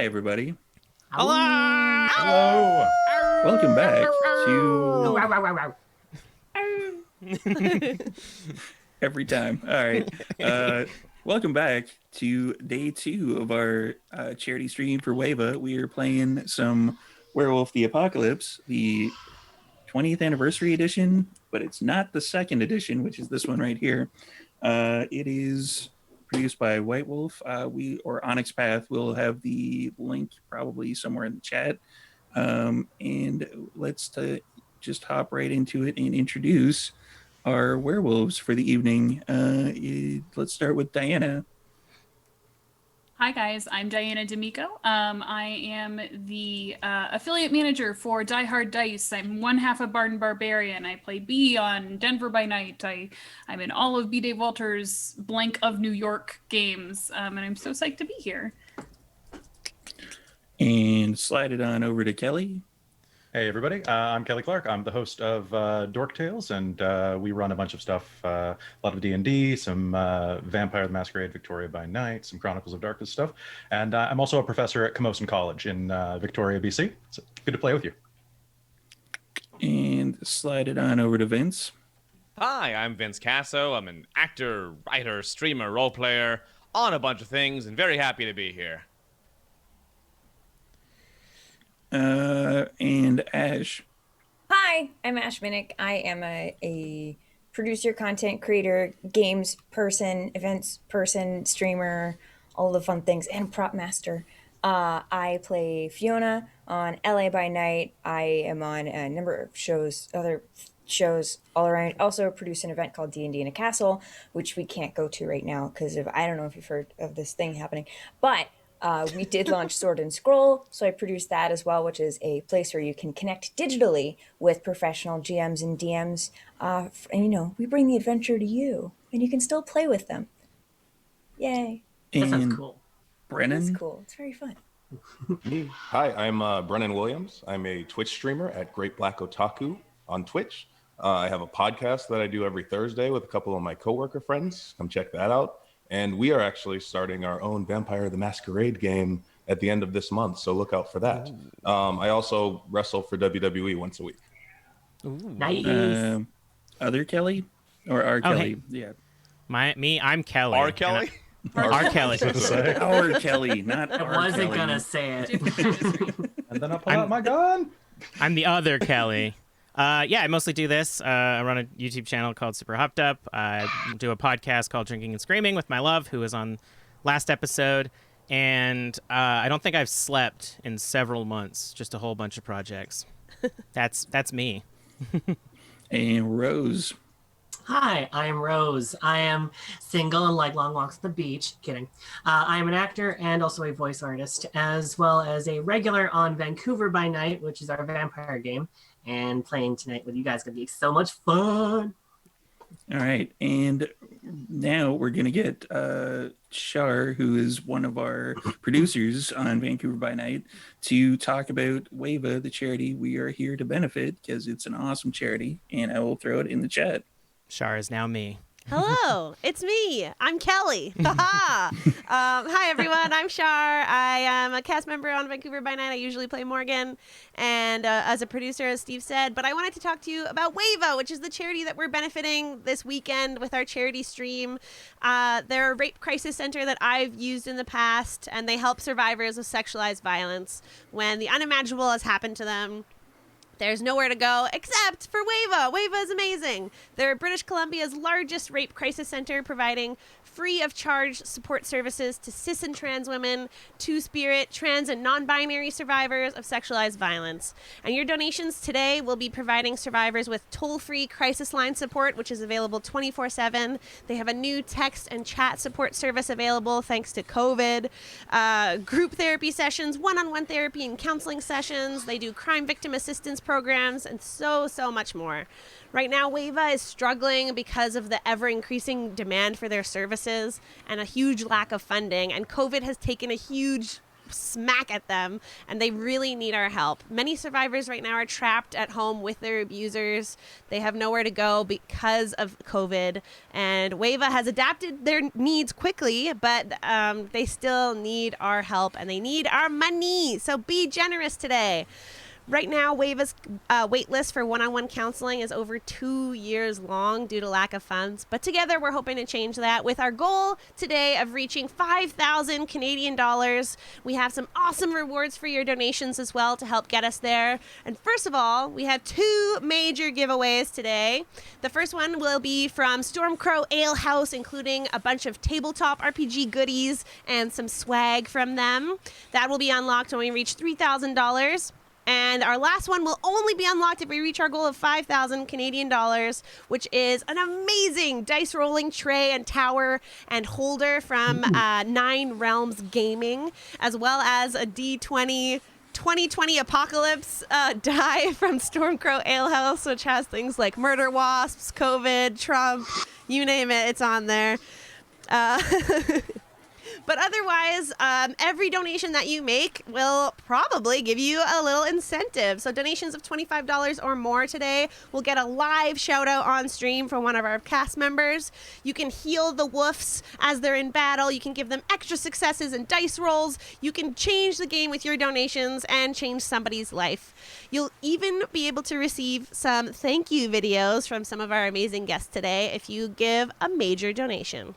everybody. Hello! Hello! Welcome back to... Every time. All right. Welcome back to day 2 of our charity stream for Wavaw. We are playing some Werewolf the Apocalypse, the 20th anniversary edition, but it's not the second edition, which is this one right here. It is produced by White Wolf. Or Onyx Path will have the link probably somewhere in the chat. And let's just hop right into it and introduce our werewolves for the evening. Let's start with Diana. Hi guys, I'm Diana DiMicco. I am the affiliate manager for Die Hard Dice. I'm one half of Barden Barbarian. I play B on Denver by Night. I'm in all of B. Dave Walters' Blank of New York games, and I'm so psyched to be here. And slide it on over to Kelly. Hey everybody, I'm Kelly Clark. I'm the host of Dork Tales, and we run a bunch of stuff, a lot of D&D, some Vampire the Masquerade, Victoria by Night, some Chronicles of Darkness stuff, and I'm also a professor at Camosun College in Victoria, BC. It's good to play with you. And slide it on over to Vince. Hi, I'm Vince Caso. I'm an actor, writer, streamer, role player, on a bunch of things, and very happy to be here. And Ash. Hi, I'm Ash Minnick. I am a producer, content creator, games person, events person, streamer, all the fun things, and prop master. I play Fiona on LA by Night. I am on a number of shows, other shows all around. Also produce an event called D&D in a Castle, which we can't go to right now because I don't know if you've heard of this thing happening, but we did launch Sword and Scroll, so I produced that as well, which is a place where you can connect digitally with professional GMs and DMs. And, we bring the adventure to you, and you can still play with them. Yay. And that sounds cool. Brennan. It's cool. It's very fun. Hi, I'm Brennan Williams. I'm a Twitch streamer at Great Black Otaku on Twitch. I have a podcast that I do every Thursday with a couple of my coworker friends. Come check that out. And we are actually starting our own Vampire the Masquerade game at the end of this month, so look out for that. I also wrestle for WWE once a week. Ooh. Nice. Other Kelly? Or our Kelly? Hey. Yeah. I'm Kelly. R. Kelly? R. Kelly. Our Kelly, not I our wasn't Kelly. gonna say it. And then I pull out my gun. I'm the other Kelly. I mostly do this. I run a YouTube channel called Super Hopped Up. I do a podcast called Drinking and Screaming with my love, who was on last episode. And I don't think I've slept in several months. Just a whole bunch of projects. That's me. And Rose. Hi, I am Rose. I am single and like long walks at the beach. Kidding. I am an actor and also a voice artist, as well as a regular on Vancouver by Night, which is our vampire game. And playing tonight with you guys is going to be so much fun. All right. And now we're going to get Shar, who is one of our producers on Vancouver by Night, to talk about Wavaw, the charity we are here to benefit, because it's an awesome charity. And I will throw it in the chat. Shar is now me. Hello, it's me. I'm Kelly. Hi, everyone. I'm Shar. I am a cast member on Vancouver by Night. I usually play Morgan and as a producer, as Steve said. But I wanted to talk to you about Wavaw, which is the charity that we're benefiting this weekend with our charity stream. They're a rape crisis center that I've used in the past, and they help survivors of sexualized violence when the unimaginable has happened to them. There's nowhere to go except for Wavaw. Wavaw is amazing. They're British Columbia's largest rape crisis center, providing free of charge support services to cis and trans women, two-spirit, trans, and non-binary survivors of sexualized violence. And your donations today will be providing survivors with toll-free crisis line support, which is available 24/7. They have a new text and chat support service available thanks to COVID, group therapy sessions, one-on-one therapy and counseling sessions. They do crime victim assistance programs, and so much more. Right now, Wavaw is struggling because of the ever-increasing demand for their services and a huge lack of funding, and COVID has taken a huge smack at them, and they really need our help. Many survivors right now are trapped at home with their abusers. They have nowhere to go because of COVID, and Wavaw has adapted their needs quickly, but they still need our help, and they need our money. So be generous today. Right now, Wavaw's wait list for one-on-one counseling is over 2 years long due to lack of funds. But together, we're hoping to change that with our goal today of reaching 5,000 Canadian dollars. We have some awesome rewards for your donations as well to help get us there. And first of all, we have 2 major giveaways today. The first one will be from Stormcrow Ale House, including a bunch of tabletop RPG goodies and some swag from them. That will be unlocked when we reach $3,000. And our last one will only be unlocked if we reach our goal of 5,000 Canadian dollars, which is an amazing dice rolling tray and tower and holder from 9 Realms Gaming, as well as a D20 2020 Apocalypse die from Stormcrow Alehouse, which has things like murder wasps, COVID, Trump, you name it, it's on there. But otherwise, every donation that you make will probably give you a little incentive. So donations of $25 or more today will get a live shout out on stream from one of our cast members. You can heal the woofs as they're in battle. You can give them extra successes and dice rolls. You can change the game with your donations and change somebody's life. You'll even be able to receive some thank you videos from some of our amazing guests today if you give a major donation.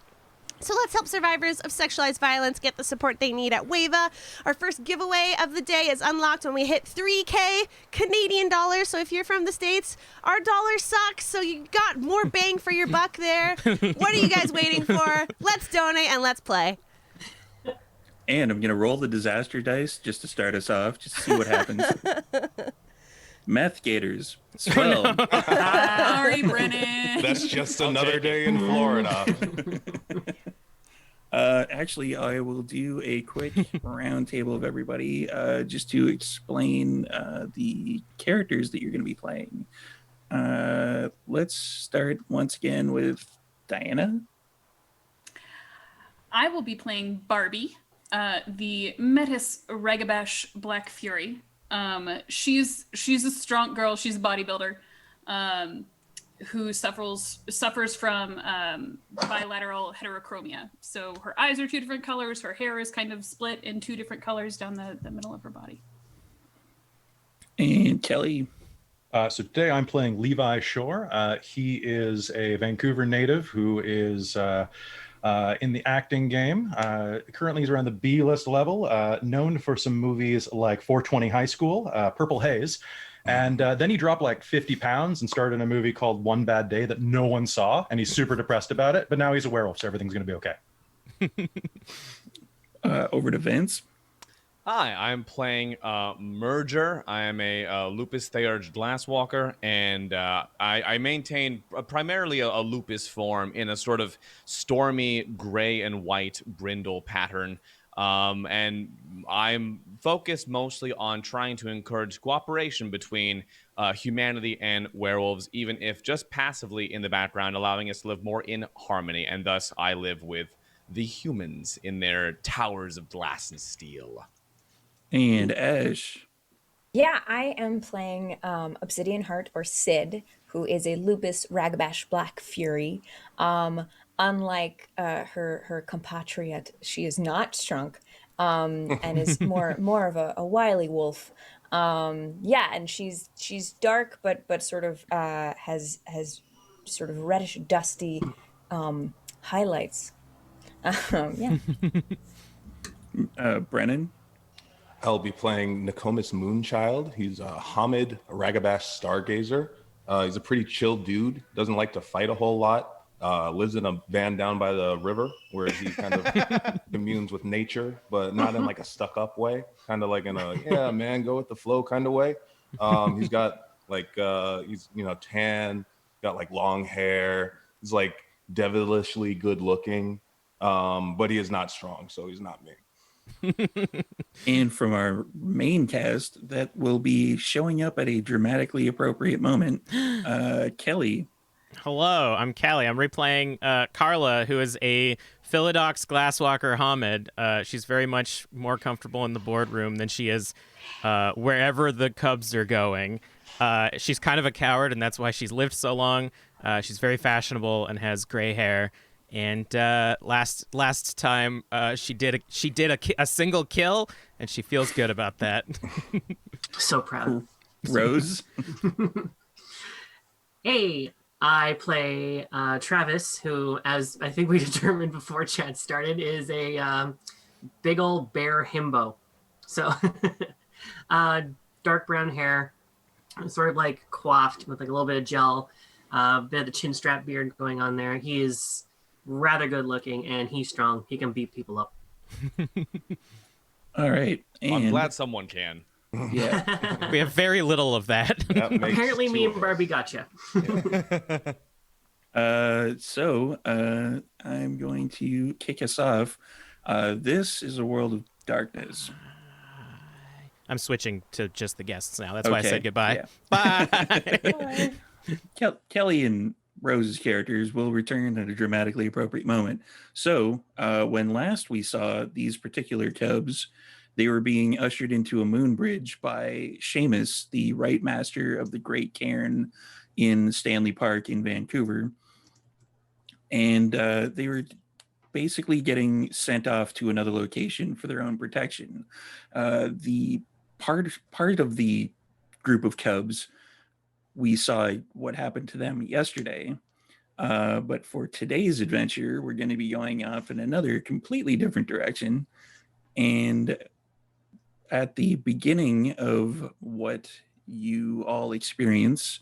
So let's help survivors of sexualized violence get the support they need at Wavaw. Our first giveaway of the day is unlocked when we hit 3K Canadian dollars. So if you're from the States, our dollar sucks, so you got more bang for your buck there. What are you guys waiting for? Let's donate and let's play. And I'm going to roll the disaster dice just to start us off, just to see what happens. Meth gators. Swell. Sorry, Brennan. That's just another day in Florida. Actually, I will do a quick roundtable of everybody just to explain the characters that you're going to be playing. Let's start once again with Diana. I will be playing Barbie, the Metis Ragabash Black Fury. She's a strong girl. She's a bodybuilder who suffers from bilateral heterochromia. So her eyes are 2 different colors. Her hair is kind of split in 2 different colors down the middle of her body. And Kelly. So today I'm playing Levi Shore. He is a Vancouver native who is in the acting game. Currently he's around the B-list level, known for some movies like 420 High School, Purple Haze. And then he dropped like 50 pounds and started in a movie called One Bad Day that no one saw, and he's super depressed about it. But now he's a werewolf, so everything's going to be okay. Over to Vince. Hi, I'm playing Merger. I am a lupus theurged glasswalker, and I maintain primarily a lupus form in a sort of stormy gray and white brindle pattern. And I'm focused mostly on trying to encourage cooperation between humanity and werewolves, even if just passively in the background, allowing us to live more in harmony. And thus, I live with the humans in their towers of glass and steel. And Ash. Yeah, I am playing Obsidian Heart, or Sid, who is a lupus Ragabash Black Fury. Unlike her compatriot, she is not shrunk and is more of a wily wolf. Yeah, and she's dark, but sort of has sort of reddish, dusty highlights. Yeah. Brennan. I'll be playing Nokomis Moonchild. He's a Hamid Ragabash Stargazer. He's a pretty chill dude, doesn't like to fight a whole lot. Lives in a van down by the river where he kind of communes with nature, but not in like a stuck-up way, kind of like in a yeah man go with the flow kind of way. He's got like he's tan, got like long hair. He's like devilishly good looking, but he is not strong, so he's not me. And from our main cast that will be showing up at a dramatically appropriate moment, Kelly. Hello, I'm Callie. I'm replaying Carla, who is a Philodox Glasswalker Hamid, she's very much more comfortable in the boardroom than she is wherever the Cubs are going. She's kind of a coward, and that's why she's lived so long. She's very fashionable and has gray hair. And last time she did a single kill, and she feels good about that. So proud. Rose. Hey, I play Travis, who, as I think we determined before chat started, is a big old bear himbo. So dark brown hair, sort of like coiffed with like a little bit of gel, bit of the chin strap beard going on there. He is rather good looking, and he's strong. He can beat people up. All right. And I'm glad someone can. yeah. We have very little of that. Apparently me and Barbie gotcha. So I'm going to kick us off. This is a world of darkness. I'm switching to just the guests now. That's why I Okay, said goodbye. yeah. Bye. Kelly and Rose's characters will return at a dramatically appropriate moment. So, when last we saw these particular cubs, they were being ushered into a moon bridge by Seamus, the Rite Master of the Great Cairn in Stanley Park in Vancouver. And they were basically getting sent off to another location for their own protection. The part of the group of cubs, we saw what happened to them yesterday. But for today's adventure, we're going to be going off in another completely different direction. And at the beginning of what you all experience,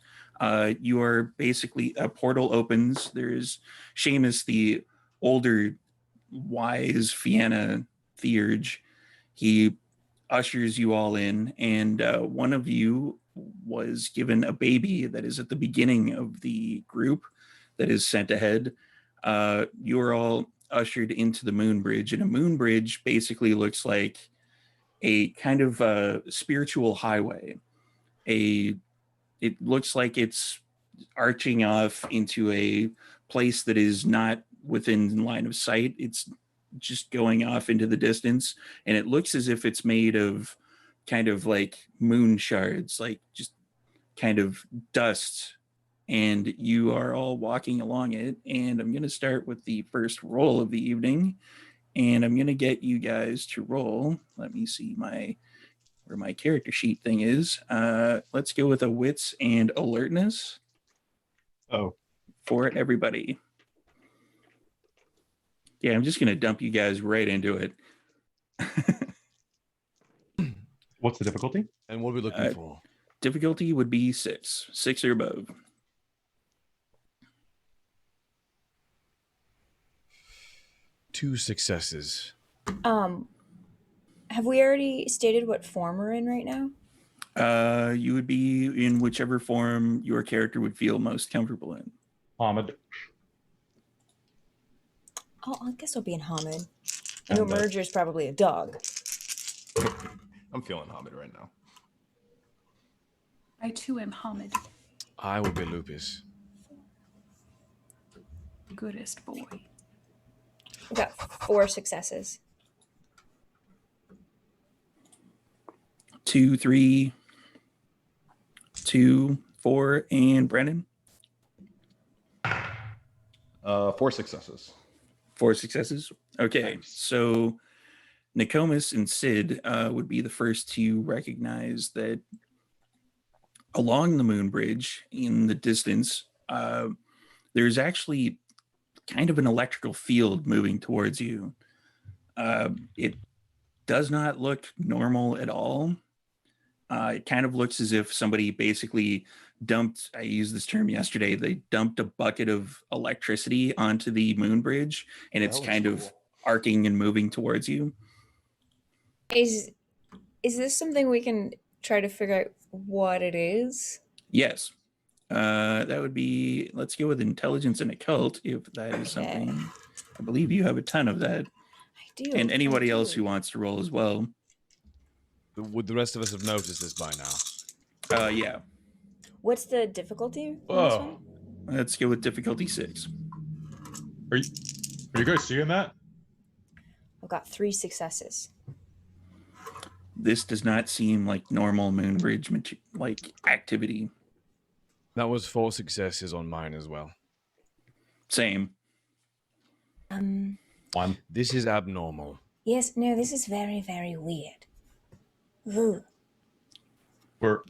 you are basically, a portal opens. There's Seamus, the older, wise Fianna Theurge. He ushers you all in, and one of you was given a baby that is at the beginning of the group that is sent ahead. You are all ushered into the moon bridge, and a moon bridge basically looks like a kind of spiritual highway. It looks like it's arching off into a place that is not within line of sight. It's just going off into the distance, and it looks as if it's made of kind of like moon shards, like just kind of dust. And you are all walking along it, and I'm going to start with the first roll of the evening, and I'm going to get you guys to roll. Let me see where my character sheet thing is. Let's go with a wits and alertness. For everybody. Yeah, I'm just going to dump you guys right into it. What's the difficulty? And what are we looking for? Difficulty would be 6 or above. Two successes. Have we already stated what form we're in right now? You would be in whichever form your character would feel most comfortable in. Hamid. Oh, I guess I'll be in Hamid. I know Merger's probably a dog. I'm feeling Hamid right now. I too am Hamid. I will be Lupus. Goodest boy. We got 4 successes. 2, 3, 2, 4, and Brennan. 4 successes. 4 successes. Okay, Nice. so Nokomis and Sid would be the first to recognize that along the moon bridge in the distance, there's actually kind of an electrical field moving towards you. It does not look normal at all. It kind of looks as if somebody basically dumped, I used this term yesterday, they dumped a bucket of electricity onto the moon bridge, and it's kind of arcing and moving towards you. Is this something we can try to figure out what it is? Yes. That would be, let's go with intelligence and occult, if that is something. I believe you have a ton of that. I do. And anybody I do. else who wants to roll as well. Would the rest of us have noticed this by now? Yeah. What's the difficulty on this one? Let's go with difficulty 6. Are Are you guys seeing that? I've got 3 successes. This does not seem like normal Moonbridge like activity. That was 4 successes on mine as well. Same. 1. This is abnormal. Yes, no, this is very, very weird. Ooh. We're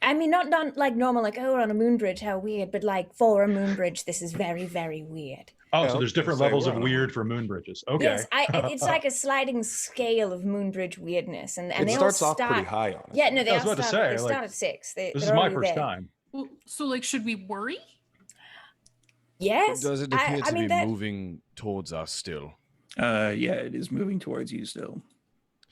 I mean, not like normal, like, oh, we're on a moon bridge, how weird, but like for a moon bridge, this is very, very weird. Oh, so there's different say levels we're of on a weird for moon bridges. Okay. Yes, it's like a sliding scale of moon bridge weirdness, and It they starts all off pretty high, honestly. Yeah, no, they I was all about to start. say, They like, start at 6. This They're is my already first there. time. Well, so like, should we worry? Yes. Does it appear I to mean, be moving towards us still? Yeah, it is moving towards you still.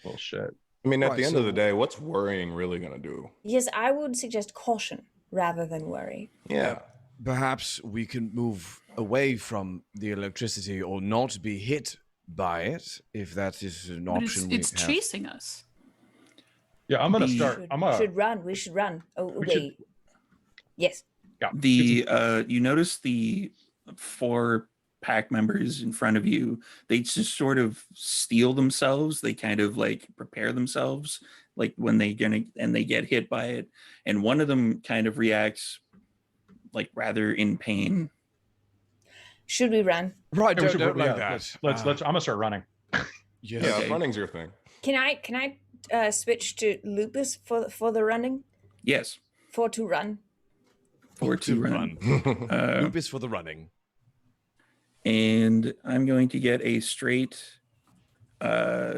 Well, shit. I mean, at Right, the end so- of the day, what's worrying really going to do? Yes, I would suggest caution rather than worry. Yeah. Perhaps we can move away from the electricity or not be hit by it, if that is an But option it's we have. chasing us. Yeah, I'm gonna The- start. I'm gonna. Should run. We should run. Oh, We wait. Yes. Yeah. You notice the 4 pack members in front of you, they just sort of steel themselves. They kind of like prepare themselves like when they get hit by it, and one of them kind of reacts like rather in pain. Should we run? Right, Yeah, we should- don't like yeah, that. Let's. I'm gonna start running. Yes. Yeah, Okay. running's your thing. Can I switch to lupus for the running? Yes, For to run. for to run. Lupus for the running. And I'm going to get a straight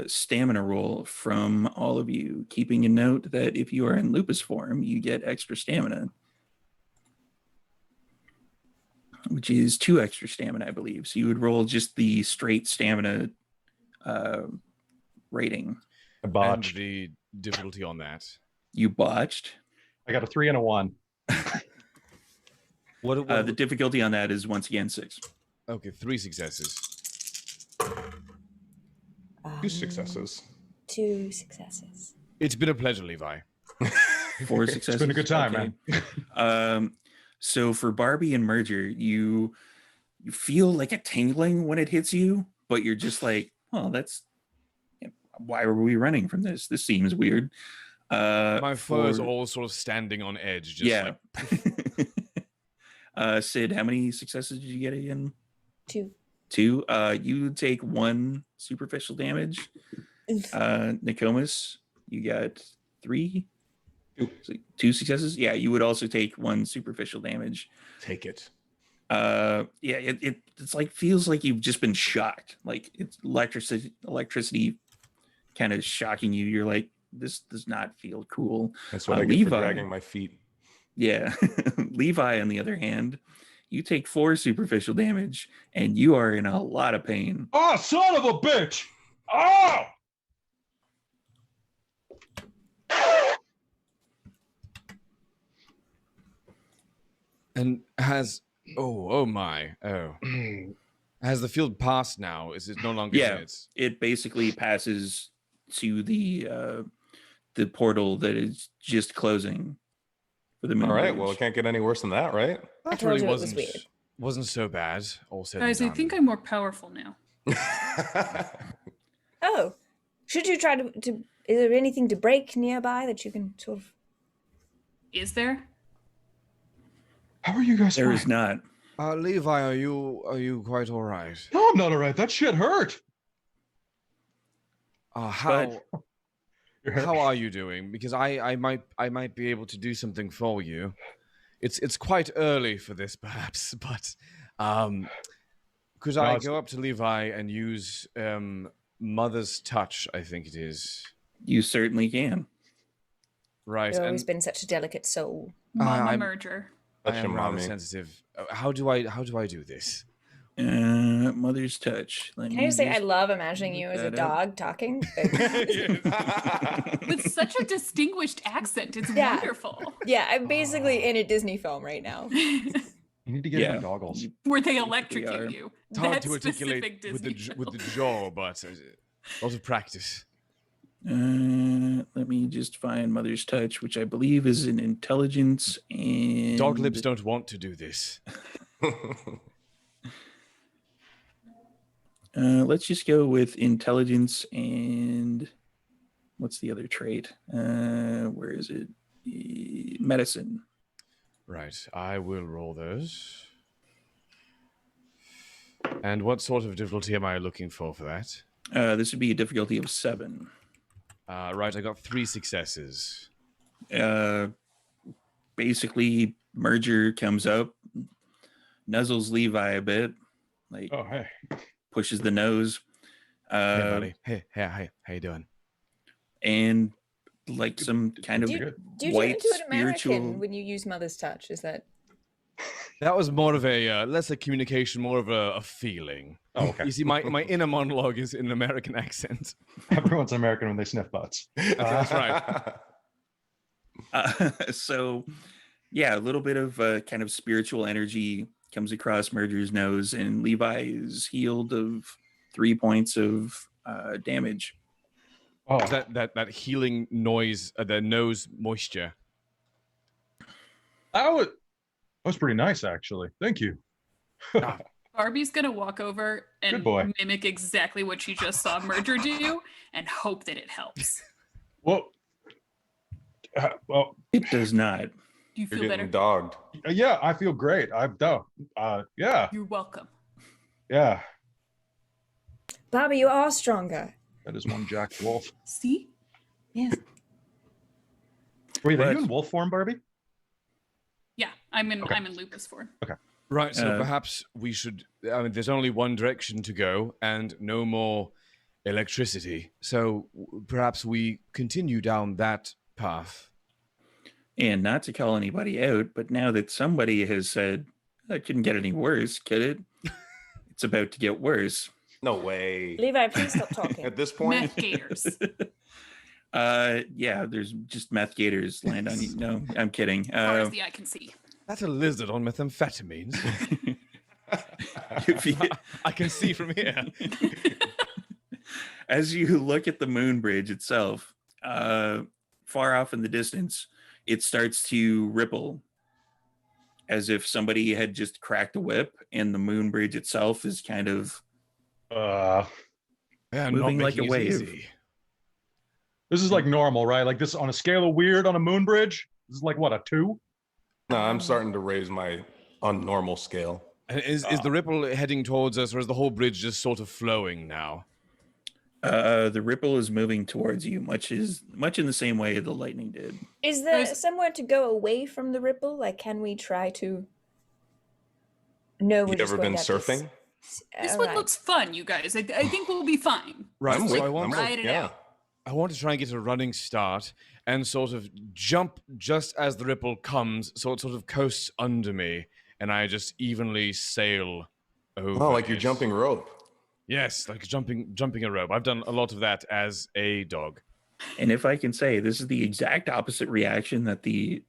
stamina roll from all of you, keeping a note that if you are in lupus form, you get extra stamina, which is 2 extra stamina, I believe. So you would roll just the straight stamina rating. I And botched. the difficulty on that. You botched. I got a 3 and a 1. What, The difficulty on that is once again 6. okay, 3 successes. 2 successes. 2 successes. It's been a pleasure, Levi. 4 successes. It's been a good time, Okay. man. So for Barbie and Merger, you feel like a tingling when it hits you, but you're just like, well, that's why were we running from this? This seems weird. My fur is for- all sort of standing on edge. Just yeah. like, Sid, how many successes did you get again? 2. 2. You take 1 superficial damage. Oof. Nicomas, you got 3. 2 successes. Yeah, you would also take 1 superficial damage. Take it. Yeah, it's like feels like you've just been shocked. Like it's electricity kind of shocking you. You're like, this does not feel cool. That's what I get for Levi. dragging my feet. Yeah. Levi, on the other hand, you take 4 superficial damage and you are in a lot of pain. Oh, son of a bitch! Oh! and has oh my has the field passed now? Is it no longer Yeah. minutes? It basically passes to the portal that is just closing for the moon. All right. bridge. Well, it can't get any worse than that, right? That told really you it was wasn't weird. wasn't so bad. All said Guys, I and done. think I'm more powerful now. Oh. Should you try to is there anything to break nearby that you can sort of Is there? How are you guys? There is fine? not. Levi, are you quite all right? No, I'm not all right. That shit hurt. How You're hurt. how are you doing? Because I might be able to do something for you. It's quite early for this, perhaps, but could I it's- go up to Levi and use Mother's Touch? I think it is You certainly can. right. You've always And been such a delicate soul. Mama I'm- merger. I Touch am him, rather mommy. sensitive. How do I do this? Mother's touch. Let Can I me just say I just love imagining you look as a that up. dog talking? With such a distinguished accent. It's Yeah. wonderful. Yeah, I'm basically in a Disney film right now. You need to get Yeah. him goggles. Where they are. electrocute you. It's hard That to articulate specific with Disney with the film. jaw, but a lot of practice. Let me just find Mother's Touch, which I believe is an intelligence and Dog lips don't want to do this. Let's just go with intelligence and what's the other trait? Where is it? Medicine. Right, I will roll those. And what sort of difficulty am I looking for that? This would be a difficulty of 7. Right, I got 3 successes. Basically, Merger comes up, nuzzles Levi a bit, like Oh, hey. pushes the nose. Hey, buddy. Hey, how you doing? And like some kind of Do you turn white into an spiritual. American when you use mother's touch? Is that? That was more of a, less a communication, more of a feeling. Oh, okay. You see, my inner monologue is in an American accent. Everyone's American when they sniff butts. That's right. So, yeah, a little bit of kind of spiritual energy comes across Merger's nose, and Levi is healed of 3 points of damage. Oh, That healing noise, the nose moisture. that was pretty nice, actually. Thank you. Barbie's gonna walk over Good and boy. mimic exactly what she just saw Merger do and hope that it helps. Well, It does not. Do you You're feel getting better? dogged. yeah, I feel great. Yeah, You're welcome. yeah. Bobby, you are stronger. That is one Jack Wolf. See? Yes. Wait, are What? you in wolf form, Barbie? Yeah, I'm in Okay. lupus form. Right, so Uh, perhaps we should. I mean, there's only one direction to go, and no more electricity. So perhaps we continue down that path. And not to call anybody out, but now that somebody has said it couldn't get any worse, could it? It's about to get worse. No way. Levi, please stop talking. At this point, Meth gators. Yeah, there's just meth gators land on you. No, I'm kidding. As far as the eye can see. That's a lizard on methamphetamines. if you- I can see from here. as you look at the moon bridge itself, far off in the distance, it starts to ripple as if somebody had just cracked a whip, and the moon bridge itself is kind of Yeah, moving not like a making it wave. easy. this is like normal, right? Like this on a scale of weird on a moon bridge. This is like what, a 2? no, I'm starting to raise my unnormal scale. And is the ripple heading towards us, or is the whole bridge just sort of flowing now? the ripple is moving towards you, much in the same way the lightning did. Is there There's- somewhere to go away from the ripple? Like, can we try to? No, we're You just ever going been down surfing? This All one right. looks fun, you guys. I think we'll be fine. Right, I'm so with- I want I'm to with- ride it yeah. out. I want to try and get a running start and sort of jump just as the ripple comes, so it sort of coasts under me, and I just evenly sail over. Oh, like you're it. jumping rope. Yes, like jumping a rope. I've done a lot of that as a dog. And if I can say, this is the exact opposite reaction that the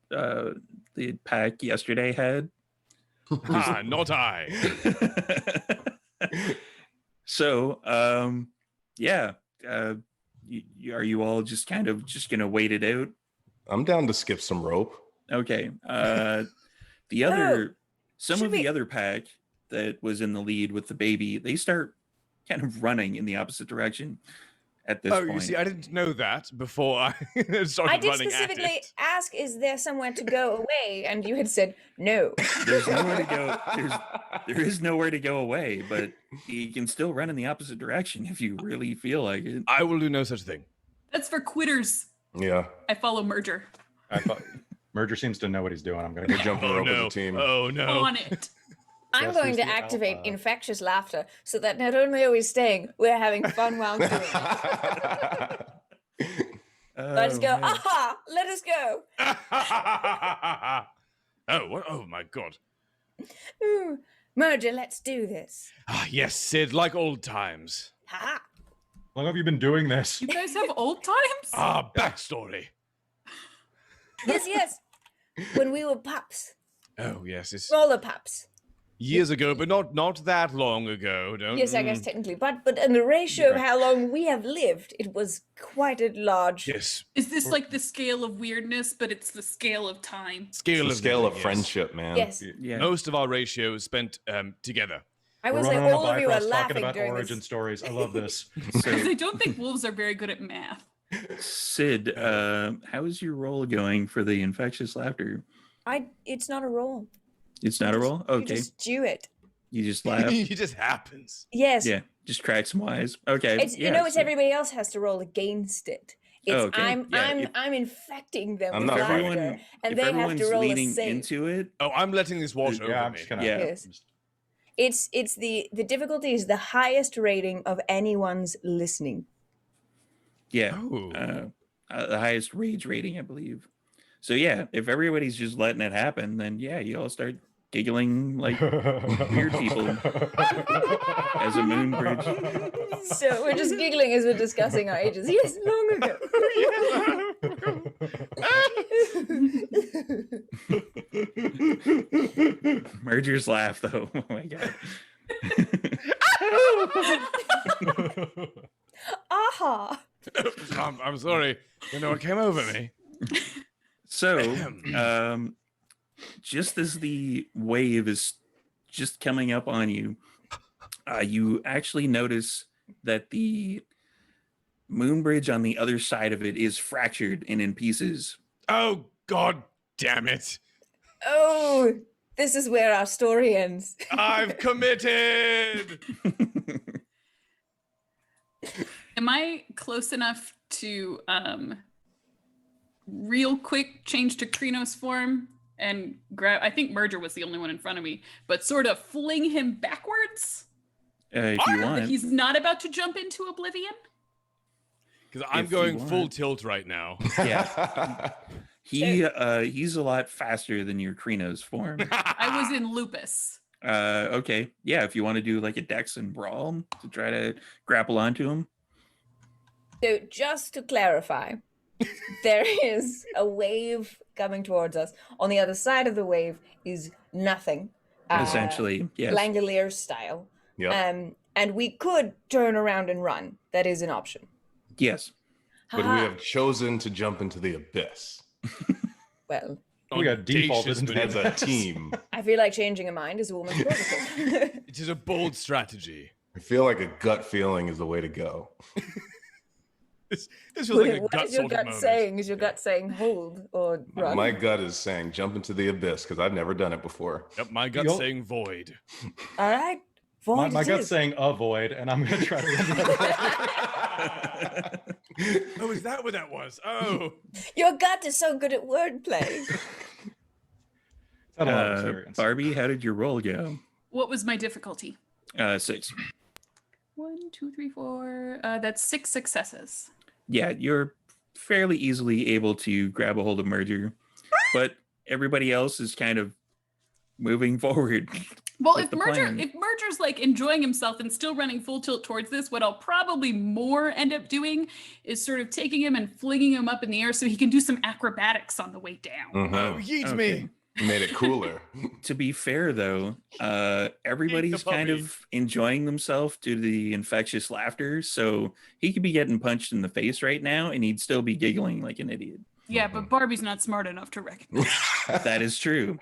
pack yesterday had. Ah, not I. So, yeah. Are you all just kind of just gonna wait it out? I'm down to skip some rope. Okay. Some should of the we- other pack that was in the lead with the baby, they start kind of running in the opposite direction at this point. You see, I didn't know that before I started I did running specifically at it. ask, "Is there somewhere to go away?" And you had said no. There's nowhere to go. There is nowhere to go away, but you can still run in the opposite direction if you really feel like it. I will do no such thing. That's for quitters. Yeah, I follow Merger. I thought Merger seems to know what he's doing. I'm gonna we're go. jumping rope no. as a team. Oh no. On it. I'm Yes, going who's to the activate alpha? infectious laughter so that not only are we staying, we're having fun while doing it. Let us go. man. Aha! Let us go. Oh, what? Oh my god. Ooh, Merger, let's do this. Ah, yes, Sid, like old times. Ha! How long have you been doing this? You guys have old times? Ah, backstory. Yes. When we were pups, Oh yes, it's smaller pups. years ago, but not that long ago. Don't. Yes, I guess technically, but in the ratio of how long we have lived, it was quite a large. Yes, Is this like the scale of weirdness, but it's the scale of time? scale The of scale of yes. friendship, man. Yes, Yeah. Most of our ratio is spent together. I We're was like, running on a all of you are Bifrost talking laughing about during origin this. stories. I love this. Because I don't think wolves are very good at math. Sid, how is your roll going for the infectious laughter? It's not a roll. It's not a roll? You Okay. just do it. You just laugh? it just happens. Yes. Yeah, just crack some wise. Okay. It's yeah, it's everybody else has to roll against it. It's okay. I'm infecting them I'm with not laughter, everyone, and if they have everyone's to roll a leaning save. into it, Oh, I'm letting this wash over I'm me. just gonna. Yes. It's the difficulty is the highest rating of anyone's listening. yeah, Oh. the highest rage rating, I believe. So yeah, if everybody's just letting it happen, then yeah, you all start giggling like weird people as a moon bridge. So we're just giggling as we're discussing our ages. Yes, long ago. Mergers laugh though. Oh my god. Aha! I'm sorry. You know what came over me? So, just as the wave is just coming up on you, you actually notice that the moon bridge on the other side of it is fractured and in pieces. Oh, God damn it. Oh, this is where our story ends. I've committed. Am I close enough to real quick change to Krynos form and grab? I think Merger was the only one in front of me, but sort of fling him backwards. If you want. He's not about to jump into oblivion. Because I'm If you going want. full tilt right now. Yeah. He's a lot faster than your Krynos form. I was in lupus. Okay. Yeah, if you want to do like a Dex and Brawl to try to grapple onto him. So just to clarify, there is a wave coming towards us. On the other side of the wave is nothing. Essentially, yes. Langolier style. Yep. And we could turn around and run. That is an option. Yes. But we have chosen to jump into the abyss Well, We got defaulted into as a team. I feel like changing a mind is a woman's protocol. It is a bold strategy. I feel like a gut feeling is the way to go. This feels like a What gut is your sort of gut moment. saying? Is your gut saying hold or run? My gut is saying jump into the abyss because I've never done it before. Yep, my gut's Yup. saying void. All right. Void My it gut's is. saying avoid, and I'm gonna try to run. Oh, is that what that was? Oh. Your gut is so good at wordplay. Had a lot of experience. Barbie, how did your roll go? What was my difficulty? 6. 1, 2, 3, 4. That's 6 successes. Yeah, you're fairly easily able to grab a hold of Merger, but everybody else is kind of moving forward. Well, with if the plan. Merger's like enjoying himself and still running full tilt towards this, what I'll probably more end up doing is sort of taking him and flinging him up in the air so he can do some acrobatics on the way down. Mhm. Oh, yeet me. Made it cooler. To be fair, though, everybody's kind puppy. of enjoying themselves due to the infectious laughter. So he could be getting punched in the face right now, and he'd still be giggling like an idiot. Yeah, but Barbie's not smart enough to recognize. That is true.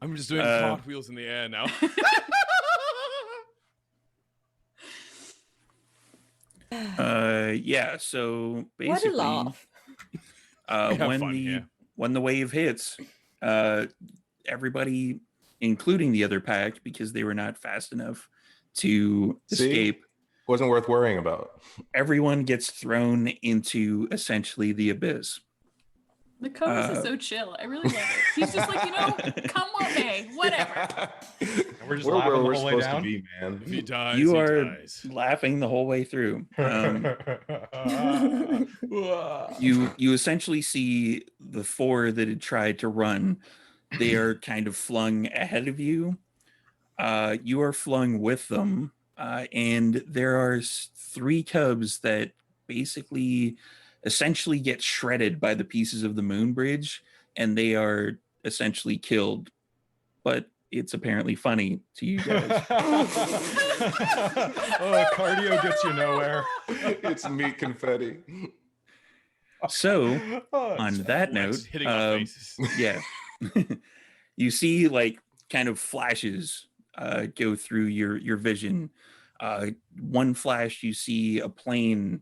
I'm just doing cartwheels in the air now. Yeah. So What a basically, laugh. have when fun the here. when the wave hits, everybody, including the other pack, because they were not fast enough to See? escape, Wasn't worth worrying about. everyone gets thrown into essentially the abyss. The Cobras is so chill. I really love it. He's just like, come what may, whatever. And we're just We're laughing where the we're whole way supposed to down. be, man. If he dies, You he are dies. laughing the whole way through. You essentially see the 4 that had tried to run. They are kind of flung ahead of you. You are flung with them, and there are 3 cubs that basically essentially get shredded by the pieces of the moon bridge, and they are essentially killed. But it's apparently funny to you guys. Oh, cardio gets you nowhere. It's meat confetti. So Oh, on that note, Flex hitting our faces. yeah, you see like kind of flashes go through your vision. One flash, you see a plane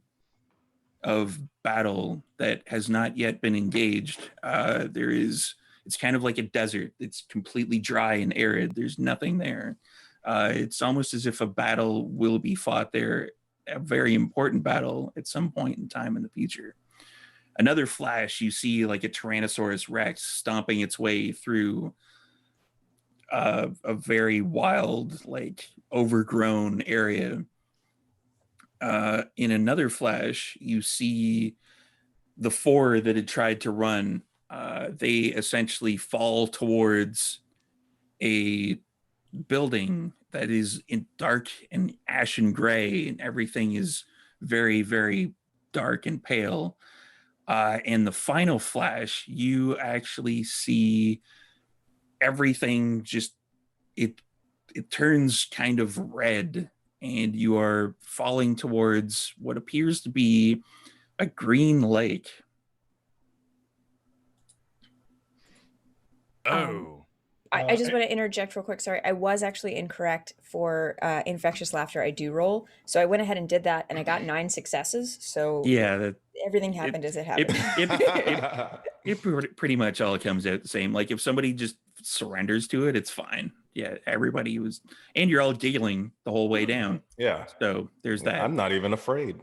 of battle that has not yet been engaged. It's kind of like a desert. It's completely dry and arid. There's nothing there. It's almost as if a battle will be fought there, a very important battle at some point in time in the future. Another flash, you see like a Tyrannosaurus Rex stomping its way through a very wild, like overgrown area. In another flash, you see the four that had tried to run. They essentially fall towards a building that is in dark and ashen gray, and everything is very, very dark and pale. In the final flash, you actually see everything just it turns kind of red, and you are falling towards what appears to be a green lake. I just want to interject real quick. Sorry, I was actually incorrect for infectious laughter. I do roll, so I went ahead and did that, and I got 9 successes. So Yeah, everything happened as it happened. It pretty much all comes out the same. Like if somebody just surrenders to it, it's fine. Yeah, everybody was, and you're all giggling the whole way down. Yeah. So there's that. I'm not even afraid.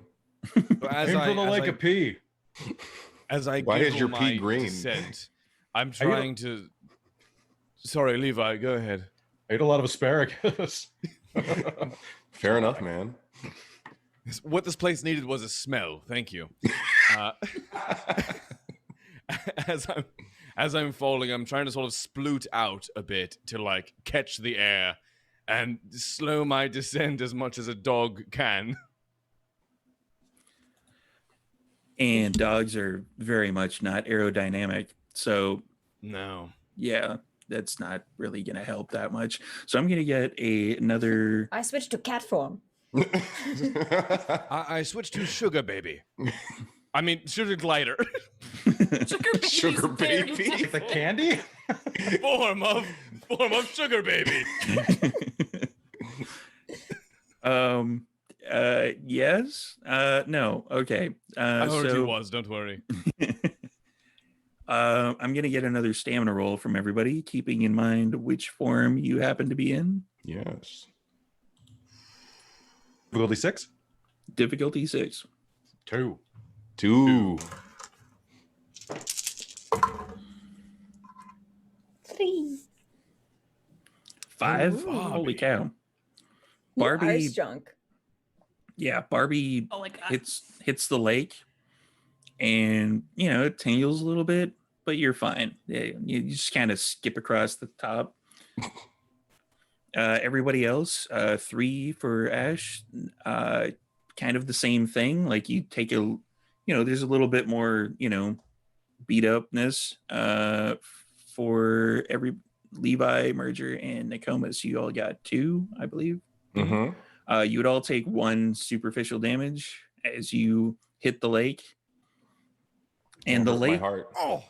Aim for the lake of pee. As I Why is giggle your my pee green? descent, I'm trying to. Sorry, Levi. Go ahead. I ate a lot of asparagus. Fair enough, man. What this place needed was a smell. Thank you. As I'm falling, I'm trying to sort of sploot out a bit to like catch the air and slow my descent as much as a dog can. And dogs are very much not aerodynamic. So No. yeah, that's not really going to help that much. So I'm going to get another. I switched to cat form. I switched to Sugar Baby. I mean, Sugar Glider. Sugar baby. The candy? form of Sugar Baby. Yes. No. Okay. I heard he was. Don't worry. I'm gonna get another stamina roll from everybody, keeping in mind which form you happen to be in. Yes. Difficulty 6? Difficulty 6. 2. 2. 3. 5. Ooh. Holy cow! Barbie. Barbie. Junk. Yeah, Barbie Oh, like hits the lake, and it tingles a little bit, but you're fine. Yeah, you just kind of skip across the top. Everybody else, 3 for Ash. Kind of the same thing. Like you take there's a little bit more, beat upness for every Levi, Merger, and Nokomis. You all got 2, I believe. Mm-hmm. You would all take 1 superficial damage as you hit the lake. And the lake. My heart. Oh.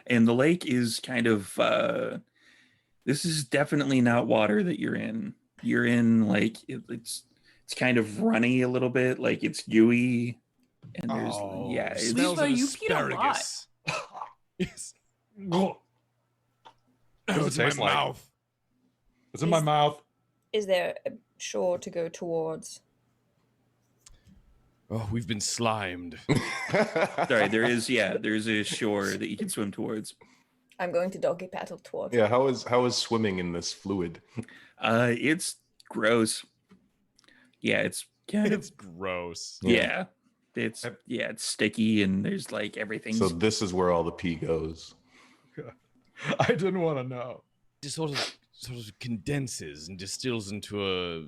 And the lake is kind of. This is definitely not water that you're in. You're in like it's kind of runny a little bit, like it's gooey. And there's It it's, smells of Levi, you peed a lot. asparagus. Yes. What does It's it in taste my like? mouth. It's in my mouth. Is there a shore to go towards? Oh, we've been slimed. sorry, there's a shore that you can swim towards. I'm going to doggy paddle towards. Yeah, how is swimming in this fluid? It's gross. Yeah, it's kind It's gross. yeah. It's sticky, and there's like everything. So this is where all the pee goes. I didn't want to know. Just sort of condenses and distills into a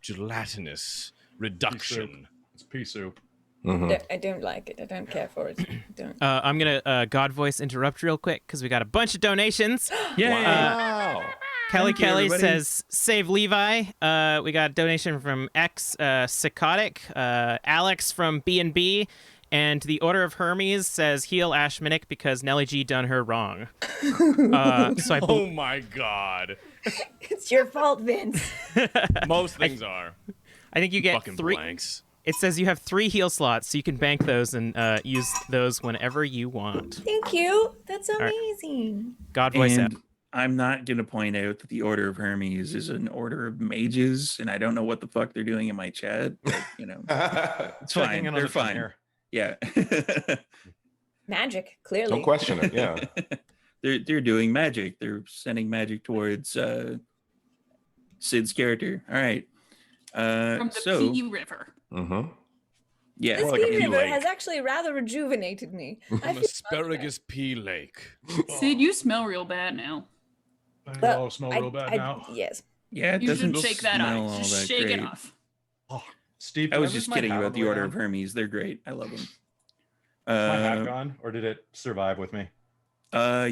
gelatinous reduction. It's pea soup. Mm-hmm. I don't like it. I don't care for it. I don't. I'm gonna God voice interrupt real quick because we got a bunch of donations. yeah. Kelly Thank you, Kelly everybody. says, "Save Levi." We got a donation from X Psychotic, Alex from B&B, And the Order of Hermes says heal Ash Minnick because Nelly G done her wrong. Oh my god. It's your fault, Vince. Most things are. I think you get Fucking 3. blanks. It says you have 3 heal slots, so you can bank those and use those whenever you want. Thank you. That's right. amazing. God voice out. And I'm not going to point out that the Order of Hermes is an order of mages, and I don't know what the fuck they're doing in my chat, but, you know, it's Checking fine. in on They're the front fine. here. Yeah. Magic, clearly. Don't question it. Yeah. They're doing magic. They're sending magic towards Sid's character. All right. From the P River. Mm-hmm. Yeah. This More like a pea pea river lake. has actually rather rejuvenated me. I An feel asparagus pea lake. Sid, you smell real bad now. They all smell real bad now. Yes. Yeah, it You doesn't should shake that smell off. all Just that shake great. it off. Oh, Steve, I did was lose just my kidding hat about on the way Order down? of Hermes. They're great. I love them. Is my hat gone, or did it survive with me?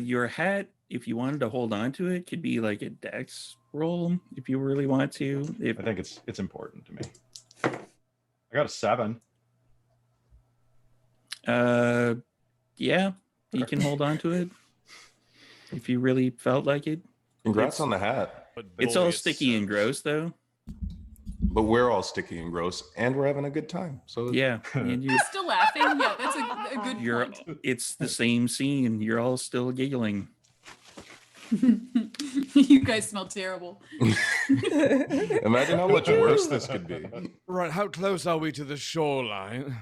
Your hat, if you wanted to hold on to it, could be like a dex roll if you really want to. If I think it's important to me. I got a 7. yeah, you can hold on to it if you really felt like it. Congrats on the hat. But It's boy, all it sticky and sucks. gross though. But we're all sticky and gross, and we're having a good time. So Yeah, and you, Still laughing? Yeah, that's a good you're. point. It's the same scene. You're all still giggling. You guys smell terrible. imagine how much worse this could be. Right, how close are we to the shoreline?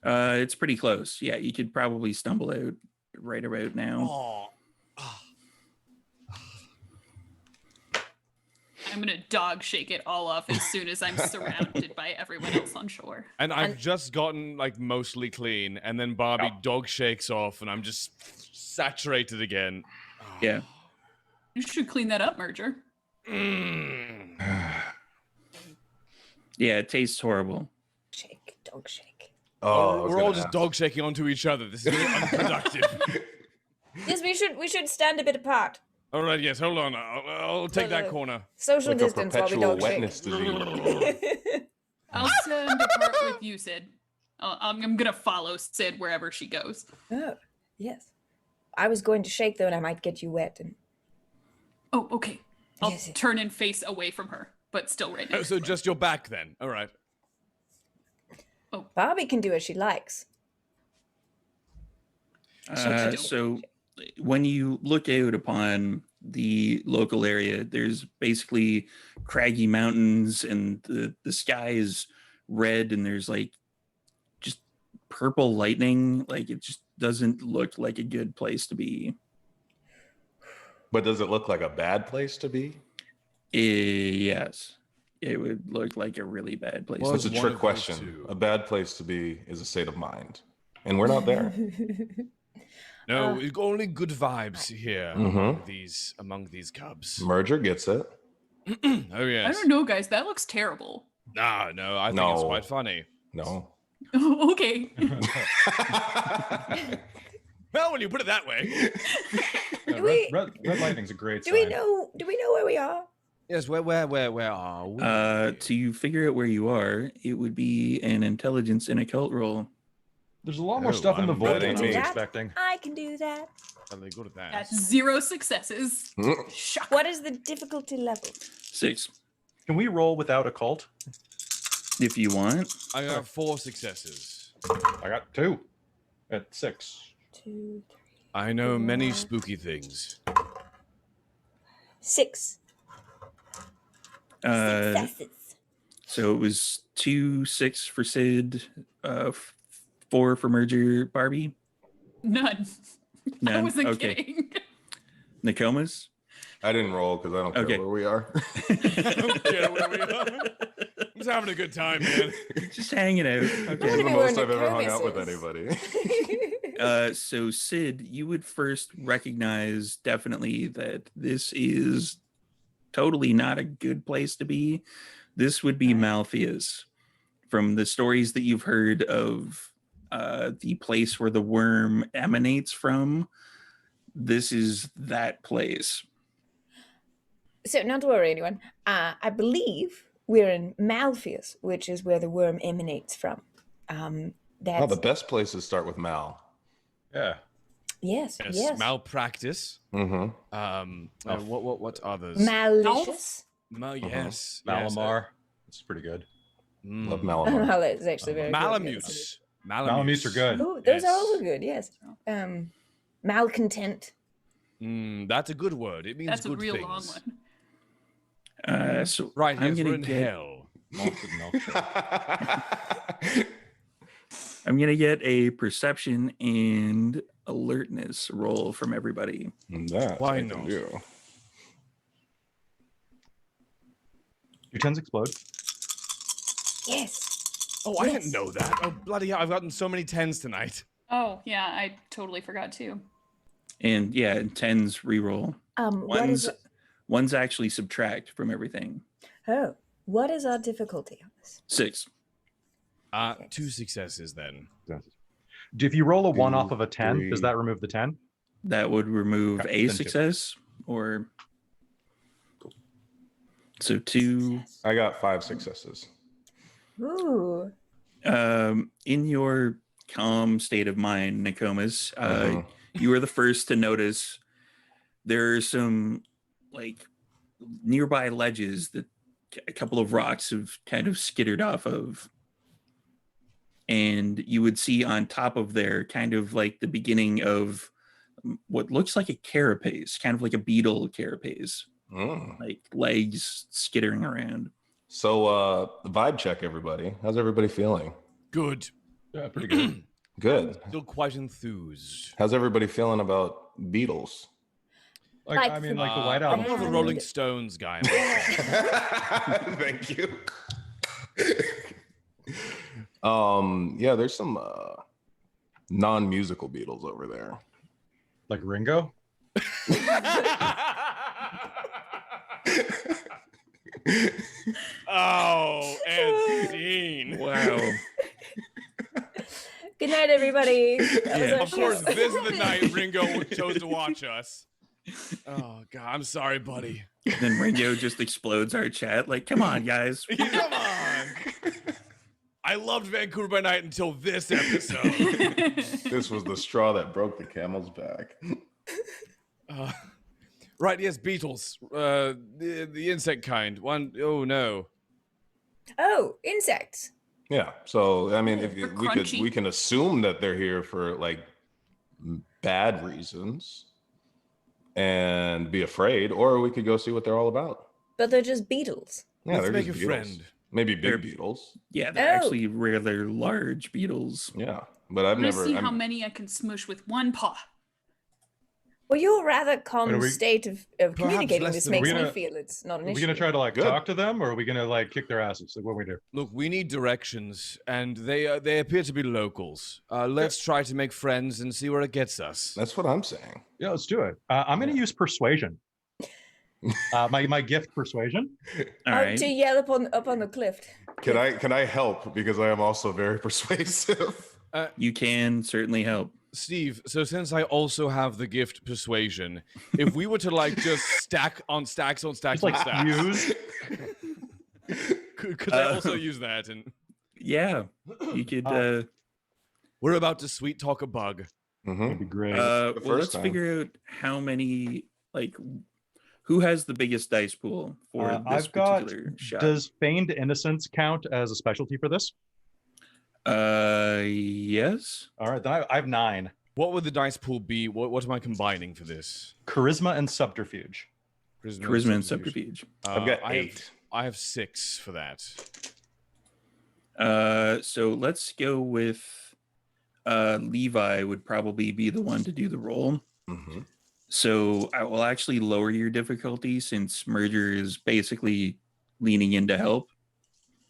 It's pretty close. Yeah, you could probably stumble out right about now. Oh. I'm gonna dog shake it all off as soon as I'm surrounded by everyone else on shore. And I've just gotten like mostly clean, and then Barbie dog shakes off, and I'm just saturated again. Yeah. You should clean that up, Merger. Mm. Yeah, it tastes horrible. Shake, dog shake. Oh, We're all just dog shaking onto each other. This is really unproductive. Yes, we should stand a bit apart. All right, yes, hold on. I'll take that corner. Social like a distance while we perpetual dog shake. wetness disease. I'll stand apart with you, Sid. I'm gonna follow Sid wherever she goes. Oh, yes. I was going to shake though, and I might get you wet. And Oh, okay. I'll Yes. turn and face away from her, but still right Oh, next so to her. just your back then. All right. Barbie can do as she likes. So when you look out upon the local area, there's basically craggy mountains and the sky is red and there's like just purple lightning. Like it just doesn't look like a good place to be. But does it look like a bad place to be? Yes. It would look like a really bad place. Well, to It's a be. one trick of those question. two. A bad place to be is a state of mind. And we're not there. No, only good vibes here Mhm. among these cubs. Merger gets it. Oh yes. I don't know, guys. That looks terrible. Nah, no, I think it's No. quite funny. No. Okay. Well, when you put it that way. Do we- Red lightning's a great Do sign. we know where we are? Yes, where are we? To figure out where you are, it would be an intelligence and occult roll. There's a lot more Oh, stuff in the I'm void betting than I was me. expecting. I can do that. Really good at that. That's 0 successes. Mm. Shock. What is the difficulty level? 6, Can we roll without a cult? if you want. I have 4 successes. I got 2 at 6. 2, 3, I know many spooky things. 6 Uh, successes. So it was 2, 6 for Sid, 4 for Merger, Barbie. None. I None. wasn't Okay. kidding. Nakomas. I didn't roll because I don't care Okay. where we are. I don't care where we are. I'm just having a good time, man. Just hanging out. This is Okay. the Maybe most we're I've ever hung out with Nakomases. anybody. So Sid, you would first recognize definitely that this is totally not a good place to be. This would be Malpheus. From the stories that you've heard of the place where the worm emanates from, this is that place. So, not to worry, anyone. I believe we're in Malpheus, which is where the worm emanates from. Oh, the best places start with Mal. Yeah. Yes. Malpractice. Mm-hmm. What others? Malicious. Yes. Malamar. It's pretty good. Love Malamar. Oh, that's actually very Malamute. good. Malamutes are good. Oh, those are also good. Yes. Malcontent. That's a good word. It means That's a good real things. long one. So Right, I'm yes, gonna we're in get hell. Malted milkshake. I'm gonna get a perception and alertness roll from everybody. That Why I can not? do. Your 10s explode. Yes. Oh, I didn't know that. Oh, bloody hell. I've gotten so many 10s tonight. Oh, yeah, I totally forgot too. And yeah, 10s reroll. What is One's actually subtract from everything. what is our difficulty on this? 6. 2 successes then. If you roll a 1 2, off of a 10, 3. does that remove the 10? That would remove Okay, a then 2. success, or so 2. I got 5 successes. Ooh. In your calm state of mind, Nicomas, you were the first to notice there are some like nearby ledges that a couple of rocks have kind of skittered off of. And you would see on top of there kind of like the beginning of what looks like a carapace, kind of like a beetle carapace, like legs skittering around. So, vibe check, everybody. How's everybody feeling? Good. Yeah, pretty good. Good. Still quite enthused. How's everybody feeling about beetles? Like the White I'm Album. more of a Rolling Stones guy. Thank you. Yeah, there's some non-musical beetles over there. Like Ringo? Oh, and scene. Wow. Good night, everybody. Of course, this is the night Ringo chose to watch us. Oh, God. I'm sorry, buddy. Then Ringo just explodes our chat. Like, come on, guys. Come on. I loved Vancouver by Night until this episode. This was the straw that broke the camel's back. Right, yes, beetles. The insect kind. Oh, no. Oh, insects. Yeah. So I mean, if They're we can assume that they're here for like bad reasons and be afraid, or we could go see what they're all about. But they're just beetles. Yeah, Let's they're make just a beetles. friend. Maybe big They're- beetles. Yeah, they're Oh. actually rather large beetles. Yeah, but I've I'm gonna never. see how many I can smush with one paw. Well, your rather calm But are we- state of communicating less this than- makes Are we me gonna- feel it's not an Are issue. we gonna try to like Good. talk to them, or are we gonna like kick their asses? Like, what do we do? Look, we need directions, and they appear to be locals. Let's try to make friends and see where it gets us. That's what I'm saying. Yeah, let's do it. I'm gonna use persuasion. My gift persuasion. All right. To yell up on the cliff. Can I help because I am also very persuasive? You can certainly help. Steve, so since I also have the gift persuasion, if we were to like just stack on stacks on stacks Just on like stacks, use. could I also use that? And Yeah, you could. we're about to sweet talk a bug. Mm-hmm. That'd be great. Well, first let's time. figure out how many. Like, who has the biggest dice pool for this I've got. particular shot? Does feigned innocence count as a specialty for this? Yes. All right, then I have 9. What would the dice pool be? What am I combining for this? Charisma and subterfuge. Charisma and subterfuge. I've got I 8. I have 6 for that. So let's go with Levi would probably be the one to do the roll. Mm-hmm. So I will actually lower your difficulty since Merger is basically leaning in to help.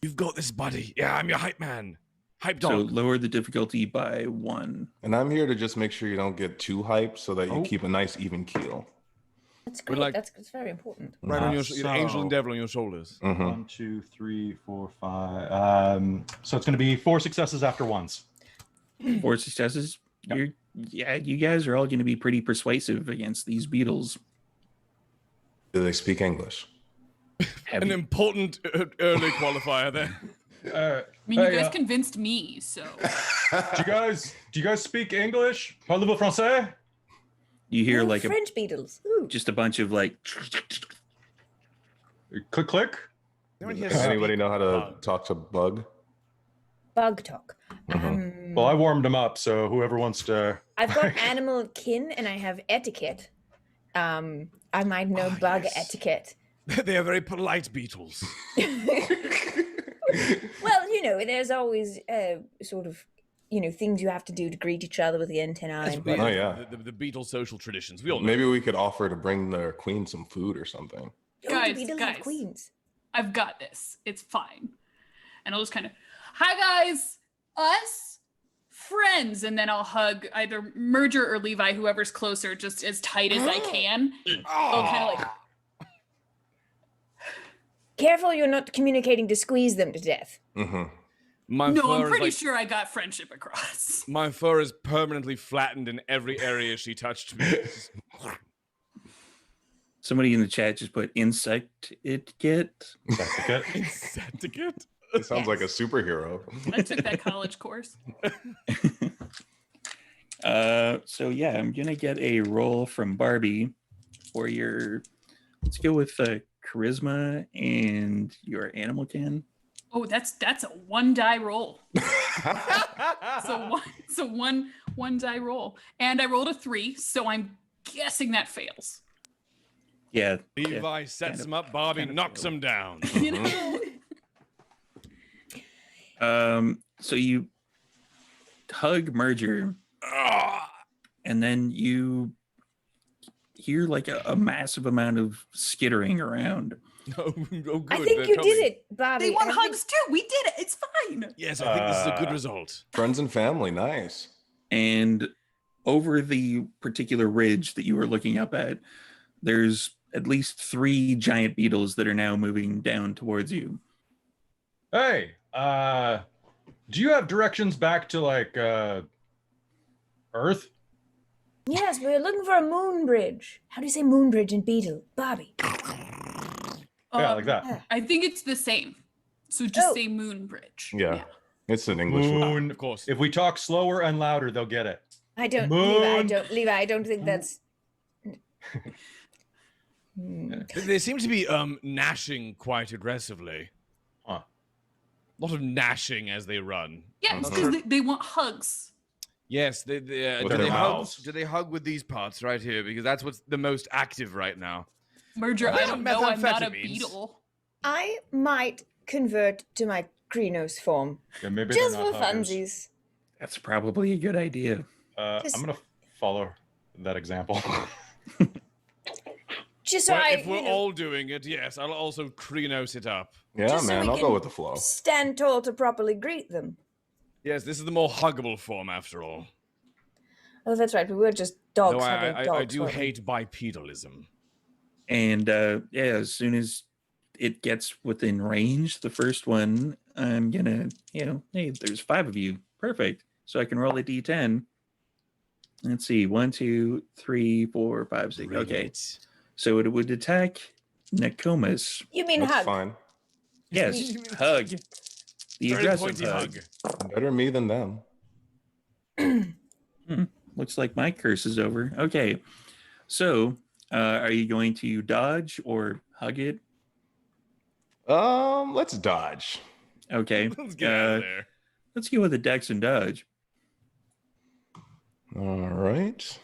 You've got this, buddy. Yeah, I'm your hype man. Hype So dog. lower the difficulty by 1. And I'm here to just make sure you don't get too hyped so that you Oh. keep a nice even keel. That's great. like- That's very important. Right on your so- angel and devil on your shoulders. Mm-hmm. 1, 2, 3, 4, 5. So it's going to be 4 successes after ones. 4 successes. Yep. You guys are all going to be pretty persuasive against these beetles. Do they speak English? Have An you- important early qualifier there. I mean, you guys convinced me, so. Do you guys speak English? Parlez-vous français? You hear like French beetles. Ooh. just a bunch of like. Click, click. Does anybody know how to talk to Bug? Bug talk. Well, I warmed them up, so whoever wants to. I've got animal kin and I have etiquette. I might know bug etiquette. They are very polite beetles. Well, you know, there's always sort of, you know, things you have to do to greet each other with the antennae. Oh, yeah. The beetle social traditions. We all know. Maybe we could offer to bring their queen some food or something. Guys, beetles have queens. I've got this. It's fine. And I'll just kind of, hi guys, us friends, and then I'll hug either Merger or Levi, whoever's closer, just as tight as I can. I'll kind of like. Careful, you're not communicating to squeeze them to death. No, I'm pretty sure I got friendship across. My fur is permanently flattened in every area she touched me. Somebody in the chat just put insect etiquette. Etiquette? It sounds like a superhero. I took that college course. So yeah, I'm gonna get a roll from Barbie for your. Let's go with charisma and your animal kin. Oh, that's a 1 die roll. so one die roll, and I rolled a 3, so I'm guessing that fails. Yeah. Levi sets him up, Barbie knocks him down. You know? So you hug Merger, and then you hear like a massive amount of skittering around. Oh, good. I think you did it, Bobby. They want hugs too. We did it. It's fine. Yes, I think this is a good result. Friends and family, nice. And over the particular ridge that you were looking up at, there's at least 3 giant beetles that are now moving down towards you. Hey, do you have directions back to like Earth? Yes, we're looking for a moon bridge. How do you say moon bridge in beetle? Bobby. Yeah, like that. I think it's the same. So just say moon bridge. Yeah. It's an English Moon. word. Of course. If we talk slower and louder, they'll get it. I don't, Moon. Levi, I don't think that's. They seem to be gnashing quite aggressively. Huh. A lot of gnashing as they run. Yeah, it's because they want hugs. Yes, With do their they hug? mouths. Do they hug with these parts right here? Because that's what's the most active right now. Merger, I don't know. I'm not a Methamphetamines. beetle. I might convert to my Krynos form. Yeah, maybe Just they're for not huggers. funsies. That's probably a good idea. I'm gonna follow that example. Just so Well, I, if we're you know, all doing it, yes, I'll also Krynos it up. Yeah, just so man, we I'll can go with the flow. stand tall to properly greet them. Yes, this is the more huggable form after all. Oh, that's right. We were just dogs. Though hugging I dogs, do weren't we? hate bipedalism. And yeah, as soon as it gets within range, the first one, I'm gonna, hey, there's 5 of you. Perfect. So I can roll a d10. Let's see, 1, 2, 3, 4, 5, 6. Okay. Brilliant. So it would attack Nokomis. You mean That's hug? fine. Yes, hug. The Very aggressive pointy hug. Better me than them. Looks like my curse is over. Okay. So are you going to dodge or hug it? Let's dodge. Okay. Let's get out of there. Let's go with a dex and dodge. All right.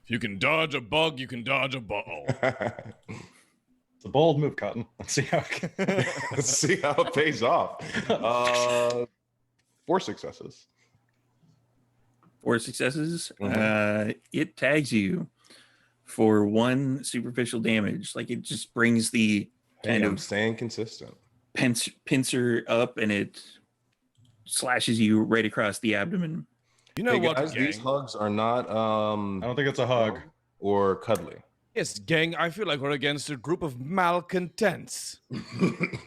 If you can dodge a bug, you can dodge a ball. It's a bold move, Cotton. Let's see how. Let's see how it pays off. 4 successes. 4 successes. Mhm. It tags you for 1 superficial damage. Like it just brings the kind I'm of staying consistent. pincer up and it slashes you right across the abdomen. You know Hey what, guys, gang? these hugs are not I don't think it's a hug. or cuddly. Yes, gang, I feel like we're against a group of malcontents.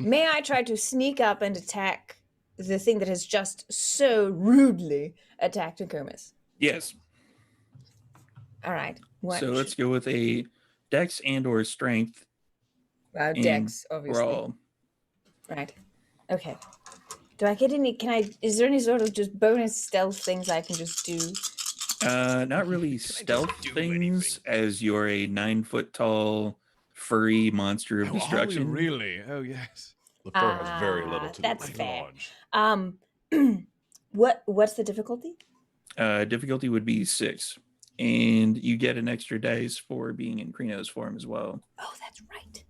May I try to sneak up and attack the thing that has just so rudely attacked Nokomis? Yes. All right. What? So let's go with a dex and or strength. Dex, obviously. Brawl. Right. Okay. Do I get any? Is there any sort of just bonus stealth things I can just do? Not really stealth things, as you're a 9-foot tall furry monster of destruction. Are we really? Oh yes. The fur has very little to do That's with it. fair. What's the difficulty? Difficulty would be 6, and you get an extra dice for being in Krino's form as well. Oh, that's right.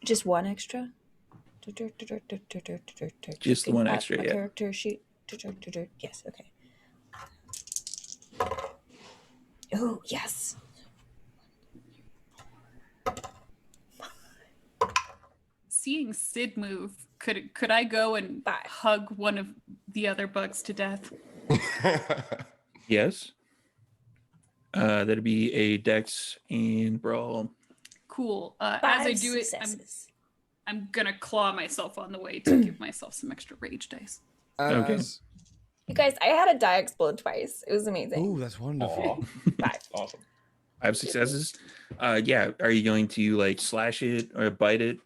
Just one extra. Just the one extra, my yeah. Character sheet. Yes. Okay. Oh yes. Seeing Sid move, could I go and hug one of the other bugs to death? Yes. That'd be a dex and brawl. Cool. As 5 I do it, successes. I'm gonna claw myself on the way to give myself some extra rage dice. Okay. You guys, I had a die explode twice. It was amazing. Ooh, that's wonderful. 5. Awesome. 5 successes. Yeah. Are you going to like slash it or bite it?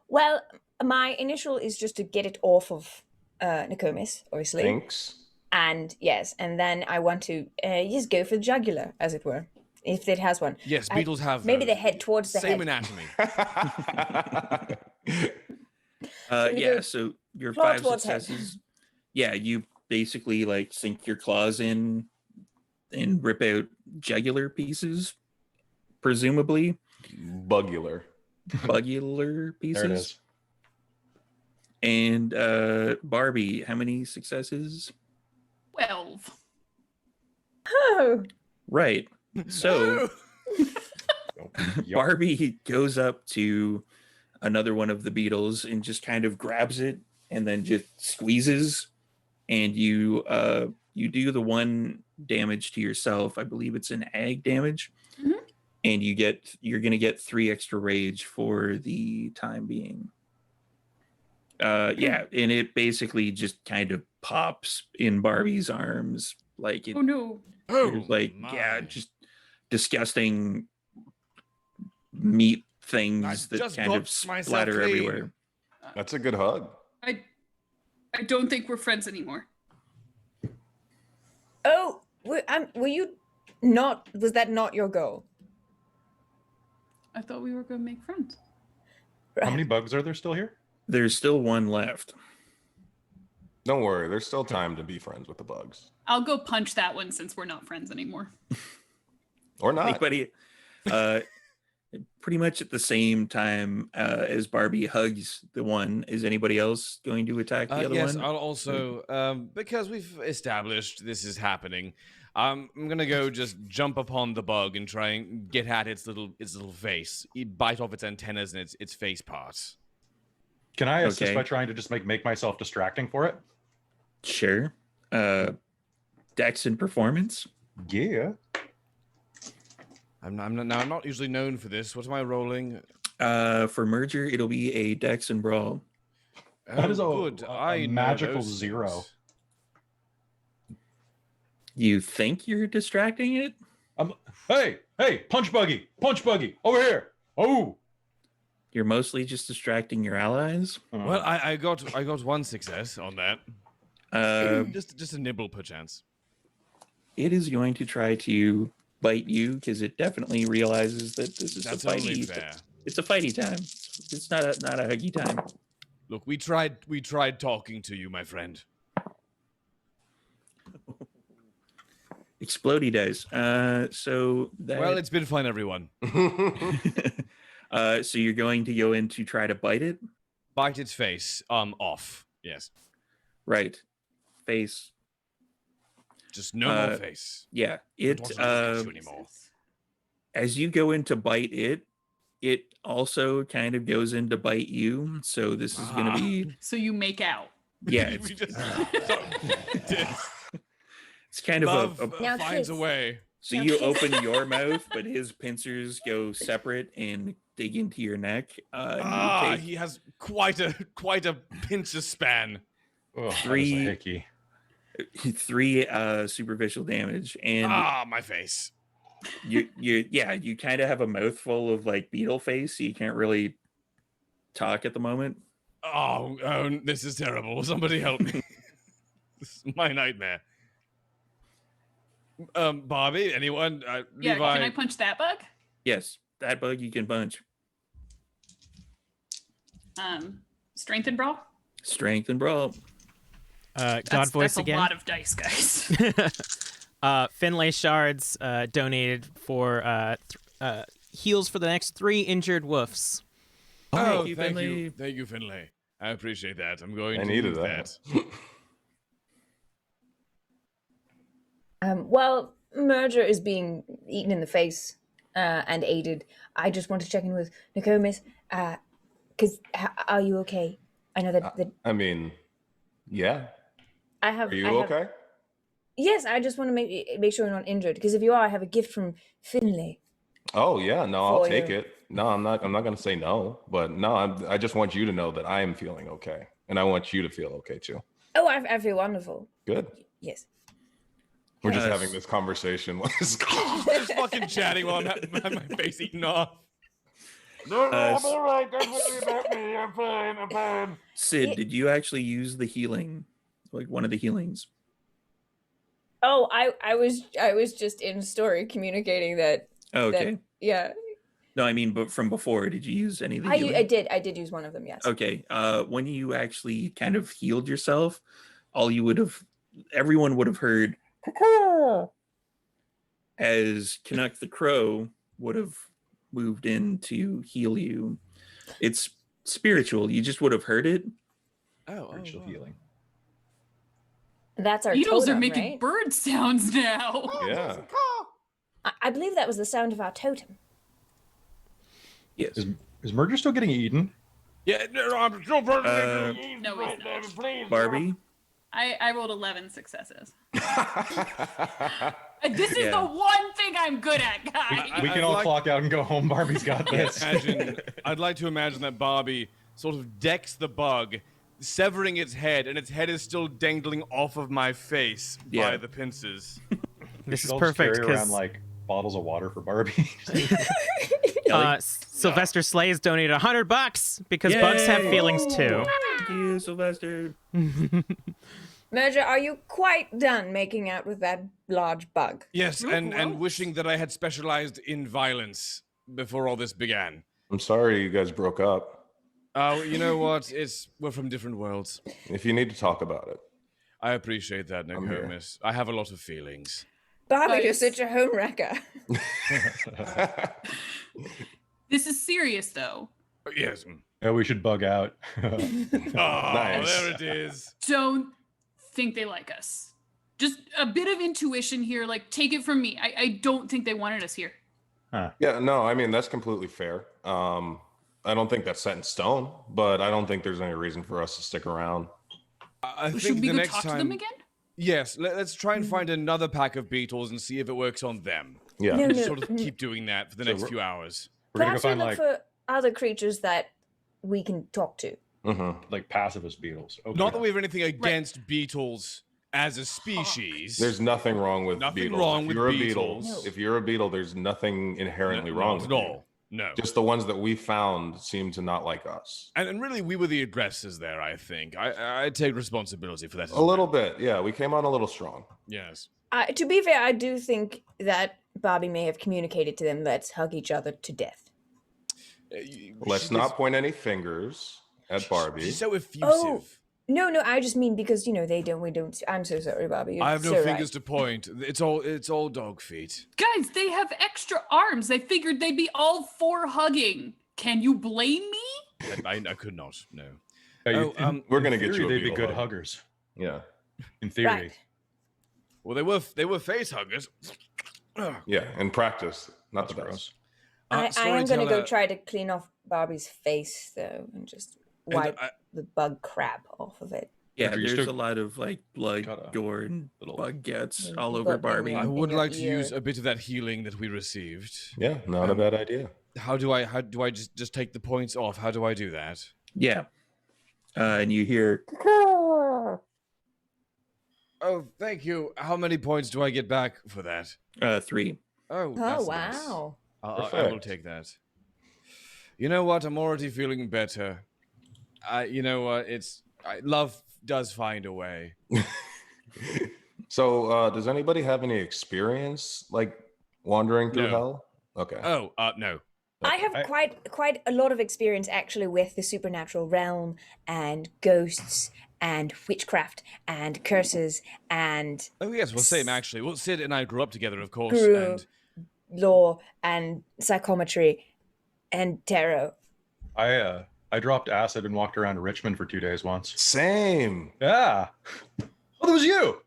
Well, my initial is just to get it off of Nokomis, obviously. Thanks. And yes, and then I want to just go for the jugular, as it were, if it has one. Yes, beetles have maybe the head towards the same head. anatomy. Yeah. So your claw 5 towards head. successes. Yeah, you basically like sink your claws in and rip out jugular pieces, presumably Bugular. bugular pieces. There it is. And Barbie, how many successes? 12. Oh, Right. So Yup. Barbie goes up to another one of the beetles and just kind of grabs it and then just squeezes, and you do the 1 damage to yourself. I believe it's an ag damage. Mhm. And you're gonna get 3 extra rage for the time being. Yeah, and it basically just kind of pops in Barbie's arms, like it, Oh no. there's like yeah, just disgusting meat things that just kind got of myself splatter clean. everywhere. That's a good hug. I don't think we're friends anymore. oh, were you not? Was that not your goal? I thought we were gonna make friends. How many bugs are there still here? There's still 1 left. Don't worry, there's still time to be friends with the bugs. I'll go punch that one since we're not friends anymore. Or not. Anybody? Pretty much at the same time as Barbie hugs the one, is anybody else going to attack the other yes, one? I'll also, because we've established this is happening, I'm gonna go just jump upon the bug and try and get at its little face, bite off its antennas and its face parts. Can I assist Okay. by trying to just make myself distracting for it? Sure. Dex and performance. Yeah. I'm not usually known for this. What am I rolling? For merger, it'll be a Dex and brawl. That is a good. I know magical those 0. things. You think you're distracting it? Hey, punch buggy, over here. Oh. You're mostly just distracting your allies. Well, I got 1 success on that. Just a nibble perchance. It is going to try to bite you because it definitely realizes that this is That's a only fighty. fair. It's a fighty time. It's not a huggy time. Look, we tried talking to you, my friend. Explodey dice. So that. Well, it's been fun, everyone. So you're going to go in to try to bite it, Bite its face. Off. Yes. right? Face. Just no more face. Yeah. Don't It. want to look at you anymore. As you go in to bite it, it also kind of goes in to bite you. So this is going to be. So you make out. Yeah. We It's, just it's kind of love Now finds a kiss. way. So Now you kiss. open your mouth, but his pincers go separate and dig into your neck. You take He has quite a pincer span. Oh, Three- that is icky. 3 superficial damage, and My face. you kind of have a mouthful of like beetle face, so you can't really talk at the moment. Oh, this is terrible. Somebody help me. This is my nightmare. Bobby, anyone? Yeah, Levi. can I punch that bug? Yes, that bug you can punch. Strength and brawl. Strength and brawl. God voice that's again. a lot of dice, guys. Finlay shards donated for heals for the next 3 injured wolves. Oh, you, thank Finlay. you. Thank you, Finlay. I appreciate that. I'm going I to needed use that. While Merger is being eaten in the face and aided, I just want to check in with Nokomis. Because are you okay? I know that. I mean, yeah. I have. Are you okay? Yes, I just want to make sure you're not injured. Because if you are, I have a gift from Finlay. Oh yeah, no, I'll For take you. it. No, I'm not going to say no, but no, I just want you to know that I am feeling okay, and I want you to feel okay too. Oh, I feel wonderful. Good. Yes. We're just Yes. having this conversation. Just fucking chatting while I'm having my face eaten off. I'm all right. Don't worry about me. I'm fine. I'm fine. Sid, did you actually use the healing, like one of the healings? Oh, I was just in story communicating that. Oh, okay. That, yeah. No, I mean, but from before, did you use any of the healing? I did use one of them. Yes. Okay. When you actually kind of healed yourself, everyone would have heard as Canuck the Crow would have moved in to heal you. It's spiritual. You just would have heard it. Spiritual healing. That's our Beetles totem, are making right? bird sounds now. Yeah. I believe that was the sound of our totem. Yes. Is Merger still getting eaten? Yeah, no, I'm still Uh, No, he's not. Barbie? I rolled 11 successes. This is the one thing I'm good at, guys. We can all clock out and go home. Barbie's got this. I'd like to imagine that Barbie sort of decks the bug, severing its head, and its head is still dangling off of my face by the pincers. This is They'll just perfect carry around because like bottles of water for Barbie. Sylvester Slays donated $100 because bugs have feelings too. Thank you, Sylvester. Merger, are you quite done making out with that large bug? Yes, and wishing that I had specialized in violence before all this began. I'm sorry you guys broke up. Oh, you know what? We're from different worlds. If you need to talk about it. I appreciate that, I'm here. Nokomis. I have a lot of feelings. Barbie, you're such a home wrecker. This is serious, though. Yes. Yeah, we should bug out. Oh, Nice. there it is. Don't think they like us. Just a bit of intuition here. Like, take it from me. I don't think they wanted us here. Yeah, no, I mean, that's completely fair. I don't think that's set in stone, but I don't think there's any reason for us to stick around. I think Should we the go next talk time, to them again? Yes, let's try and find another pack of beetles and see if it works on them. Yeah. No, Just no. sort of keep doing that for the next few hours. We're gonna go Perhaps we find look like for other creatures that we can talk to. like pacifist beetles. Okay. Not that we have anything against beetles as a species. There's nothing wrong with Nothing beetles. wrong if with you're a beetles. beetle, if you're a beetle, there's nothing inherently wrong Not with at you. all. No. Just the ones that we found seem to not like us. And really, we were the aggressors there, I think. I take responsibility for that. A little bit, yeah. We came on a little strong. Yes. To be fair, I do think that Bobby may have communicated to them, let's hug each other to death. Let's not point any fingers at Barbie. She's so effusive. Oh, no, I just mean because, we don't, I'm so sorry, Bobby. You're I have no so fingers right. to point. It's all dog feet. Guys, they have extra arms. They figured they'd be all for hugging. Can you blame me? I could not. No. We're gonna get theory, you a they'd be beetle good hug. huggers. Yeah. In theory. Right. Well, they were face huggers. Yeah, in practice, not the That's best. gross. I am going to go storyteller- try to clean off Barbie's face, though, and just wipe the bug crap off of it. Yeah, After you there's still a lot of like blood, cut a gore, and little- bug guts Yeah, all you over got Barbie. I in would your like to ear. use a bit of that healing that we received. Yeah, not a bad idea. How do I just take the points off? How do I do that? Yeah. And you hear Oh, thank you. How many points do I get back for that? 3. Oh, Oh, that's nice. wow. I will Perfect. take that. You know what? I'm already feeling better. You know what? Love does find a way. So, does anybody have any experience like wandering through No. hell? Okay. Oh, no. I have quite a lot of experience actually with the supernatural realm and ghosts and witchcraft and curses and Oh yes, well, same actually. Well, Sid and I grew up together, of course, Guru. and law and psychometry and tarot. I dropped acid and walked around Richmond for 2 days once. Same. Yeah. Oh, that was you.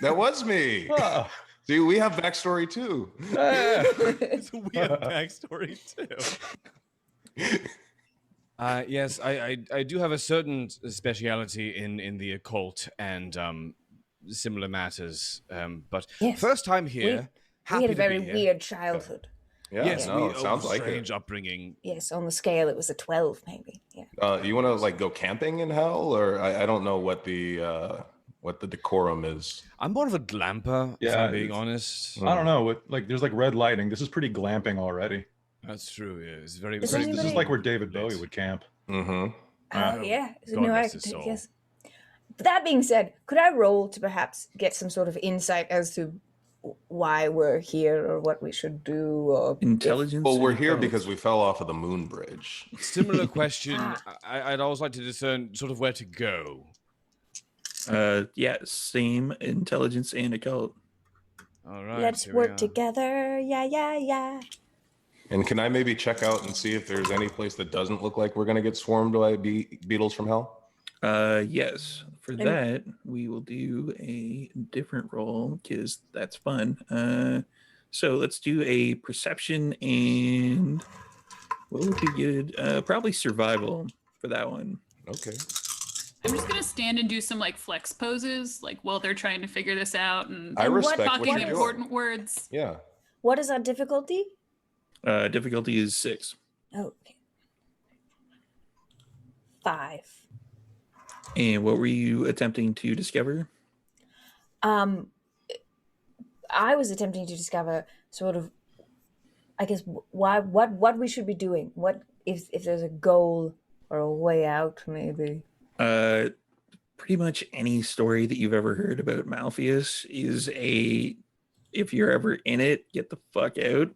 That was me. Oh. See, we have backstory too. Yeah. it's a weird backstory too. Yes, I do have a certain speciality in the occult and similar matters. But Yes. first time here. We had a to very be here. weird childhood. Yeah, Yes, no, it sounds like strange it. upbringing. Yes, on the scale it was a 12 maybe. Yeah. You want to like go camping in hell, or I don't know what the decorum is. I'm more of a glamper, if Yeah, I'm being honest. I don't know. There's like red lighting. This is pretty glamping already. That's true. Yeah, it's very. Is very anybody- This is like where David Bowie would camp. Mm-hmm. Oh yeah. God No, rest his soul. yes. But that being said, could I roll to perhaps get some sort of insight as to why we're here or what we should do or Intelligence. Well, we're and here occult. because we fell off of the moon bridge. Similar question. I'd always like to discern sort of where to go. Yeah, same intelligence and occult. All right. let's here we work are. together. Yeah. And can I maybe check out and see if there's any place that doesn't look like we're gonna get swarmed by beetles from hell? Yes. For that, we will do a different roll because that's fun. So let's do a perception and what would be good? Probably survival for that one. Okay. I'm just gonna stand and do some like flex poses, like while they're trying to figure this out and I respect what talking you're doing. important words. Yeah. What is our difficulty? Difficulty is 6. Oh, okay. 5. And what were you attempting to discover? I was attempting to discover sort of, I guess, what we should be doing. What if there's a goal or a way out, maybe. Pretty much any story that you've ever heard about Malpheus is if you're ever in it, get the fuck out.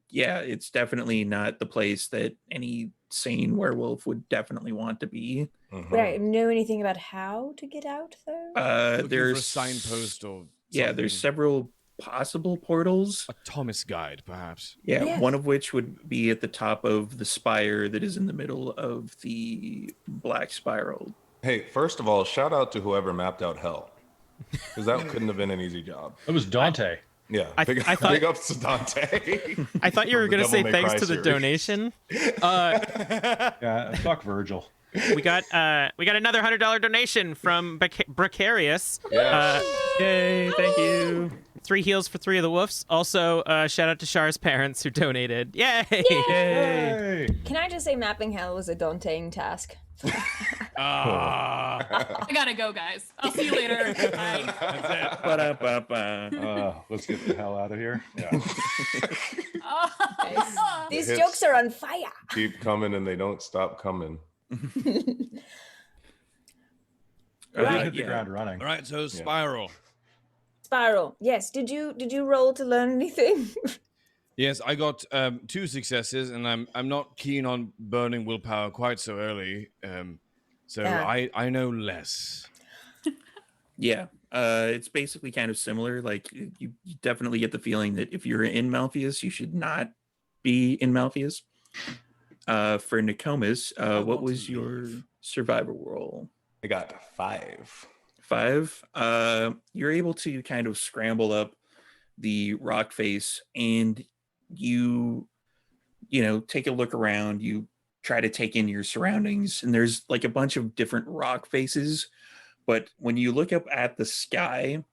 Yeah, it's definitely not the place that any sane werewolf would definitely want to be. Mhm. Would I know anything about how to get out, though? Looking for a There's signpost or there's something. several possible portals. A Thomas guide, perhaps. Yeah, Yes. one of which would be at the top of the spire that is in the middle of the black spiral. Hey, first of all, shout out to whoever mapped out hell, because that couldn't have been an easy job. It was Dante. Yeah. I Big thought- ups to Dante. I thought you were From the going to say Devil May thanks Cry to the series. donation. Yeah, fuck Virgil. We got another $100 donation from Bricarious. Yes. Yay, thank you. 3 heals for 3 of the wolves. Also, shout out to Char's parents who donated. Yay! Yay. Hey. Can I just say mapping hell was a daunting task? Ah. I gotta go, guys. I'll see you later. Bye. Ba-da-ba-ba. Let's get the hell out of here. Yeah. These hits. jokes are on fire. Keep coming and they don't stop coming. I did hit the Yeah. ground running. All right, so spiral. Spiral. Yes. Did you roll to learn anything? Yes, I got 2 successes, and I'm not keen on burning willpower quite so early. So Yeah. I know less. Yeah, it's basically kind of similar. Like you definitely get the feeling that if you're in Malpheus, you should not be in Malpheus. For Nokomis, what want was to your leave. survival roll? I got 5. 5. You're able to kind of scramble up the rock face, and you take a look around. You try to take in your surroundings, and there's like a bunch of different rock faces. But when you look up at the sky,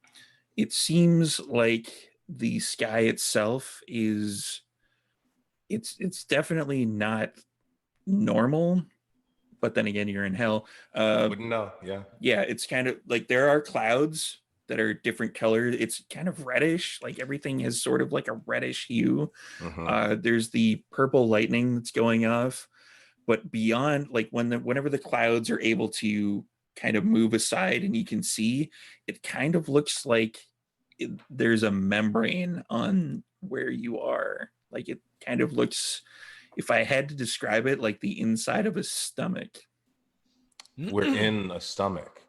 it seems like the sky itself is it's definitely not normal. But then again, you're in hell. Wouldn't know. Yeah. Yeah, it's kind of like there are clouds that are different colors. It's kind of reddish, like everything is sort of like a reddish hue. Mhm. There's the purple lightning that's going off. but beyond, like whenever the clouds are able to kind of move aside and you can see, it kind of looks like there's a membrane on where you are. Like it kind of looks, if I had to describe it, like the inside of a stomach. We're in a stomach.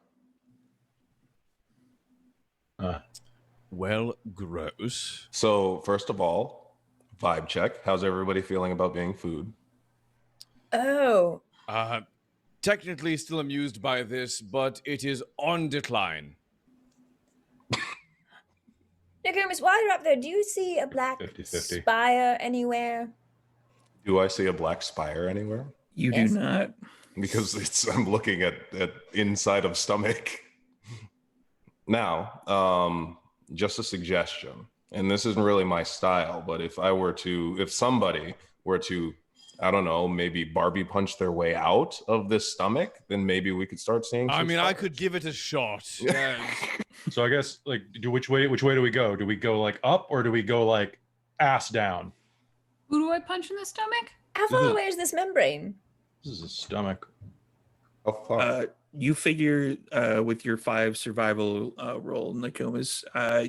Well, gross. So first of all, vibe check. How's everybody feeling about being food? Oh, Technically still amused by this, but it is on decline. Nicodemus, while you're up there, do you see a black 50-50. spire anywhere? Do I see a black spire anywhere? You Yes. do not. Because I'm looking at inside of stomach. Now, just a suggestion, and this isn't really my style, but if somebody were to, I don't know, maybe Barbie punch their way out of this stomach, then maybe we could start seeing. I some mean, I spires. could give it a shot. So I guess like, which way do we go? Do we go like up or do we go like ass down? Who do I punch in the stomach? How far away is this membrane? This is a stomach. How far? You figure with your 5 survival roll, Nokomis,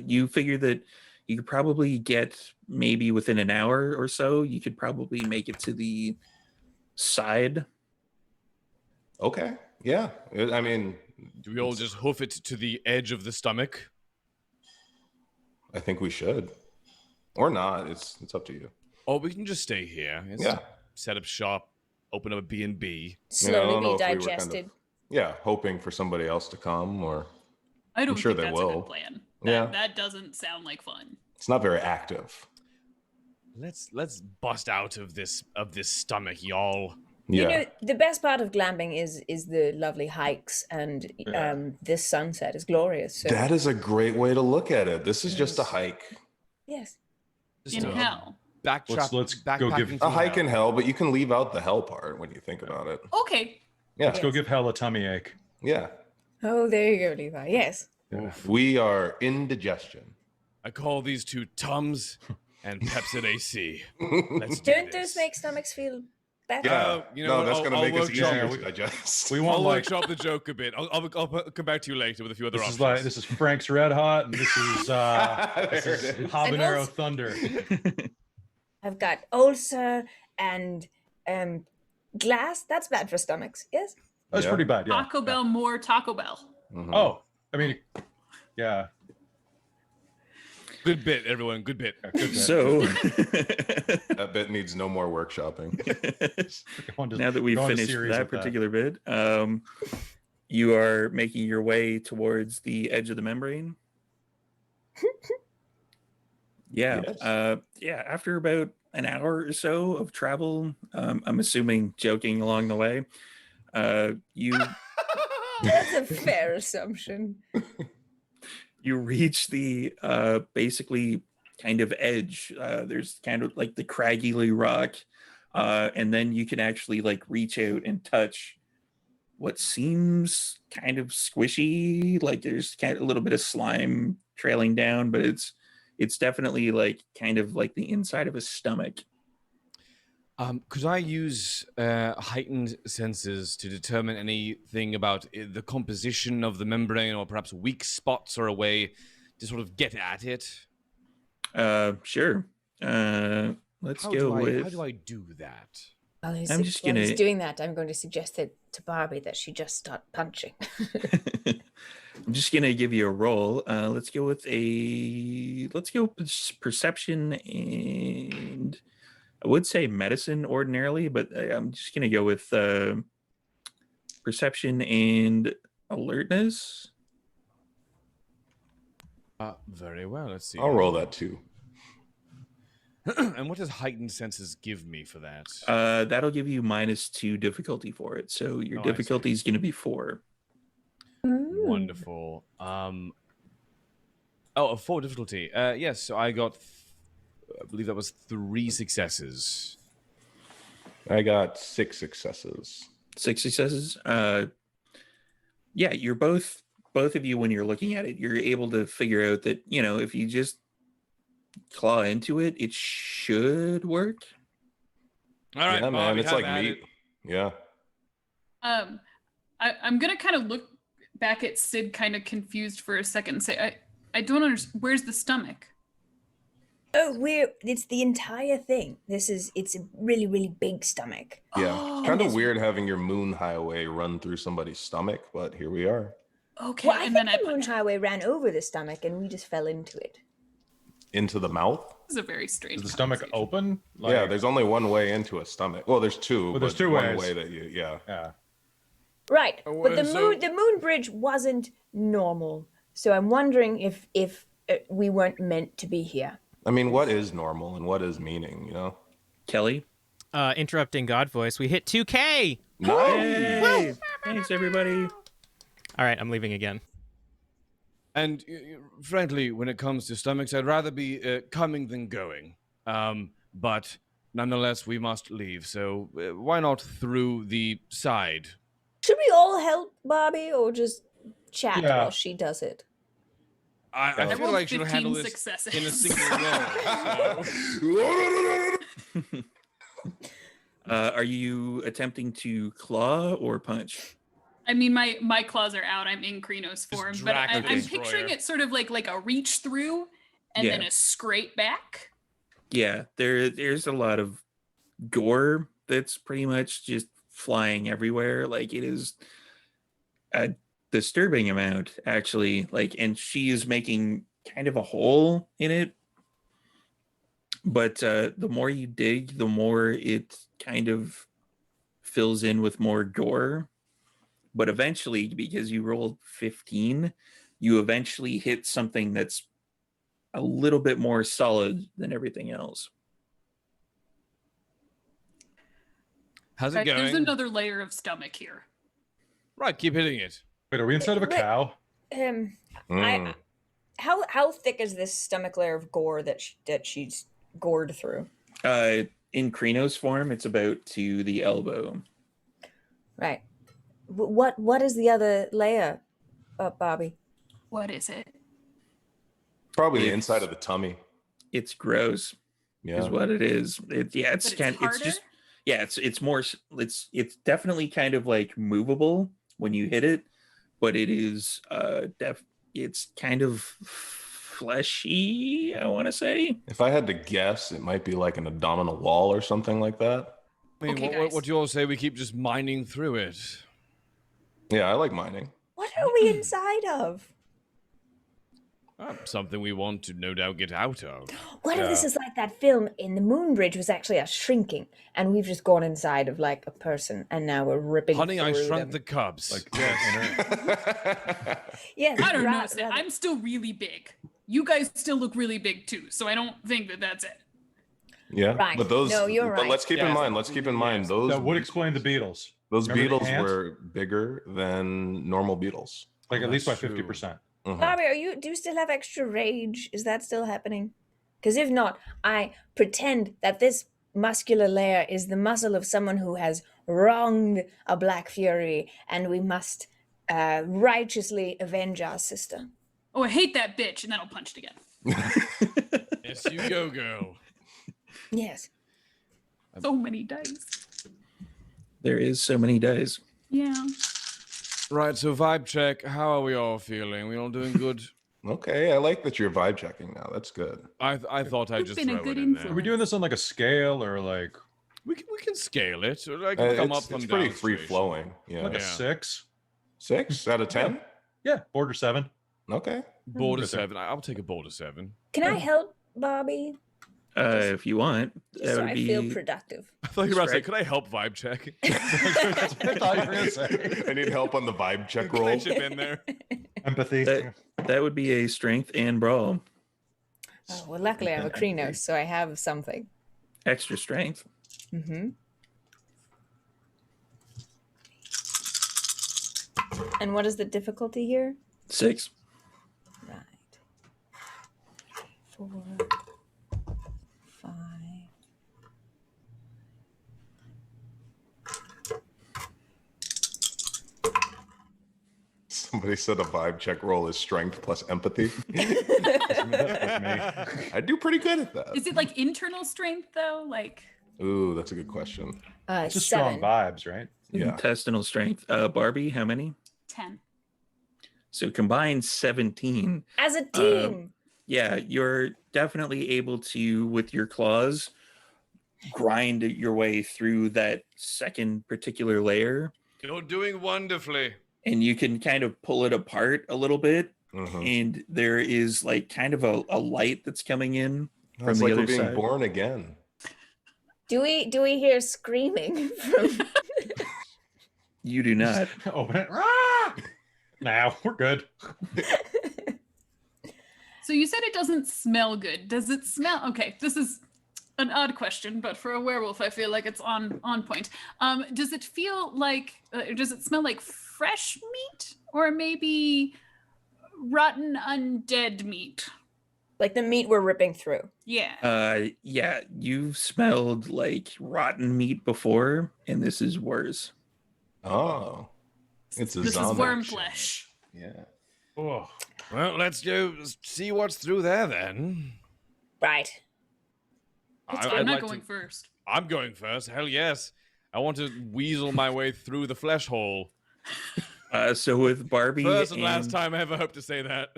you figure that you could probably get maybe within an hour or so, you could probably make it to the side. Okay, yeah. I mean, Do we all just hoof it to the edge of the stomach? I think we should, or not. It's up to you. Or we can just stay here. Yeah. Set up shop, open up a B&B. Slowly don't know be if we were kind of- digested. Yeah, hoping for somebody else to come, or I don't I'm sure think they that's a will. good plan. Yeah. That doesn't sound like fun. it's not very active. Let's bust out of this stomach, y'all. Yeah. You know, the best part of glamping is the lovely hikes, and Yeah. this sunset is glorious. So That is a great way to look at it. This is just a hike. yes, Just In hell. Backtrack. Let's go backpacking give- through A hike hell. in hell, but you can leave out the hell part when you think about it. Okay. Yeah. Let's go give hell a tummy ache. Yeah. oh, there you go, Levi. Yes, We are indigestion. I call these two Tums and Pepsid AC. Let's do don't this. those make stomachs feel better? Yeah. you know no, that's what, going to I'll make us workshop easier it. to digest. We I'll want like workshop the joke a bit. I'll come back to you later with a few other this options. is Frank's Red Hot, and this is There it is. Habanero also- Thunder. I've got ulcer and glass. That's bad for stomachs. Yes. That's Yeah. pretty bad. Yeah. Taco Bell, more Taco Bell. Mhm. Oh, I mean, yeah. Good bit, everyone. Good bit. Yeah, good bit. So That bit needs no more workshopping. Go on to- now that we've go on a finished series that with that. particular bit, you are making your way towards the edge of the membrane. Yeah. Yes. Yeah. After about an hour or so of travel, I'm assuming joking along the way, you That's a fair assumption. you reach the basically kind of edge. There's kind of like the craggly rock, and then you can actually like reach out and touch what seems kind of squishy. Like there's kind of a little bit of slime trailing down, but it's definitely like kind of like the inside of a stomach. Could I use heightened senses to determine anything about the composition of the membrane, or perhaps weak spots, or a way to sort of get at it? Sure. Let's How go do with. How do I do that? While he's, I'm just while he's gonna- doing that, I'm going to suggest that to Barbie that she just start punching. I'm just gonna give you a roll. Let's go with perception, and I would say medicine ordinarily, but I'm just gonna go with perception and alertness. Very well. Let's see. I'll roll that too. And what does heightened senses give me for that? That'll give you -2 difficulty for it, so your Oh, I see. difficulty is gonna be 4. Wonderful. A 4 difficulty. Yes, so I got, I believe that was 3 successes. I got 6 successes. 6 successes. Yeah, you're both of you, when you're looking at it, you're able to figure out that, you know, if you just claw into it, it should work. All right, Yeah, man, Bobby, it's have like at meat. it. Yeah. I'm gonna kind of look back at Sid, kind of confused for a second, and say, I don't understand. Where's the stomach? Oh, it's the entire thing. It's a really, really big stomach. Yeah. Oh, It's kind of this- weird having your moon highway run through somebody's stomach, but here we are. Okay, Well, I and think then the moon highway ran over the stomach and we just fell into it. Into the mouth? This is a very strange. Is the stomach conversation. open? Yeah, there's only one way into a stomach. Well, there's two. Well, there's but two one ways. way that you, yeah. Yeah. Right, but the so- moon bridge wasn't normal. So I'm wondering if we weren't meant to be here. I mean, what is normal and what is meaning, you know? Kelly. Interrupting God voice. We hit 2K. Nice. Hey! Thanks, everybody. All right, I'm leaving again. And frankly, when it comes to stomachs, I'd rather be coming than going. But nonetheless, we must leave. So why not through the side? Should we all help Bobby or just chat Yeah. while she does it? I I feel rolled like she'll 15 handle this successes. in a single roll. So. Are you attempting to claw or punch? I mean, my claws are out. I'm in Krenos form, but drag the I'm destroyer. picturing it sort of like a reach through and then Yeah. a scrape back. Yeah, there's a lot of gore that's pretty much just flying everywhere. Like, it is a disturbing amount, actually. Like, and she is making kind of a hole in it. But the more you dig, the more it kind of fills in with more gore. But eventually, because you rolled 15, you eventually hit something that's a little bit more solid than everything else. How's it Right, going? there's another layer of stomach here. Right, keep hitting it. Wait, are we inside of a cow? Mm. How thick is this stomach layer of gore that she's gored through? In Krenos form, it's about to the elbow. Right. What is the other layer, Bobby? What is it? Probably the It's- inside of the tummy. It's gross, Yeah. is what it is. It's But it's kind. harder? It's just it's more. It's definitely kind of like movable when you hit it, but it is it's kind of fleshy, I want to say. If I had to guess, it might be like an abdominal wall or something like that. I mean, Okay, what guys. do you all say we keep just mining through it? Yeah, I like mining. What are we inside of? Something we want to no doubt get out of. What if this is like that film in the Moon Bridge was actually us shrinking, and we've just gone inside of like a person, and now we're ripping. Honey, I through shrunk them. the cubs. Like, Yes, I don't know. right, Sid. right. I'm still really big. You guys still look really big too, so I don't think that that's it. Yeah, Right. but those. No, you're But right. let's keep in Yes. mind. Let's keep in mind those. that would explain the beetles. Those Remember the beetles ants? were bigger than normal beetles. Like at least by That's true. 50%. Mhm. Bobby, do you still have extra rage? Is that still happening? Because if not, I pretend that this muscular layer is the muscle of someone who has wronged a Black Fury, and we must righteously avenge our sister. Oh, I hate that bitch, and then I'll punch it again. Yes, you go, girl. Yes. So many dice. There is so many dice. Yeah. Right, so vibe check. How are we all feeling? We all doing good? Okay, I like that you're vibe checking now. That's good. I thought I'd You've just been a throw good it in there. Are we doing this on like a scale or like We can scale it. Or I can come up It's from pretty down free station. flowing. Yeah. like a Yeah. 6? 6 out of 10? Yeah, border 7. Okay. Border Good there. 7. I'll take a border 7. Can I help, Bobby? If you want, Just that so would I be. feel productive. I thought you were about to say, Right. could I help vibe check? That's what I thought you were going to say. I need help on the vibe check Can I roll. chip in there? Empathy. that would be a strength and brawl. Oh, well, luckily I have a Krenos, so I have something. Extra strength. Mm-hmm. And what is the difficulty here? 6. Right. 4, 5. Somebody said a vibe check roll is strength plus empathy. I do pretty good at that. Is it like internal strength though? Like Ooh, that's a good question. It's just strong 7. vibes, right? Yeah. Intestinal strength. Barbie, how many? 10. So combined 17. As a team. Yeah, you're definitely able to, with your claws, grind your way through that second particular layer. You're doing wonderfully. And you can kind of pull it apart a little bit. Mhm. And there is like kind of a light that's coming in from It's the like other we're being side. born again. Do we hear screaming from You do not. Open it. Ah! Now we're good. So you said it doesn't smell good. Does it smell? Okay, this is an odd question, but for a werewolf, I feel like it's on point. Does it feel like? Does it smell like fresh meat, or maybe rotten undead meat? like the meat we're ripping through? Yeah. Yeah, you've smelled like rotten meat before, and this is worse. Oh. It's a This is zombie. worm flesh. Yeah. Oh. Well, let's go see what's through there then. Right. I'm not going first. I'm going first. Hell yes. I want to weasel my way through the flesh hole. So with Barbie First and last time I ever hope to say that.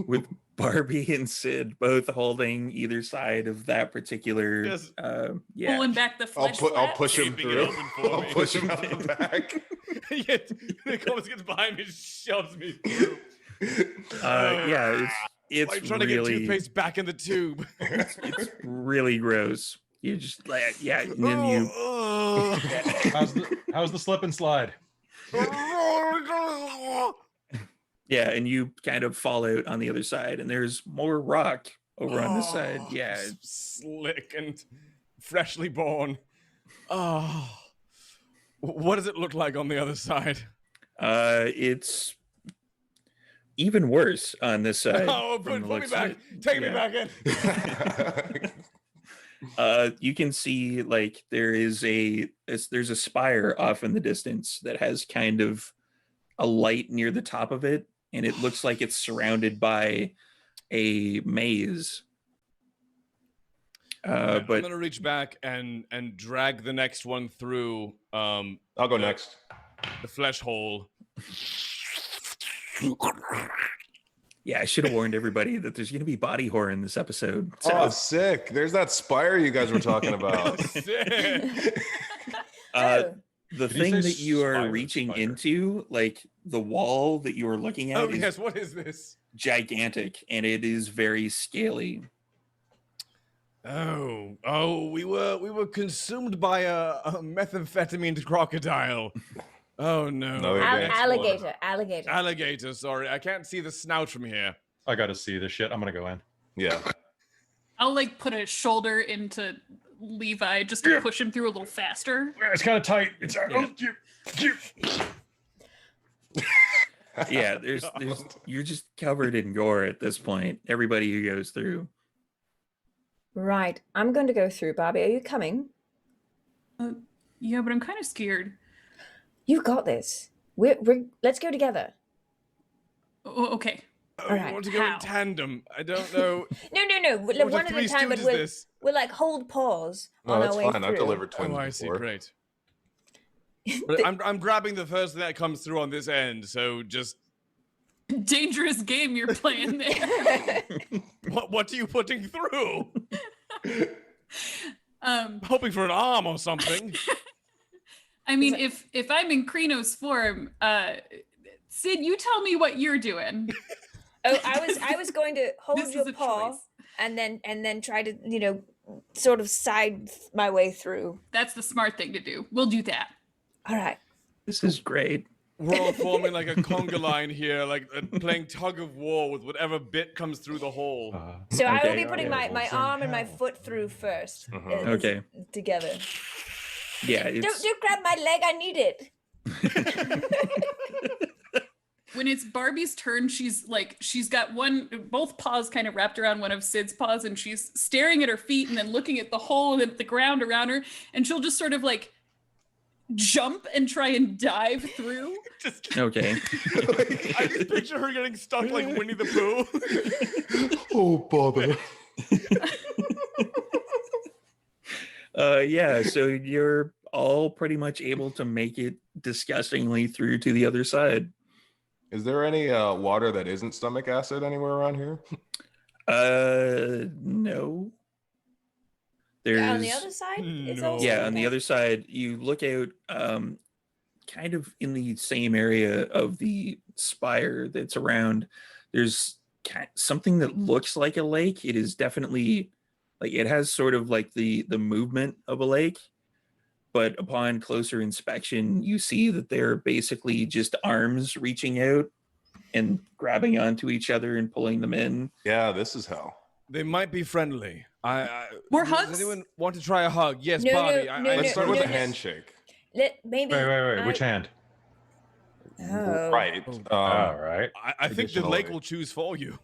with Barbie and Sid both holding either side of that particular Yes. yeah. Pulling back the flesh. I'll push him Keeping it through. open for I'll me. push him out the back. Yet, Nick almost gets behind me and shoves me through. Yeah, it's Like trying to get really toothpaste back in the tube. it's really gross. You just like yeah, and then you How's the slip and slide? yeah, and you kind of fall out on the other side, and there's more rock over on this side. Yeah, Slick and freshly born. Oh. What does it look like on the other side? it's even worse on this side. Oh, from put the me looks of back. it. Take me Yeah. back in. You can see like there's a spire off in the distance that has kind of a light near the top of it, and it looks like it's surrounded by a maze. I'm But gonna reach back and drag the next one through I'll go next. the flesh hole. yeah, I should have warned everybody that there's going to be body horror in this episode. So, Oh, sick. There's that spire you guys were talking about. Sick. Oh, the Did you thing say that you are spire, reaching spider? into, like the wall that you are looking at, Oh is yes, what is this? gigantic, and it is very scaly. Oh, we were consumed by a methamphetamine crocodile. Oh no. No, you're good. alligator. Alligator, sorry. I can't see the snout from here. I gotta see this shit. I'm gonna go in. Yeah. I'll like put a shoulder into Levi just to push him through a little faster. It's kind of tight. It's Yeah, there's you're just covered in gore at this point. Everybody who goes through. Right. I'm going to go through. Barbie, are you coming? Yeah, but I'm kind of scared. You got this. Let's go together. Oh, okay. Oh, Alright, you want to go how? in tandem? I don't know. No. What the One at Three a time, but Stooges we'll, this? we'll like hold pause No, on that's our way fine. through. I've delivered twins Oh, I see. before. Great. But I'm grabbing the first thing that comes through on this end. So just Dangerous game you're playing there. what are you putting through? um, Hoping for an arm or something. I mean, if I'm in Krino's form, Sid, you tell me what you're doing. Oh, I was going to hold This your is a paw choice. and then try to, sort of side my way through. That's the smart thing to do. We'll do that. All right. This is great. We're all forming like a conga line here, like playing tug of war with whatever bit comes through the hole. So I will Okay. be putting my Werewolves in arm and my hell. foot through first. Okay. Together. Yeah, it's Don't grab my leg. I need it. When it's Barbie's turn, she's got both paws kind of wrapped around one of Sid's paws, and she's staring at her feet and then looking at the hole and at the ground around her, and she'll just sort of like jump and try and dive through. okay. I just picture her getting stuck like Winnie the Pooh. Oh, bother. Yeah, so you're all pretty much able to make it disgustingly through to the other side. Is there any water that isn't stomach acid anywhere around here? No. There's Yeah, on the other side, it's also yeah, on the okay. other side, you look out kind of in the same area of the spire that's around. There's something that looks like a lake. It is definitely like it has sort of like the movement of a lake, but upon closer inspection, you see that they're basically just arms reaching out and grabbing onto each other and pulling them in. Yeah, this is hell. They might be friendly. More Does hugs? anyone want to try a hug? Yes, No, Bobby. no, Let's start with no, a no. handshake. Maybe. Wait. Which hand? Oh. Right. All right. I think the Traditional lake way. will choose for you.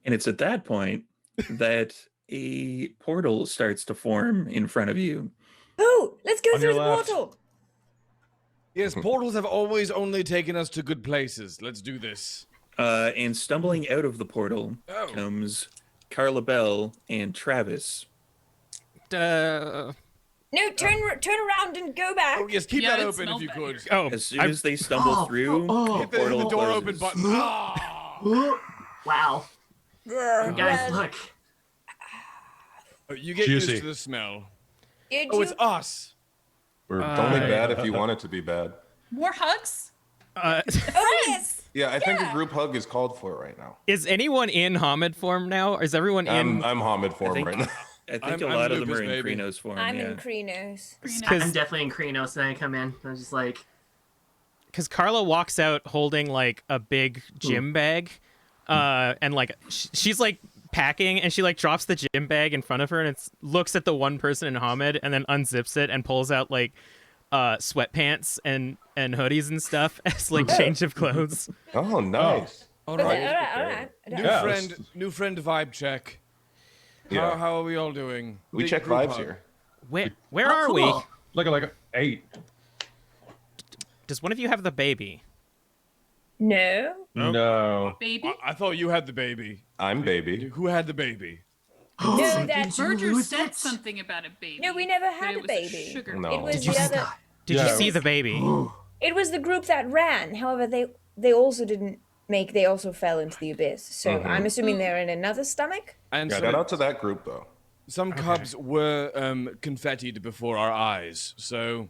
And it's at that point that a portal starts to form in front of you. Oh, let's go On through your the left. portal. Yes, portals have always only taken us to good places. Let's do this. And stumbling out of the portal Oh. comes Carla Bell and Travis. Uh, No, turn around and go back. Oh, yes, keep Yeah, that it open if smells you better. could. oh, As soon I- as they stumble through, oh. the Hit the portal door closes. open button. Ah! Wow. Ugh, Guys, well, look. You get Juicy. used to the smell. did Oh, you- it's us. It's only bad if you want it to be bad. More hugs? Oh yes. Yeah, I think a group hug is called for right now. is anyone in Hamid form now? Or is everyone in? I'm Hamid form think- right now. I think I'm a lot of them Lupus, are in baby. Krenos form. I'm yeah. in Krenos. I'm definitely in Krenos, and I come in. I was just like, Because Carla walks out holding like a big gym bag, and like she's like packing, and she like drops the gym bag in front of her, and looks at the one person in Hamid, and then unzips it and pulls out like sweatpants and hoodies and stuff as like change of clothes. Oh, nice. All Okay, right. all right. Yeah, New friend vibe check. Yeah. How are we all doing? We Big check group vibes hug. here. Where are we? cool. Look at like 8. Does one of you have the baby? No. No. Baby? I thought you had the baby. I'm baby. Who had the baby? No, did that. you Merger lose said it? something about a baby. No, we never but had it a was baby. Sugar. No. It was Did you the see other. Did Yeah. you see the baby? It was the group that ran. However, they also didn't make. They also fell into the abyss. So I'm assuming they're in another stomach. And Yeah, some, shout out to that group though. some cubs were confettied before our eyes. So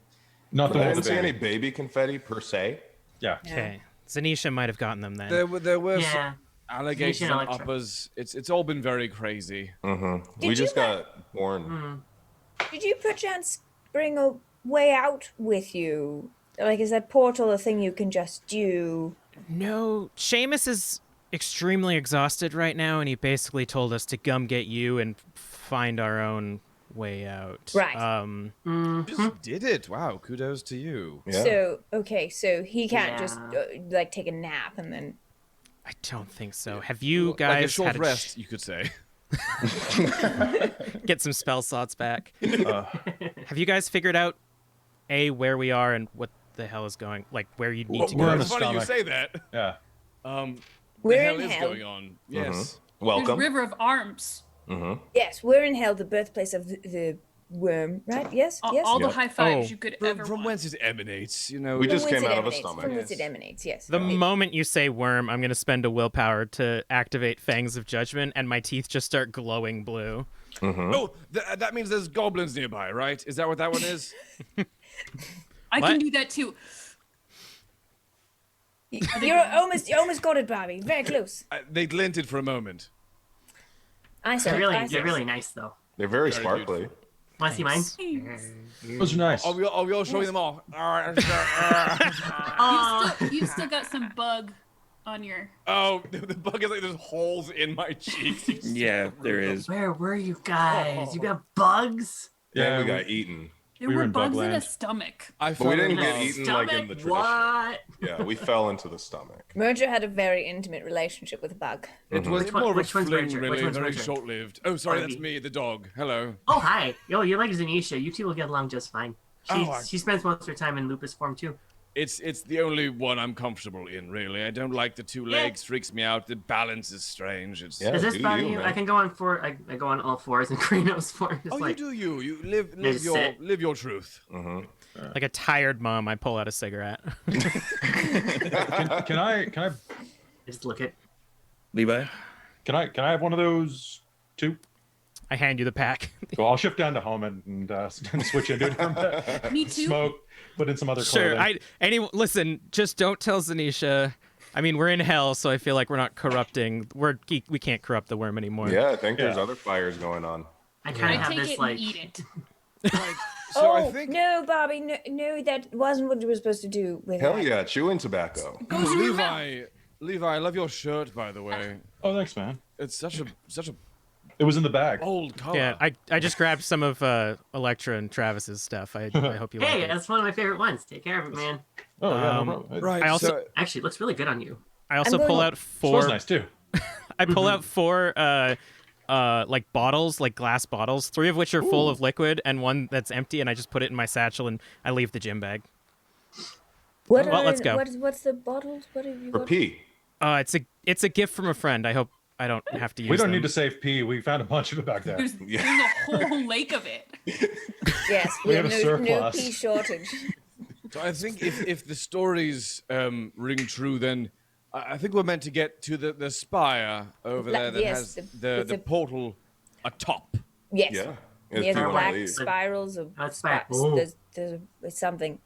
Not the I one didn't with the see any baby. baby confetti per se. Yeah. Okay, Zanisha might have gotten them then. there were some Yeah. allegations Zanisha and Electra. uppers. It's all been very crazy. We you just let- got born. Did you perchance bring a way out with you? Like, is that portal a thing you can just do? No, Seamus is extremely exhausted right now, and he basically told us to come get you and find our own way out. Right. Just did it. Wow, kudos to you. Yeah. So okay, so he can't Yeah. just like take a nap and then. I don't think so. Have you Like a guys short had rest, you could say. get some spell slots back? Have you guys figured out where we are and what the hell is going? Like where you need to We're go? in the It's funny you stomach. say that. Yeah. The We're hell in is hell. going on? Yes. There's Welcome. River of Arms. Yes, we're in hell, the birthplace of the worm, right? Yes, yes. All the Yep. high fives Oh. you could From, ever from want. whence it emanates, you know. We From just whence came it out of a emanates, stomach. From whence Yes. it emanates, yes. The moment you say worm, I'm going to spend a willpower to activate Fangs of Judgment, and my teeth just start glowing blue. Oh, that means there's goblins nearby, right? Is that what that one is? I What? can do that too. you almost got it, Bobby. Very close. They glinted for a moment. I saw they're it. I really, saw they're it. really nice though. They're very Very sparkly. Want to see mine? Those are nice. Are we all showing them all? You've still got some bug on your. Oh, the bug is like there's holes in my cheeks. It's Yeah, there is. Where were you guys? You got bugs? Yeah, we we- got eaten. There We were were in bugs in a Bugland. stomach. I But we fell didn't in get love. eaten like in the tradition. What? Yeah, we fell into the stomach. Merger had a very intimate relationship with a bug. It was Which one- more of a which one's fling, Richard? Which really, one's very Richard? short-lived. Oh, sorry, that's Barbie. me, the dog. Hello. Oh, hi. Yo, you're like Zanisha. You two will get along just fine. Oh, I- She spends most of her time in lupus form too. It's the only one I'm comfortable in, really. I don't like the two legs. Freaks me out. The balance is strange. It's Yeah. Does this do bother you, you? man. I can go on I go on all fours in Kratos form. Just like, you do you. You live Just sit. live your truth. Like a tired mom, I pull out a cigarette. Can I just look at. Levi? can I have one of those too? I hand you the pack. Well, I'll shift down to home and switch into a different bed. Me too. Smoke, put in some other Sure. clothing. Listen, just don't tell Zanisha. I mean, we're in hell, so I feel like we're not corrupting. We can't corrupt the worm anymore. Yeah, I think there's Yeah. other fires going on. I kind of I have take this it like. and eat it. So oh I think no, Bobby, no, that wasn't what you were supposed to do with Hell that. yeah, chewing tobacco. Goes in your mouth. Levi, I love your shirt, by the way. Oh, thanks, man. It's such a It was in the bag. bold color. Yeah, I just grabbed some of Electra and Travis's stuff. I hope you like Hey, it. that's one of my favorite ones. Take care of it, man. Oh, yeah, no problem. Right. I also- so, Actually, it looks really good on you. I also I'm pull going- out Smells four. nice too. I pull out four like bottles, like glass bottles, 3 of which are full of liquid and one that's empty, and I just put it in my satchel and I leave the gym bag. What Well, are, let's go. What's the bottles? What have you For got? pee. It's a gift from a friend. I hope I don't have to use We don't them. need to save pee. We found a bunch of it back there. There's a whole lake of it. Yes, We we have have a no surplus. pea shortage. so I think if the stories ring true, then I think we're meant to get to the spire over there that yes, has the- the portal atop. Yes. Yeah. Yeah, If the you wanna black leave. spirals of That's fine. sparks. Ooh. There's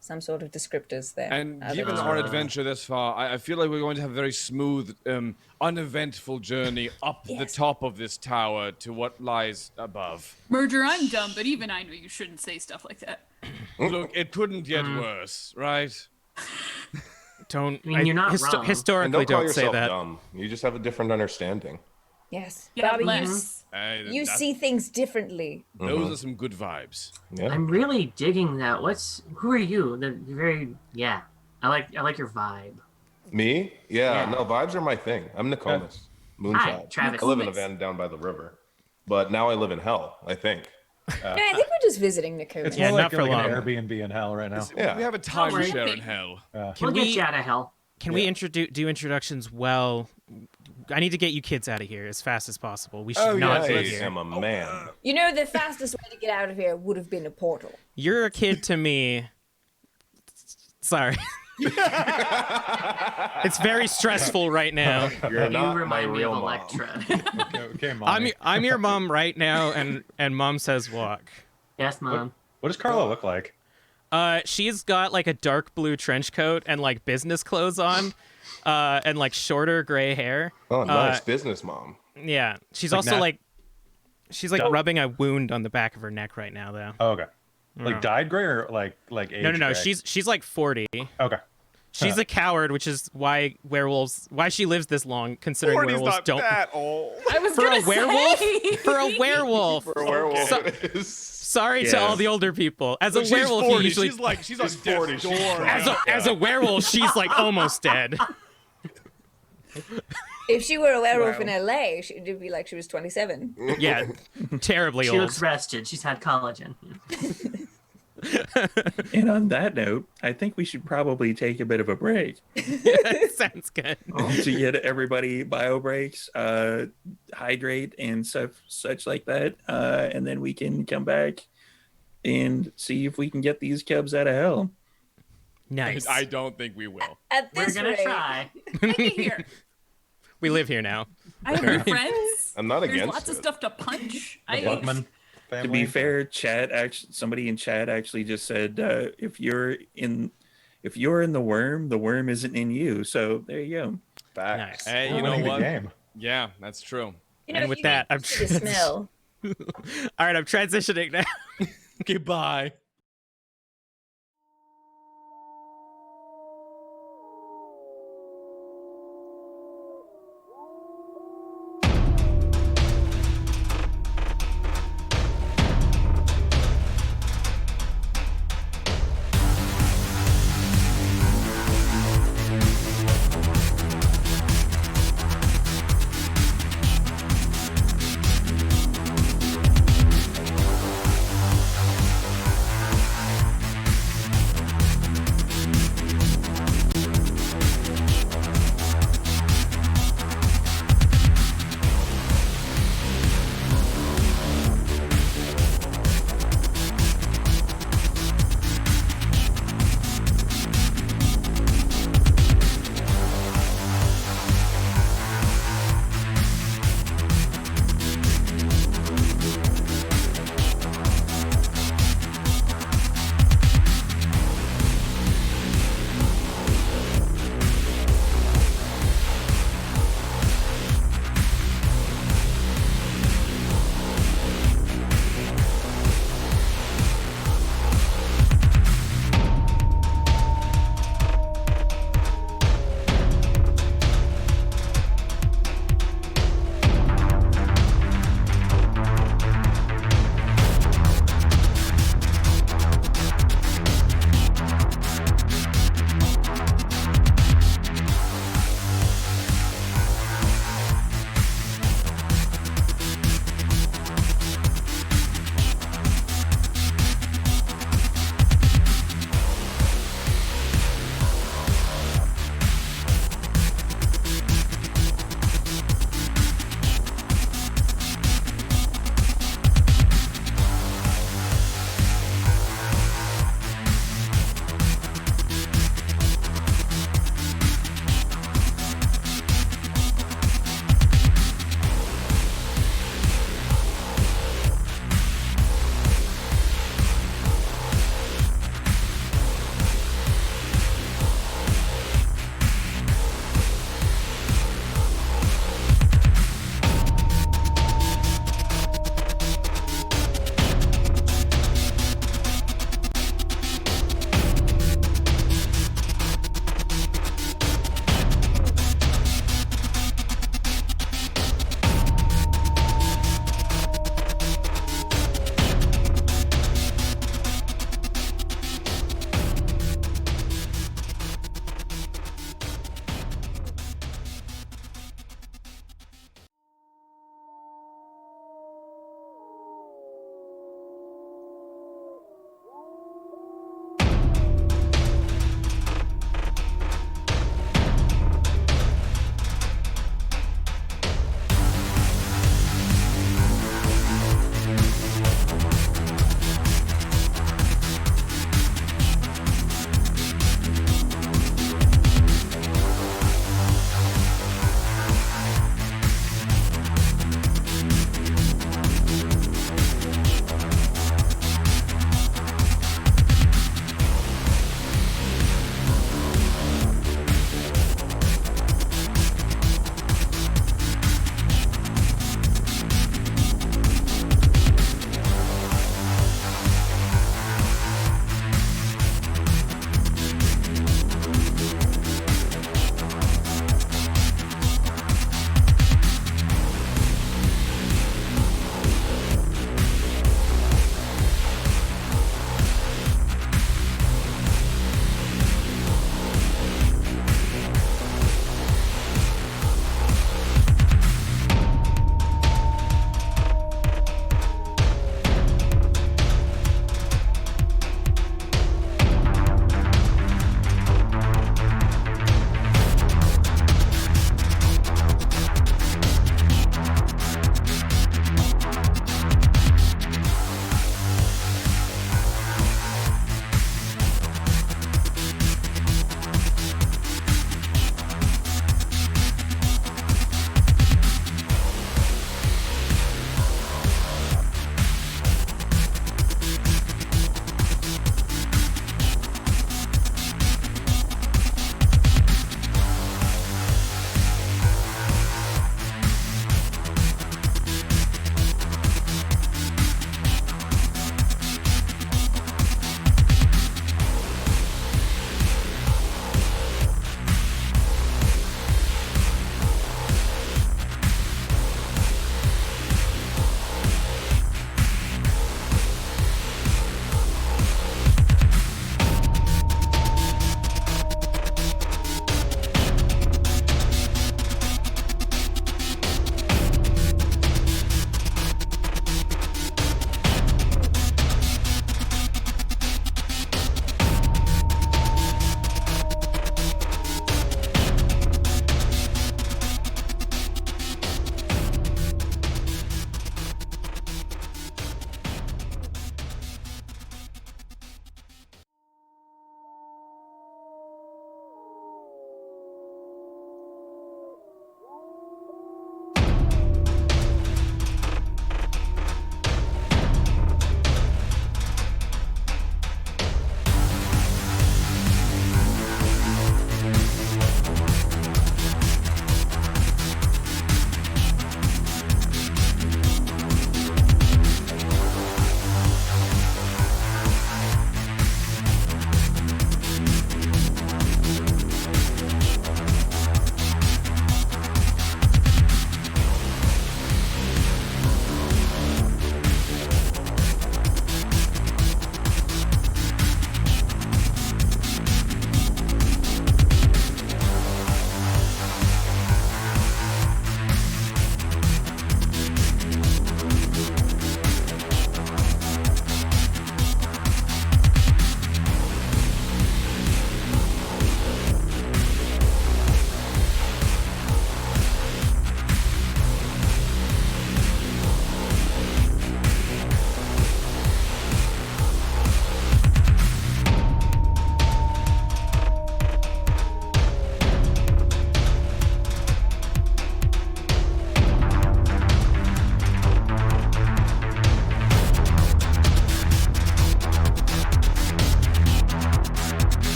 some sort of descriptors there. And that given you our know. adventure this far, I feel like we're going to have a very smooth, uneventful journey up the Yes. top of this tower to what lies above. Merger, I'm dumb, but even I know you shouldn't say stuff like that. Look, it couldn't get worse, right? Don't. I mean, you're not wrong. And Historically, don't call don't say yourself that. dumb. You just have a different understanding. Yes, Yeah, Bobby, less. Hey, you that- see things differently. those are some good vibes. Yeah. I'm really digging that. Who are you? You're very I like your vibe. Me? Yeah, Yeah. no, vibes are my thing. I'm Nokomis. Moonshot. Travis. I live in a Nokomis. van down by the river. But now I live in hell, I think. No, I think we're just visiting Nicole. It's Yeah, more not like, for like long. an Airbnb in hell right now. Yeah. We have a timeshare in hell. Can We'll get we you out of hell. can we do introductions? Well, I need to get you kids out of here as fast as possible. We should Oh, not yeah, be I it's- here. am a man. You know, the fastest way to get out of here would have been a portal. You're a kid to me. Sorry. It's very stressful right now. You're You not my remind me real of mom. Electra. Okay, mommy. I'm your mom right now, and mom says walk. Yes, Mom. What does Carla look like? She's got like a dark blue trench coat and like business clothes on, and like shorter gray hair. Oh, nice business mom. Yeah, she's Like also Nat- like, she's like rubbing a wound on the back of her neck right now, though. Oh, okay. Like dyed gray or like age No, gray? she's like 40. Okay. She's a coward, which is why she lives this long, considering 40's werewolves not don't. that old. I was For gonna a werewolf, say. for a werewolf. For a werewolf, So- it is. Sorry to Yeah. all the older people. As a She's werewolf, 40. you usually She's on She's death's 40. door. as a werewolf, she's like almost dead. If she were a werewolf in LA, it'd be like she was 27. Yeah, terribly She old. looks rested. She's had collagen. And on that note, I think we should probably take a bit of a break Sounds good. to get everybody bio breaks, hydrate, and such like that, and then we can come back and see if we can get these cubs out of hell. Nice. I don't think we will. At We're this gonna rate, try. Take it here. We live here now. I have good friends. I'm not There's against lots of it. stuff to punch. The Buckman family. To be fair, somebody in chat actually just said, if you're in the worm isn't in you. So there you go. Facts. Nice. Hey, We're you know winning the what? game. Yeah, that's true. you know, And with you that, need I'm to see the smell. All right, I'm transitioning now. Goodbye.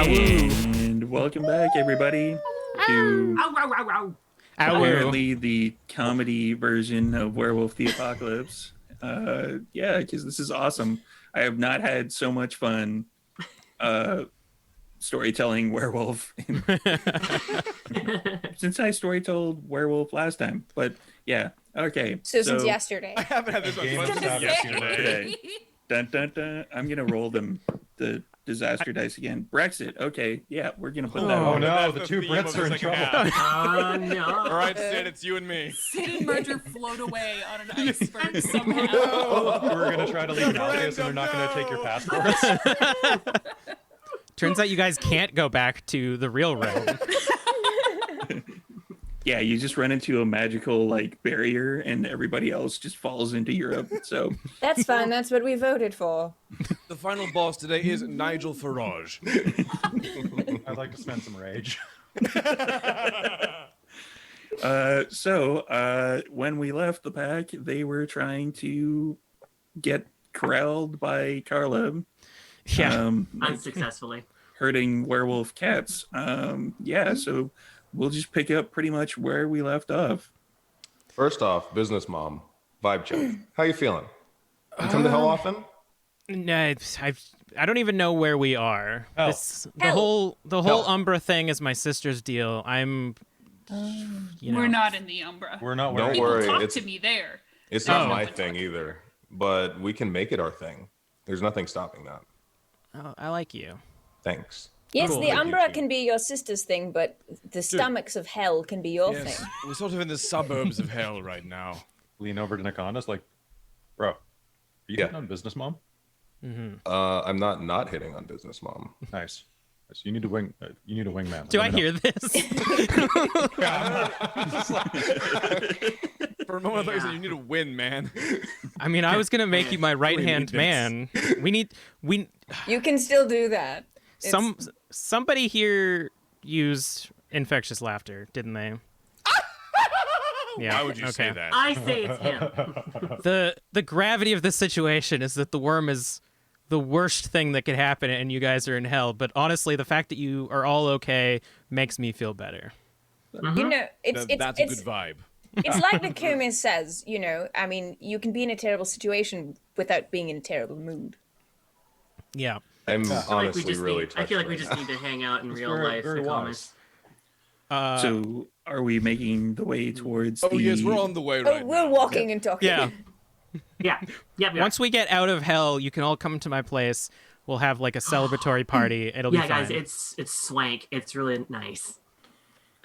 And welcome back, everybody, to apparently the comedy version of Werewolf the Apocalypse. Yeah, because this is awesome. I have not had so much fun storytelling Werewolf since I storytold Werewolf last time. But yeah, okay. So since yesterday. I haven't had this much Game fun of since yesterday. Today. Dun, dun, dun. I'm gonna roll the disaster dice again. Brexit. Okay, yeah, we're gonna put that. Oh on. no, That's the two theme Brits of the are in second trouble. half. No. All right, Sid, it's you and me. Sid and Merger float away on an iceberg somehow. We're gonna try to leave Malleus and they're not gonna take your passports. Turns out you guys can't go back to the real realm. Yeah, you just run into a magical like barrier, and everybody else just falls into Europe. So That's fine. That's what we voted for. The final boss today is Nigel Farage. I'd like to spend some rage. When we left the pack, they were trying to get corralled by Carla. Yeah. Unsuccessfully. Herding werewolf cats. So we'll just pick up pretty much where we left off. First off, business mom, vibe check. How you feeling? You come to hell often? No, I don't even know where we are. Hell. The whole Hell. Umbra thing is my sister's deal. I'm, We're not in the Umbra. We're not Don't worried. People worry, talk it's- to me there. It's not Oh. my thing either, but we can make it our thing. There's nothing stopping that. Oh, I like you. Thanks. Yes, Cool. the Thank you, Umbra Chief. can be your sister's thing, but the stomachs of hell can be your Yes, thing. we're sort of in the suburbs of hell right now. Lean over to Nakonda's like, bro, are you Yeah. hitting on business mom? I'm not hitting on business mom. Nice. So you need to wing. You need a wingman. Do I Let me know. hear this? For a moment, I thought you said you need to win, man. I mean, I was gonna make you my right hand man. We You can still do that. somebody here used infectious laughter, didn't they? Yeah. Why would you say that? I say it's him. The gravity of this situation is that the worm is the worst thing that could happen, and you guys are in hell. But honestly, the fact that you are all okay makes me feel better. You know, it's That's a good vibe. it's like the Kumis says. You know, I mean, you can be in a terrible situation without being in a terrible mood. Yeah. I'm I feel like honestly we just really need, I feel like we touched just need to hang out in real very- life. very the wise. comments. So are we making the way towards Oh the... yes, we're on the way right Oh, we're now. walking and talking. Yeah. Yeah. Yep. Once we get out of hell, you can all come to my place. We'll have like a celebratory party. It'll be yeah, fine. guys, it's swank. It's really nice.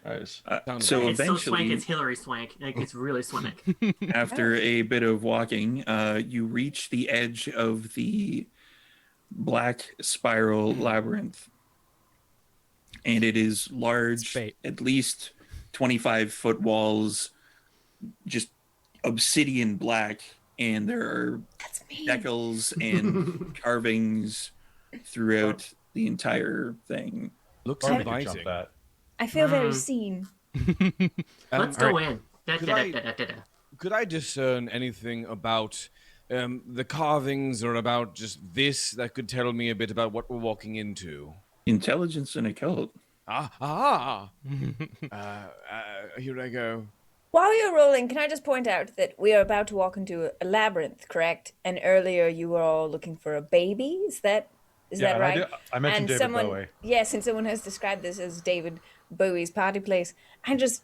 Guys, So It's so swank. eventually, It's Hillary swank. Like it's really swank. after a bit of walking, you reach the edge of the black spiral labyrinth. And it is large, fate. at least 25-foot walls, just obsidian black, and there are That's me. decals and carvings throughout the entire thing. Looks Barbie could jump inviting. that. I feel very seen. Let's go in. Da, da, da, da, da, da. Could I discern anything about the carvings or about just this that could tell me a bit about what we're walking into? Intelligence and occult. Here I go. While you're rolling, can I just point out that we are about to walk into a labyrinth, correct? And earlier you were all looking for a baby. Is that Yeah, and right? I mentioned David someone, Bowie. Yes, and someone has described this as David Bowie's party place. I just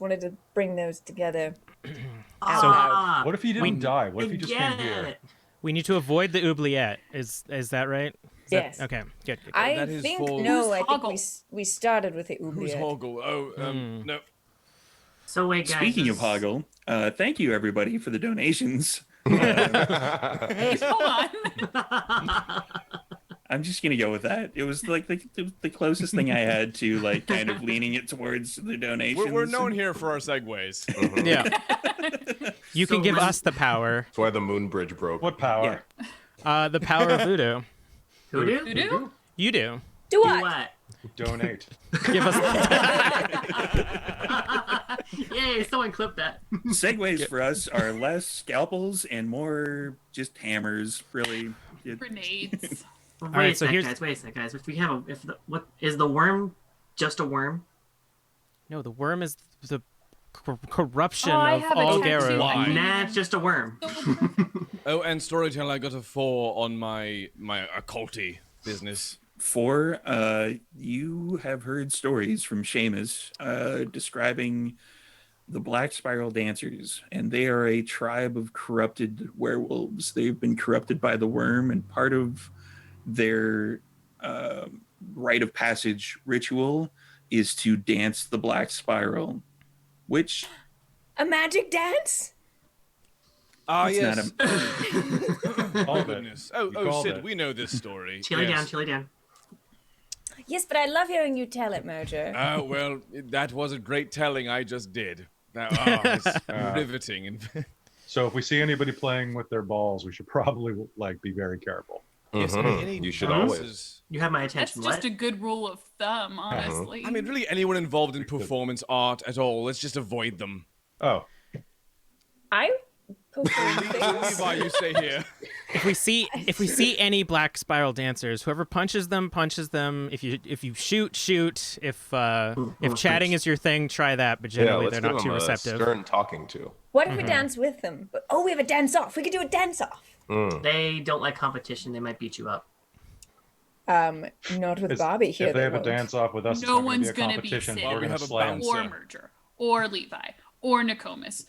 wanted to bring those together. out loud. Ah, What if he didn't die? What if he just came get here? it. We need to avoid the oubliette. Is that right? Is that- Yes. okay. Good. Good. I That is think for- no. Who's I think Hoggle? we started with the Who's oubliette. Hoggle? Oh, no. So wait, guys. Speaking of this- Hoggle, thank you everybody for the donations. Hold on. I'm just gonna go with that. It was like the closest thing I had to like kind of leaning it towards the donations. We're known here for our segues. Yeah. You can So give when- us the power. That's why the moon bridge broke. What power? The power of voodoo. Who do? Voodoo? You do. Do Do what? what? Donate. Give us. Yay! Someone clip that. Segways for us are less scalpels and more just hammers. Really, Grenades. right, so here's Wait a sec, guys. If we have what is the worm? Just a worm? no. The worm is the corruption I of have a all tattoo. Garrow. Why? Nah, it's just a worm. Oh, and storytelling, I got a 4 on my occulty business. 4, you have heard stories from Seamus describing the Black Spiral Dancers, and they are a tribe of corrupted werewolves. They've been corrupted by the worm, and part of their rite of passage ritual is to dance the Black Spiral, which... A magic dance? Ah, It's yes. not Oh, Called it. goodness. You Oh, called Sid, it. we know this story. Chili Yes. down. Yes, but I love hearing you tell it, Mojo. Oh, well, that was a great telling I just did. It's riveting. And So if we see anybody playing with their balls, we should probably be very careful. yes, Mhm. any You should bonuses- always. You have my That's attention. just What? a good rule of thumb, honestly. I mean, really, anyone involved in performance art at all, let's just avoid them. Oh, I prefer things. Levi, you stay here. If we see any Black Spiral Dancers, whoever punches them. If you shoot. If chatting is your thing, try that. But Yeah, generally, let's they're give not too them a receptive. stern talking to. What if we dance with them? Oh, we have a dance off. We could do a dance off. They don't like competition. They might beat you up. Not with Barbie here. if they have a won't. dance off with us, it's No not one's gonna gonna be be a competition. Sid. We're We gonna have a slay 'em. bouncer. Or Merger, or Levi, or Nokomis,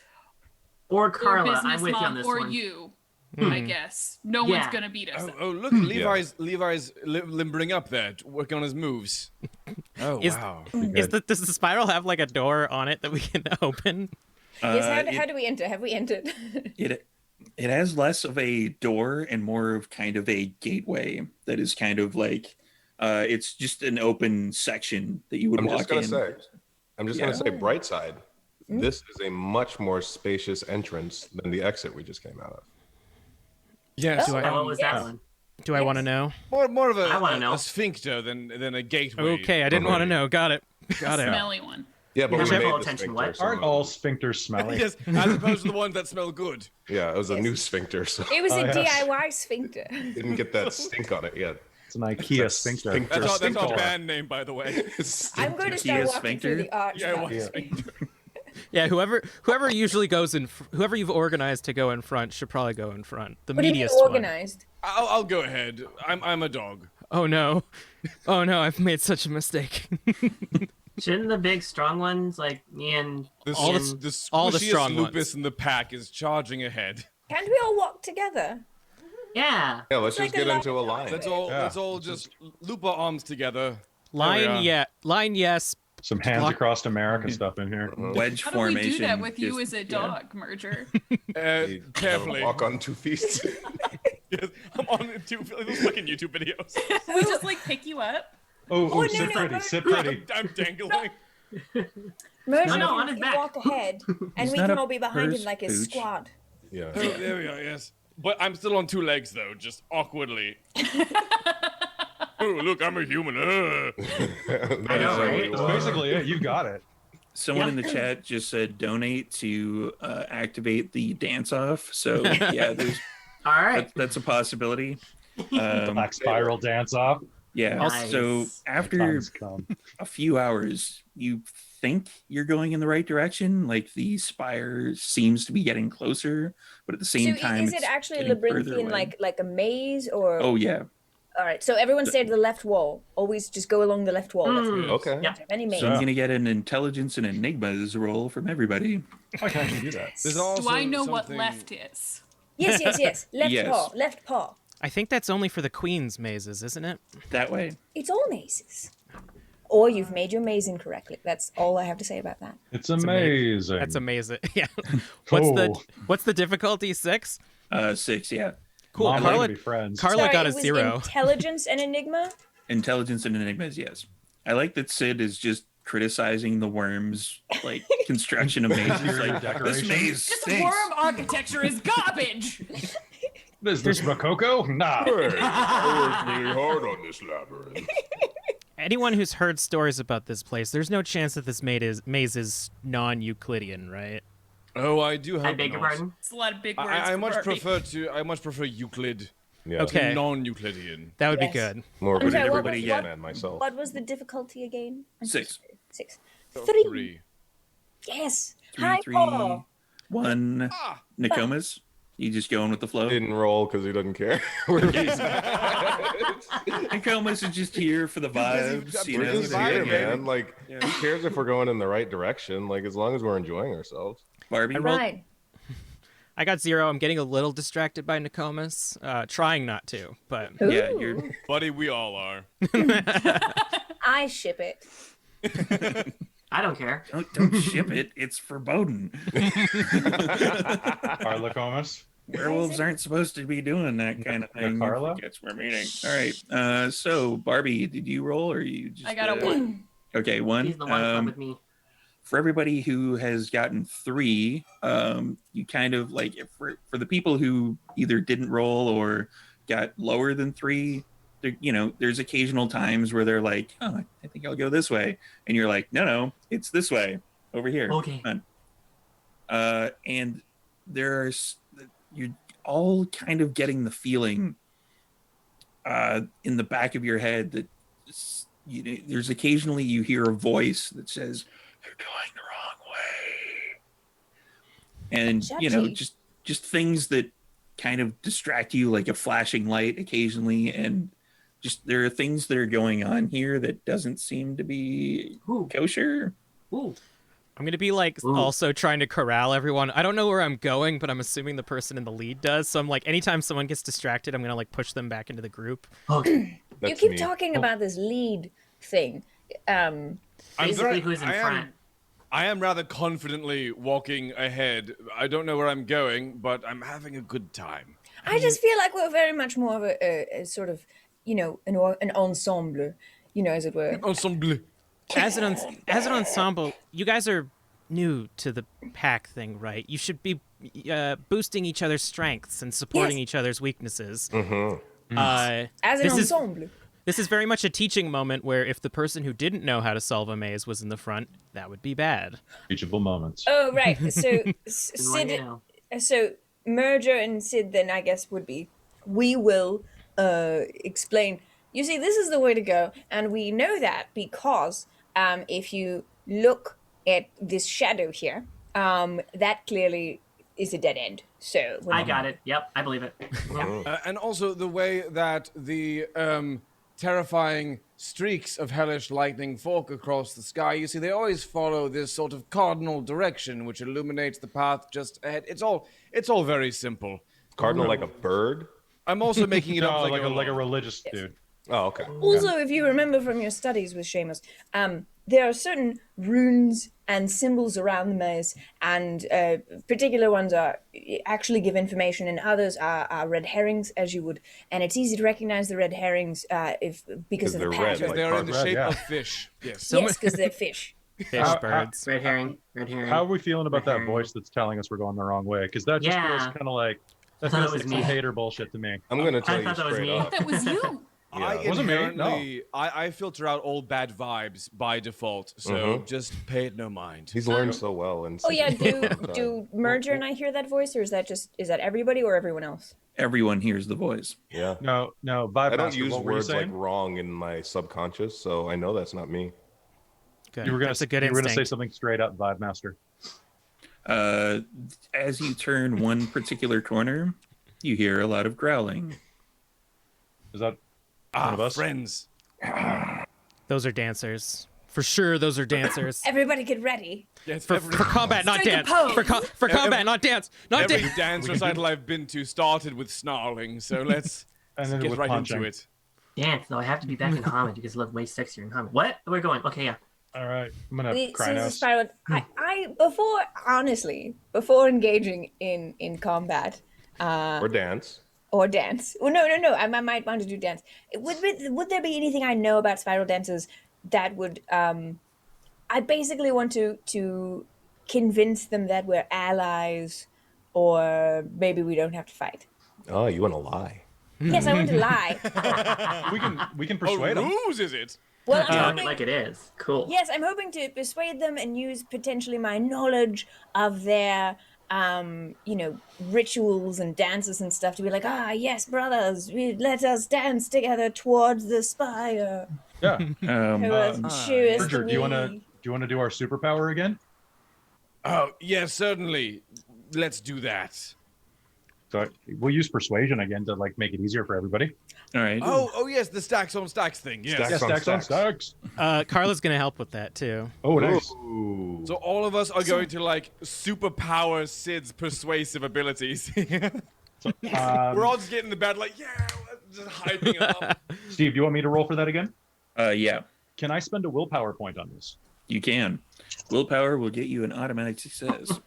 Or or Carla, Business I'm with you on Mom, this or one. you. I guess no one's Yeah. gonna beat us. Oh, look, Levi's limbering up there, working on his moves. Oh, Is- wow. Does the spiral have like a door on it that we can open? Yes, how do we enter? Have we entered? It has less of a door and more of kind of a gateway that is kind of like it's just an open section that you would I'm walk just gonna in. say, bright side. Hmm? This is a much more spacious entrance than the exit we just came out of. Yes, Oh, What was that Yes. one? Do I want to know? more of I wanna a know. sphincter than a gateway. Okay, I didn't want to know. Got it. Got it. Smelly one. Yeah, but we Careful, made the attention, sphincter. what? so- Aren't all sphincters smelly? Yes, as opposed to the ones that smell good. Yeah, it was a new sphincter, so It was a yes. DIY sphincter. didn't get that stink on it yet. It's an IKEA sphincter. Sphincter. That's our Stinker. band name, by the way. I'm going to start Kia walking through sphincter? the arch. Yeah, now. what sphincter? Yeah, whoever usually goes in, whoever you've organized to go in front should probably go in front. The What do you mean meatiest one. organized? I'll go ahead. I'm a dog. Oh no, oh no, I've made such a mistake. Shouldn't the big strong ones like me and The Ian- all the squishiest strong lupus ones. in the pack is charging ahead. Can't we all walk together? Yeah. Yeah, let's It's just like get a into a line. line. Let's all just loop our arms together. Line yes. Some hands Block- across America stuff in here. Wedge How do we formation. do that with you just- as a dog, Merger? Carefully. Walk on 2 feet. Yes, I'm on those fucking YouTube videos. we just like pick you up. Oh, no, sit no, pretty, no. sit pretty. I'm dangling. Merge No, on his back. walk ahead, and He's we not can a all be behind him purse like a pooch. squad. Yeah. Oh, there we are. Yes, but I'm still on 2 legs though, just awkwardly. Oh, look, I'm a human. I know, right? That's basically it. You got it. Someone in the chat just said donate to activate the dance off. So yeah, All right. that's a possibility. Black spiral dance off. Yeah. Nice. So after Times come. a few hours, you think you're going in the right direction. Like the spire seems to be getting closer, but at the same So time, is it it's actually getting further labyrinthian, away. like a maze, or? Oh yeah. All right. So everyone stay to the left wall. Always just go along the left wall. That's Okay. Yeah. any maze. So I'm gonna get an intelligence and enigmas roll from everybody. I can actually do that. There's Do also I know what something- left is? Yes. Left Yes. paw. Left paw. I think that's only for the queen's mazes, isn't it? That way. It's all mazes. Or you've made your maze incorrectly. That's all I have to say about that. It's amazing. That's amazing. Yeah. Oh. What's the difficulty? 6? 6. Yeah. Cool. Mom, we're Carla, gonna be friends. Carla Sorry, got a it was 0. Intelligence and enigma. Intelligence and enigmas. Yes. I like that Sid is just criticizing the worms like construction of mazes. Interior Like this decoration. maze This stinks. worm architecture is garbage. Is this Rococo? Nah. Hey, I worked really hard on this labyrinth. Anyone who's heard stories about this place, there's no chance that this maze is non-Euclidean, right? Oh, I do hope I beg your not. pardon. It's a lot of big words. I for much Barbie. prefer Euclid. Yeah. Okay. Non-Euclidean. That would be Yes. good. More of I'm a sorry, what everybody was, get- man myself. what was the difficulty again? 6. 6. Oh, 3. Yes. 3, Hi, 3, Paul. 1. Nicomas, you just going with the flow? Didn't roll because he doesn't care. Nicomas is just here for the vibes. You We're know, just here, man. Like, Yeah. who cares if we're going in the right direction? Like, as long as we're enjoying ourselves. Barbie. Right. I got 0. I'm getting a little distracted by Nokomis. Trying not to, but Yeah, Ooh. you're. Buddy, we all are. I ship it. I don't care. Don't ship it. It's foreboding. Carla Comas. Werewolves aren't supposed to be doing that kind of thing. Carla? Gets we're meeting. All right. So Barbie, did you roll or you just? I got a 1. Okay, 1. He's the one club with me. For everybody who has gotten 3, you kind of like for the people who either didn't roll or got lower than 3. There's occasional times where they're like, "Oh, I think I'll go this way," and you're like, "No, it's this way over here." Okay. Come on. And you're all kind of getting the feeling in the back of your head that there's occasionally you hear a voice that says, "You're going the wrong way," and Judgy. just things that kind of distract you, like a flashing light occasionally, and just there are things that are going on here that doesn't seem to be Ooh. kosher. Ooh. I'm gonna be like Ooh. also trying to corral everyone. I don't know where I'm going, but I'm assuming the person in the lead does. So I'm like, anytime someone gets distracted, I'm gonna like push them back into the group. Okay. You That's keep me. talking about this lead thing. Basically, who's in front? I am rather confidently walking ahead. I don't know where I'm going, but I'm having a good time. I just feel like we're very much more of a sort of, an ensemble, as it were. Ensemble. As an ensemble, you guys are new to the pack thing, right? You should be boosting each other's strengths and supporting Yes. each other's weaknesses. As an this is- ensemble. This is very much a teaching moment where if the person who didn't know how to solve a maze was in the front, that would be bad. Teachable moments. Oh, right. So, And what do Sid, you know? so Merger and Sid then, I guess, would be, we will explain. You see, this is the way to go, and we know that because if you look at this shadow here, that clearly is a dead end. So I got it. Yep, I believe it. Yep. And also the way that the terrifying streaks of hellish lightning fork across the sky. You see, they always follow this sort of cardinal direction, which illuminates the path just ahead. It's all very simple. Cardinal like a bird? I'm also making it No, up like a along. religious dude. Oh, okay. Also, if you remember from your studies with Seamus, there are certain runes and symbols around the maze, and particular ones actually give information, and others are red herrings, as you would. And it's easy to recognize the red herrings because of the they're red, pattern. like They're in the Red, shape yeah. of fish. Yes. Yes, because they're fish. Fish, birds. Red herring. Red herring. How are we feeling about that Mhm. voice that's telling us we're going the wrong way? Because that just feels Yeah. kind of like that thought it feels was like some me. hater bullshit to me. I'm going to tell you thought that was straight me. up. That was you. I Yeah. Wasn't me, no. inherently, I filter out all bad vibes by default, so just pay it no mind. He's learned so well. And Oh yeah, do Merger and I hear that voice, or is that everybody or everyone else? Everyone hears the voice. Yeah. No, Vibe I don't Master, use what were you words like saying? wrong in my subconscious, so I know that's not me. Good. You were gonna, That's a good you were gonna say instinct. something straight up, Vibe Master. As you turn one particular corner, you hear a lot of growling. Is that one of us? Friends. Those are dancers. For sure, those are dancers. Everybody get ready. Yes, For combat, not Strike a dance. pose. For combat, not dance. Not every dance. dance recital I've been to started with snarling, so let's And then get with right punching. into it. Dance, though. I have to be back in Hamid because I look way sexier in Hamid. What? We're going. Okay, yeah. All right, I'm gonna This cry is now. a spiral. Before engaging in combat Or dance. or dance. Well, no. I might want to do dance. Would there be anything I know about spiral dances that would? I basically want to convince them that we're allies, or maybe we don't have to fight. Oh, you want to lie? Yes, I want to lie. We can A persuade him. ruse, is it? Well, I'm Telling hoping, it like it is. Cool. yes, I'm hoping to persuade them and use potentially my knowledge of their rituals and dances and stuff to be like, yes, brothers, let us dance together towards the spire. Yeah. Merger, do you want to do our superpower again? Oh, yes, certainly. Let's do that. So we'll use persuasion again to like make it easier for everybody. All right. Oh, yes, the stacks on stacks thing. Yes. Stacks on stacks. Carla's gonna help with that too. Oh, nice. Ooh. So all of us are going to like superpower Sid's persuasive abilities. We're all just getting in the bed like, yeah, just hyping it up. Steve, do you want me to roll for that again? Yeah, Can I spend a willpower point on this? you can. Willpower will get you an automatic success.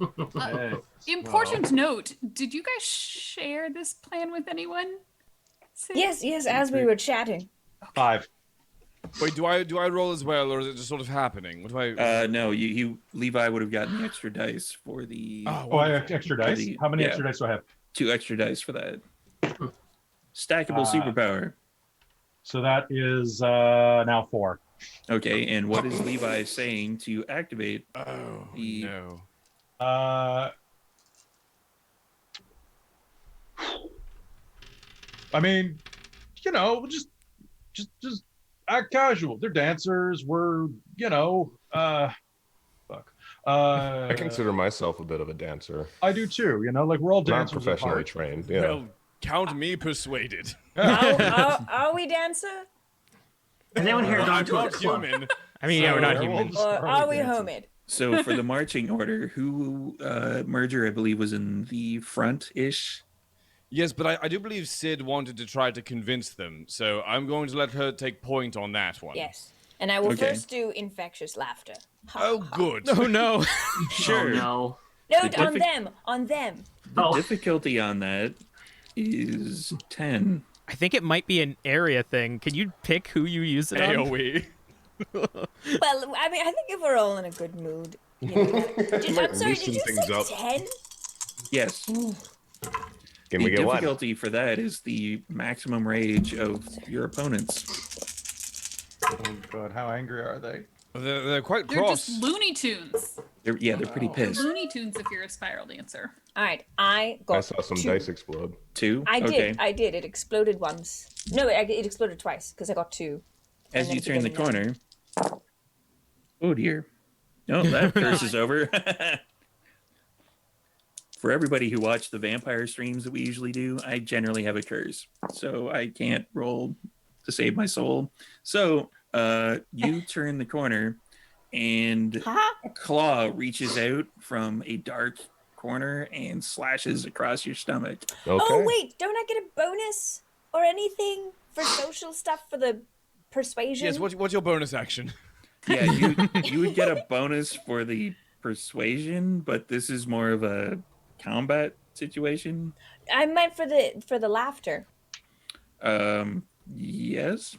Important note: did you guys share this plan with anyone? Yes, as we were chatting. 5. Wait, do I roll as well, or is it just sort of happening? What do I? No, Levi would have gotten the extra dice for the. Oh, I have extra dice. How many extra dice do I have? 2 extra dice for that. Stackable superpower. So that is now 4. Okay, and what is Levi saying to activate? Oh no. I mean, just act casual. They're dancers. We're, fuck. I consider myself a bit of a dancer. I do too. Like we're all Not dancers. professionally trained. Yeah. Well, count me persuaded. Are we dancer? Has anyone here gone I'm to a not club? human. I mean, yeah, we're not humans. Or are we homid? So for the marching order, who Merger, I believe, was in the front-ish. Yes, but I do believe Sid wanted to try to convince them, so I'm going to let her take point on that one. Yes. And I will Okay. first do infectious laughter. Oh, good. Oh no. Sure. Oh, No, The on them. The Oh. difficulty on that is 10. I think it might be an area thing. Can you pick who you use it on? AoE. Well, I mean, I think if we're all in a good mood. I'm sorry, loosen did you things say up. 10? Yes. Can The we get one? difficulty for that is the maximum rage of your opponents. Oh god, how angry are they? They're quite They're cross. just Looney Tunes. They're pretty pissed. Looney Tunes if you're a spiral dancer. All right, I got I saw some 2. dice explode. 2? I Okay. did. It exploded once. No, it exploded twice because I got 2. As And you then turn the it began corner. Oh dear. No, that curse is over. For everybody who watched the vampire streams that we usually do, I generally have a curse. So I can't roll to save my soul. So you turn the corner and a claw reaches out from a dark corner and slashes across your stomach. Okay. Oh wait, don't I get a bonus or anything for social stuff for the persuasion? Yes, what's your bonus action? Yeah, you would get a bonus for the persuasion, but this is more of a combat situation. I meant for the laughter. Yes,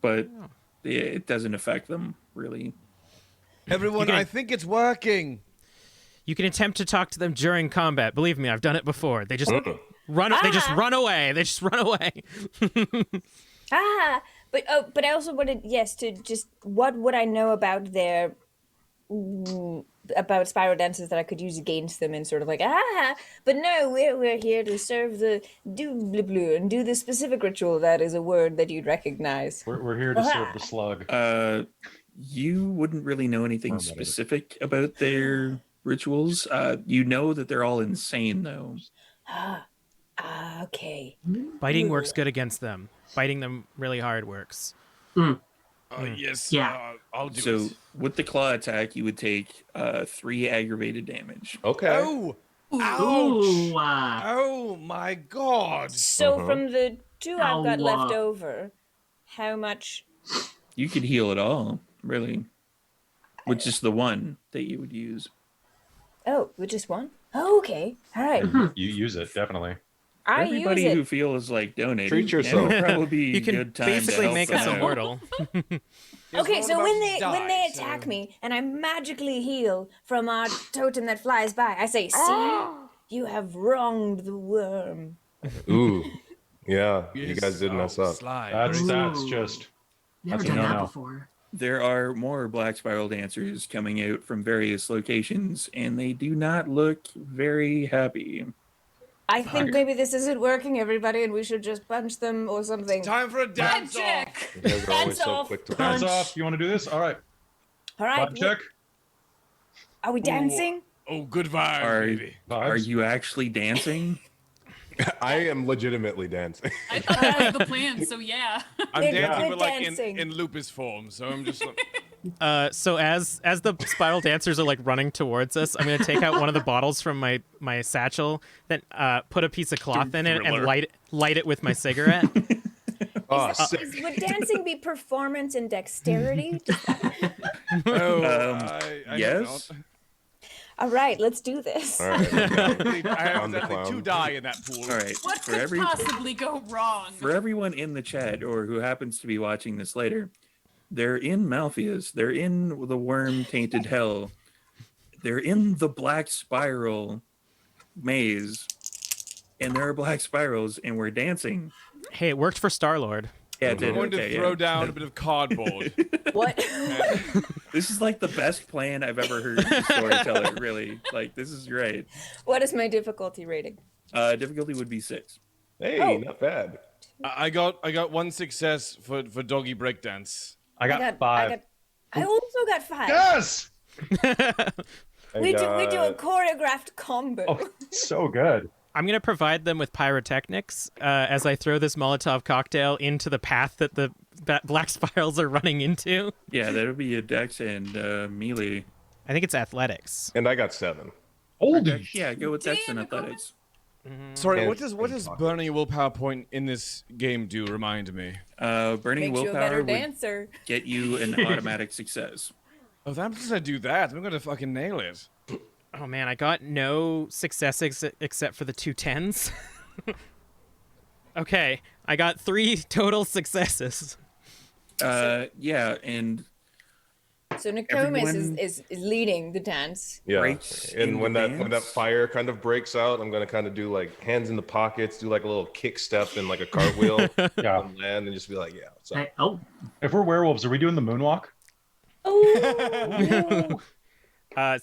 but it doesn't affect them really. Everyone, I think it's working. You can attempt to talk to them during combat. Believe me, I've done it before. They just run. They just run away. They just run away. But I also wanted to just what would I know about their about spiral dancers that I could use against them and sort of like but no, we're here to serve the blue and do the specific ritual that is a word that you'd recognize. We're here to serve the slug. You wouldn't really know anything specific about their rituals. You know that they're all insane though. Okay. Biting works good against them. Biting them really hard works. Yes. Yeah. I'll do So it. with the claw attack, you would take 3 aggravated damage. Okay. Oh! Ouch! Ooh, Oh my god! So from the 2 I've got Ow. left over, how much? You could heal it all, really, with just the 1 that you would use. Oh, with just 1? Oh, okay. All right. You use it, definitely. I Everybody use who it. feels like donating, Treat yourself. now would probably be You a can good time basically to help make them us out. immortal. Okay, so when they die, attack me and I magically heal from our totem that flies by, I say, "See, you have wronged the worm." Ooh. Yeah. You Yes. guys did mess up. Slide. That's Ooh. just never That's done a that no-no. before. there are more black spiral dancers coming out from various locations, and they do not look very happy. I think maybe this isn't working, everybody, and we should just punch them or something. Time for a dance off. Magic! You guys are always Dance so off. quick to Hands punch. off. You want to do this? All right. All right. Vibe check. Are we dancing? Oh, good vibes, Are, baby. are Vibes. you actually dancing? I am legitimately dancing. I thought that was the plan, so yeah. I'm They're dancing, good but like dancing. in lupus form, so I'm just like, So as the spiral dancers are like running towards us, I'm gonna take out one of the bottles from my satchel, then put a piece of cloth in it and Thriller. light it with my cigarette. Oh, sick. Would dancing be performance and dexterity? oh, I yes. don't All right, let's do this. All right. I'm down. know. I have On the exactly clown. 2 die in that pool. All right. What could possibly go wrong? For everyone in the chat or who happens to be watching this later, they're in Malpheus. They're in the worm-tainted hell. They're in the black spiral maze, and there are black spirals, and we're dancing. Hey, it worked for Star-Lord. Yeah, it I'm did. going to Okay, throw yeah. down a bit of cardboard. What? This is like the best plan I've ever heard from a storyteller, really. Like, this is great. What is my difficulty rating? Difficulty would be 6. Hey, Oh. not bad. I got 1 success for doggy breakdance. I got 5. I also got 5. Yes. We do a choreographed combo. Oh, so good. I'm gonna provide them with pyrotechnics as I throw this Molotov cocktail into the path that the black spirals are running into. Yeah, that would be a dex and melee. I think it's athletics. And I got 7. Holy. Yeah, go with dex and Damn, athletics. Sorry, And- what does and burning a willpower point in this game do? Remind me. Burning Makes you a willpower better would dancer. get you an automatic success. Oh, if I'm just gonna do that, I'm gonna fucking nail it. Oh man, I got no successes except for the 2 10s. Okay, I got 3 total successes. Yeah, and So Nokomis Everyone- is leading the dance. Yeah. breaks in And when the that dance. fire kind of breaks out, I'm gonna kind of do like hands in the pockets, do like a little kick step and like a cartwheel Yeah. on land, and just be like, yeah, what's up? Oh, If we're werewolves, are we doing the moonwalk? Oh,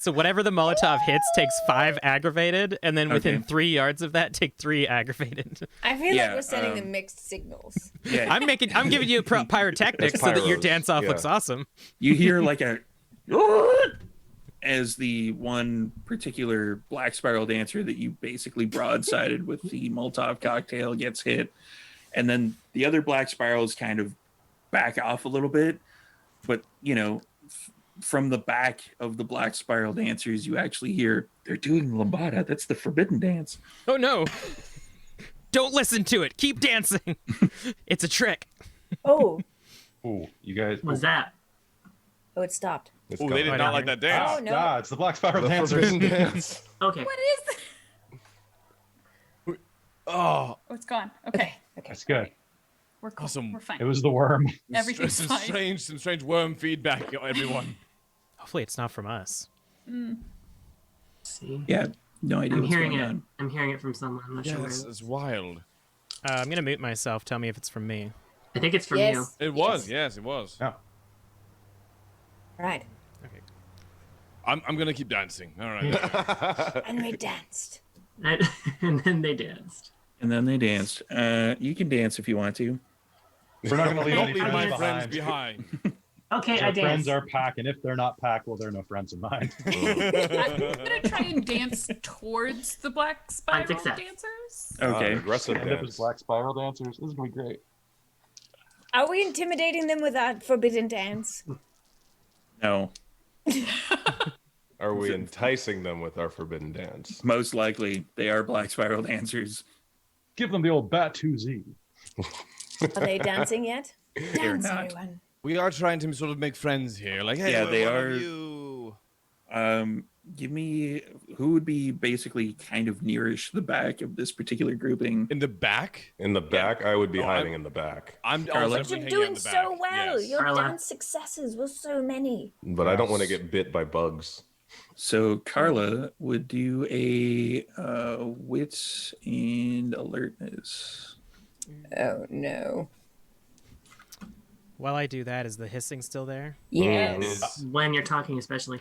So whatever the Molotov hits takes 5 aggravated, and then within Okay. 3 yards of that, take 3 aggravated. I feel Yeah, like we're sending them mixed signals. yeah, I'm giving you pyrotechnics It's so that your pyros, dance off yeah. looks awesome. you hear like a as the one particular black spiral dancer that you basically broadsided with the Molotov cocktail gets hit, and then the other black spirals kind of back off a little bit, but you know, from the back of the black spiral dancers, you actually hear they're doing lambada. That's the forbidden dance. Oh no! Don't listen to it. Keep dancing. It's a trick. Oh, Ooh, you guys. what was that? oh, it stopped. It's Oh, they did coming. not like that dance. Oh, no. Ah, it's the black spiral The dancers. forbidden dance. Okay. What is Oh, Oh, it's gone. Okay. Okay. That's good. We're cool. Awesome. We're fine. It was the worm. Everything's some fine. strange worm feedback, everyone. Hopefully, it's not from us. See, Yeah, no idea I'm what's hearing going it. on. I'm hearing it from someone. I'm not Yeah, sure. that's, Where that's wild. I'm gonna mute myself. Tell me if it's from me. I think it's from Yes. you. It was, yes, it was. Yeah. Right. I'm gonna keep dancing. All right. And we danced. And then they danced. And then they danced. You can dance if you want to. We're not going to leave Don't any leave my friends friends behind. behind. Okay, Our I friends danced. are pack, and if they're not pack, well, they're no friends of mine. I'm gonna try and dance towards the black spiral success. dancers. Okay. Aggressive And if it's dance. black spiral dancers, this is going to be great. Are we intimidating them with our forbidden dance? No, Are we enticing them with our forbidden dance? most likely they are black spiral dancers. Give them the old Batuzi. Are they dancing yet? Dance, not. everyone. We are trying to sort of make friends here. Like, hey, Yeah, we're they one are- of you. Give me who would be basically kind of nearish the back of this particular grouping. In the back? In the back, I would be Oh, hiding I'm- in the back. I'm Carla? also You're hanging out in doing the so back. well. Yes. Your Carla. dance successes were so many. But I don't want to Yes. get bit by bugs. So Carla would do a wits and alertness. Oh no. while I do that, is the hissing still there? Yes. When you're talking, especially.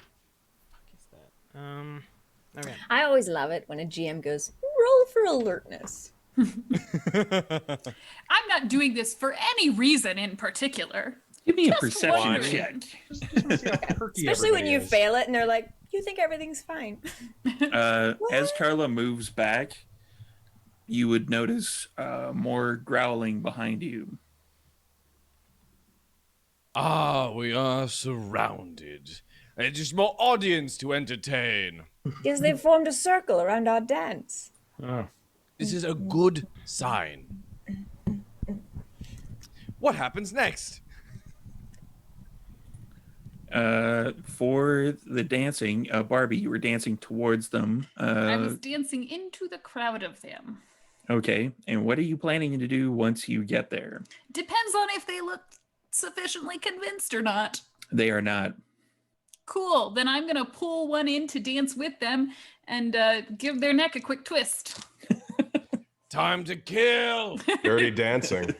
Okay. I always love it when a GM goes, roll for alertness. I'm not doing this for any reason in particular. Give me a Just perception wondering. check. Especially when you fail it and they're like, you think everything's fine. As Carla moves back, you would notice more growling behind you. Ah, we are surrounded. And just more audience to entertain. Because they formed a circle around our dance. This is a good sign. What happens next? For the dancing, Barbie, you were dancing towards them. I was dancing into the crowd of them. Okay, and what are you planning to do once you get there? Depends on if they look sufficiently convinced or not. They are not. Cool. Then I'm going to pull one in to dance with them and give their neck a quick twist. Time to kill. Dirty dancing.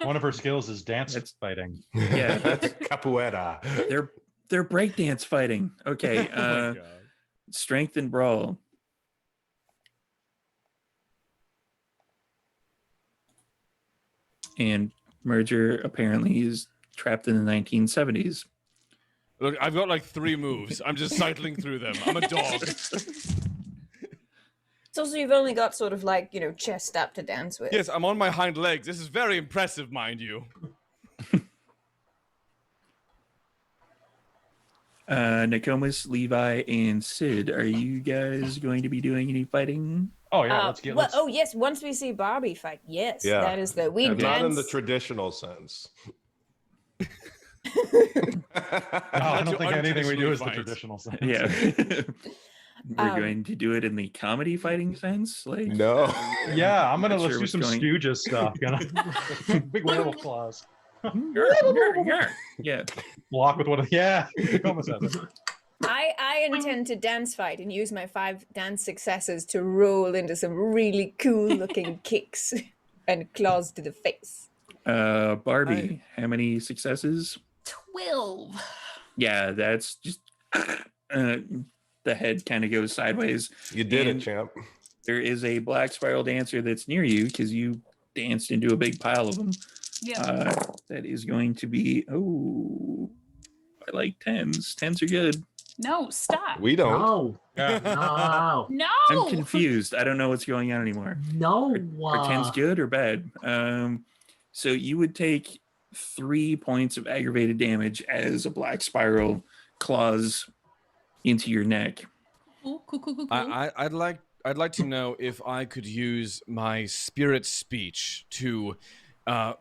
One of her skills is dance fighting. Yeah, that's, Capoeira. they're breakdance fighting. Okay, Oh my God. strength and brawl. And Merger apparently is trapped in the 1970s. Look, I've got like 3 moves. I'm just cycling through them. I'm a dog. It's also, you've only got sort of like, chest up to dance with. Yes, I'm on my hind legs. This is very impressive, mind you. Nokomis, Levi, and Sid, are you guys going to be doing any fighting? Oh yeah, let's get. Oh yes, once we see Barbie fight, yes, Yeah. that is the we Not dance. in the traditional sense. No, I don't think anything we do is the Fight. traditional sense. Yeah. We're going to do it in the comedy fighting sense? Like, No. Yeah, I'm gonna Not let's sure do what's some going- Stooges stuff. Big werewolf claws. yeah. Block with one of yeah. Almost has it. I intend to dance fight and use my 5 dance successes to roll into some really cool looking kicks and claws to the face. Barbie, how many successes? 12. Yeah, that's just the head kind of goes sideways. You did And it, champ. There is a black spiral dancer that's near you because you danced into a big pile of them. Yeah. That is going to be I like 10s. 10s are good. No, stop. We don't. No. Yeah. No. No. I'm confused. I don't know what's going on anymore. No. Are 10s good or bad? So you would take 3 points of aggravated damage as a black spiral claws into your neck. Cool. I'd like to know if I could use my spirit speech to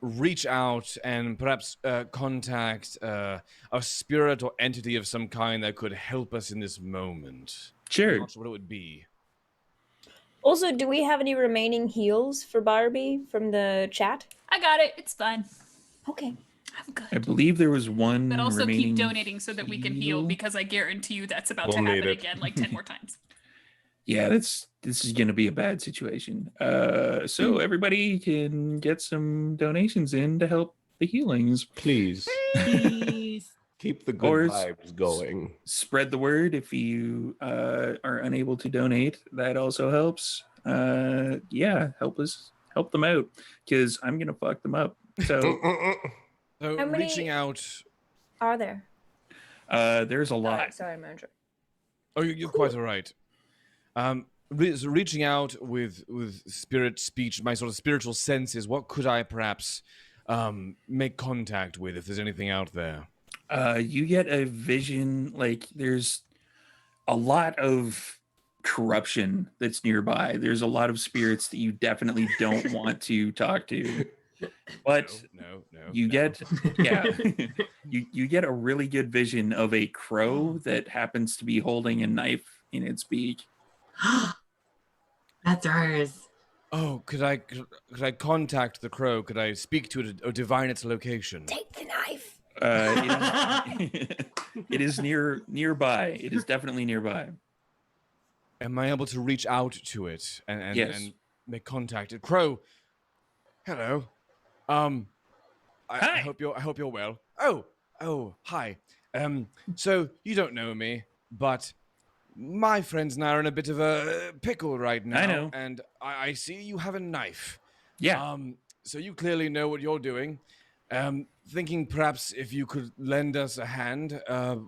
reach out and perhaps contact a spirit or entity of some kind that could help us in this moment. I'm Sure. not sure what it would be. Also, do we have any remaining heals for Barbie from the chat? I got it. It's fine. Okay. I'm good. I believe there was one But also remaining keep donating so that we can heal because I guarantee you that's about to We'll need happen it. again like 10 more times. Yeah, this is going to be a bad situation. So everybody can get some donations in to help the healings. Please. Please. Keep the Or good vibes going. Spread the word if you are unable to donate. That also helps. Yeah, help them out because I'm gonna fuck them up. So So How many- reaching out. Are there? there's a lot. Sorry, Manager. Oh, you're quite all right. Reaching out with spirit speech, my sort of spiritual senses. What could I perhaps make contact with if there's anything out there? You get a vision like there's a lot of corruption that's nearby. There's a lot of spirits that you definitely don't want to talk to. But No. you get you get a really good vision of a crow that happens to be holding a knife in its beak. That's ours. Oh, could I contact the crow? Could I speak to it or divine its location? Take the knife. It is nearby. It is definitely nearby. Am I able to reach out to it and Yes. and make contact? Crow, hello. Hi. I hope you're well. Oh, hi. So you don't know me, but my friends and I are in a bit of a pickle right now. I know. And I see you have a knife. Yeah. So you clearly know what you're doing. Thinking perhaps if you could lend us a hand,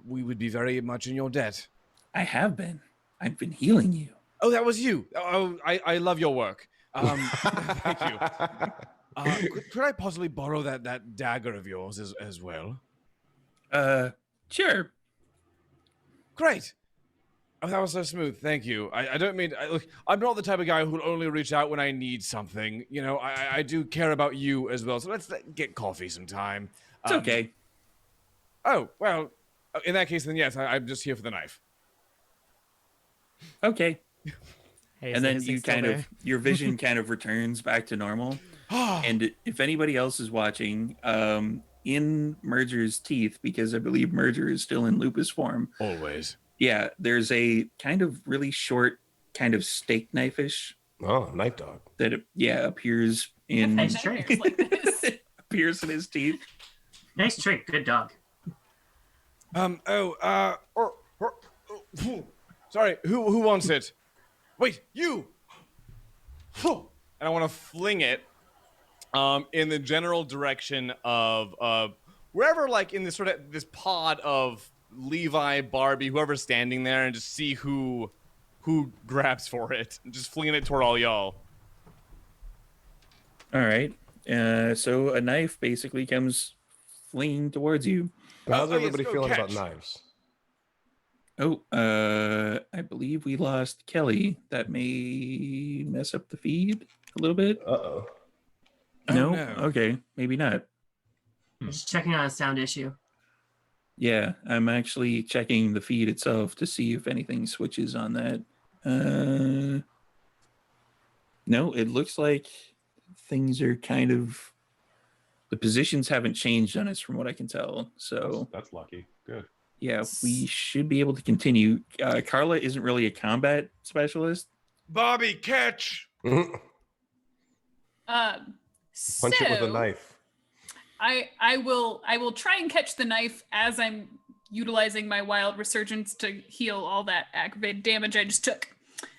we would be very much in your debt. I have been. I've been healing you. Oh, that was you. Oh, I love your work. Thank you. Could I possibly borrow that dagger of yours as well? Sure. Great. Oh, that was so smooth. Thank you. I don't mean... look, I'm not the type of guy who'll only reach out when I need something. You know, I do care about you as well. So let's get coffee sometime. It's okay. Oh, well, in that case, then yes, I'm just here for the knife. Okay. Hey, And then you kind of, your vision kind of returns back to normal. And if anybody else is watching, in Merger's teeth, because I believe Merger is still in lupus form. Always. Yeah, there's a kind of really short, kind of steak knife-ish. Oh, night dog. That appears in Nice trick. Like this. appears in his teeth. Nice trick. Good dog. Sorry, who wants it? Wait, you! And I want to fling it in the general direction of wherever, like in this sort of this pod of Levi, Barbie, whoever's standing there, and just see who grabs for it. Just flinging it toward all y'all. All right. So a knife basically comes flinging towards you. How's yes, everybody go feeling catch. about knives? Oh, I believe we lost Kelly. That may mess up the feed a little bit. Uh-oh. No? no. Okay, maybe not. Just checking on a sound issue. Yeah, I'm actually checking the feed itself to see if anything switches on that. No, it looks like things are kind of... The positions haven't changed on us from what I can tell. So, That's lucky. Good. yeah, we should be able to continue. Carla isn't really a combat specialist. Bobby, catch! Punch So it with a knife. I will try and catch the knife as I'm utilizing my wild resurgence to heal all that aggravated damage I just took.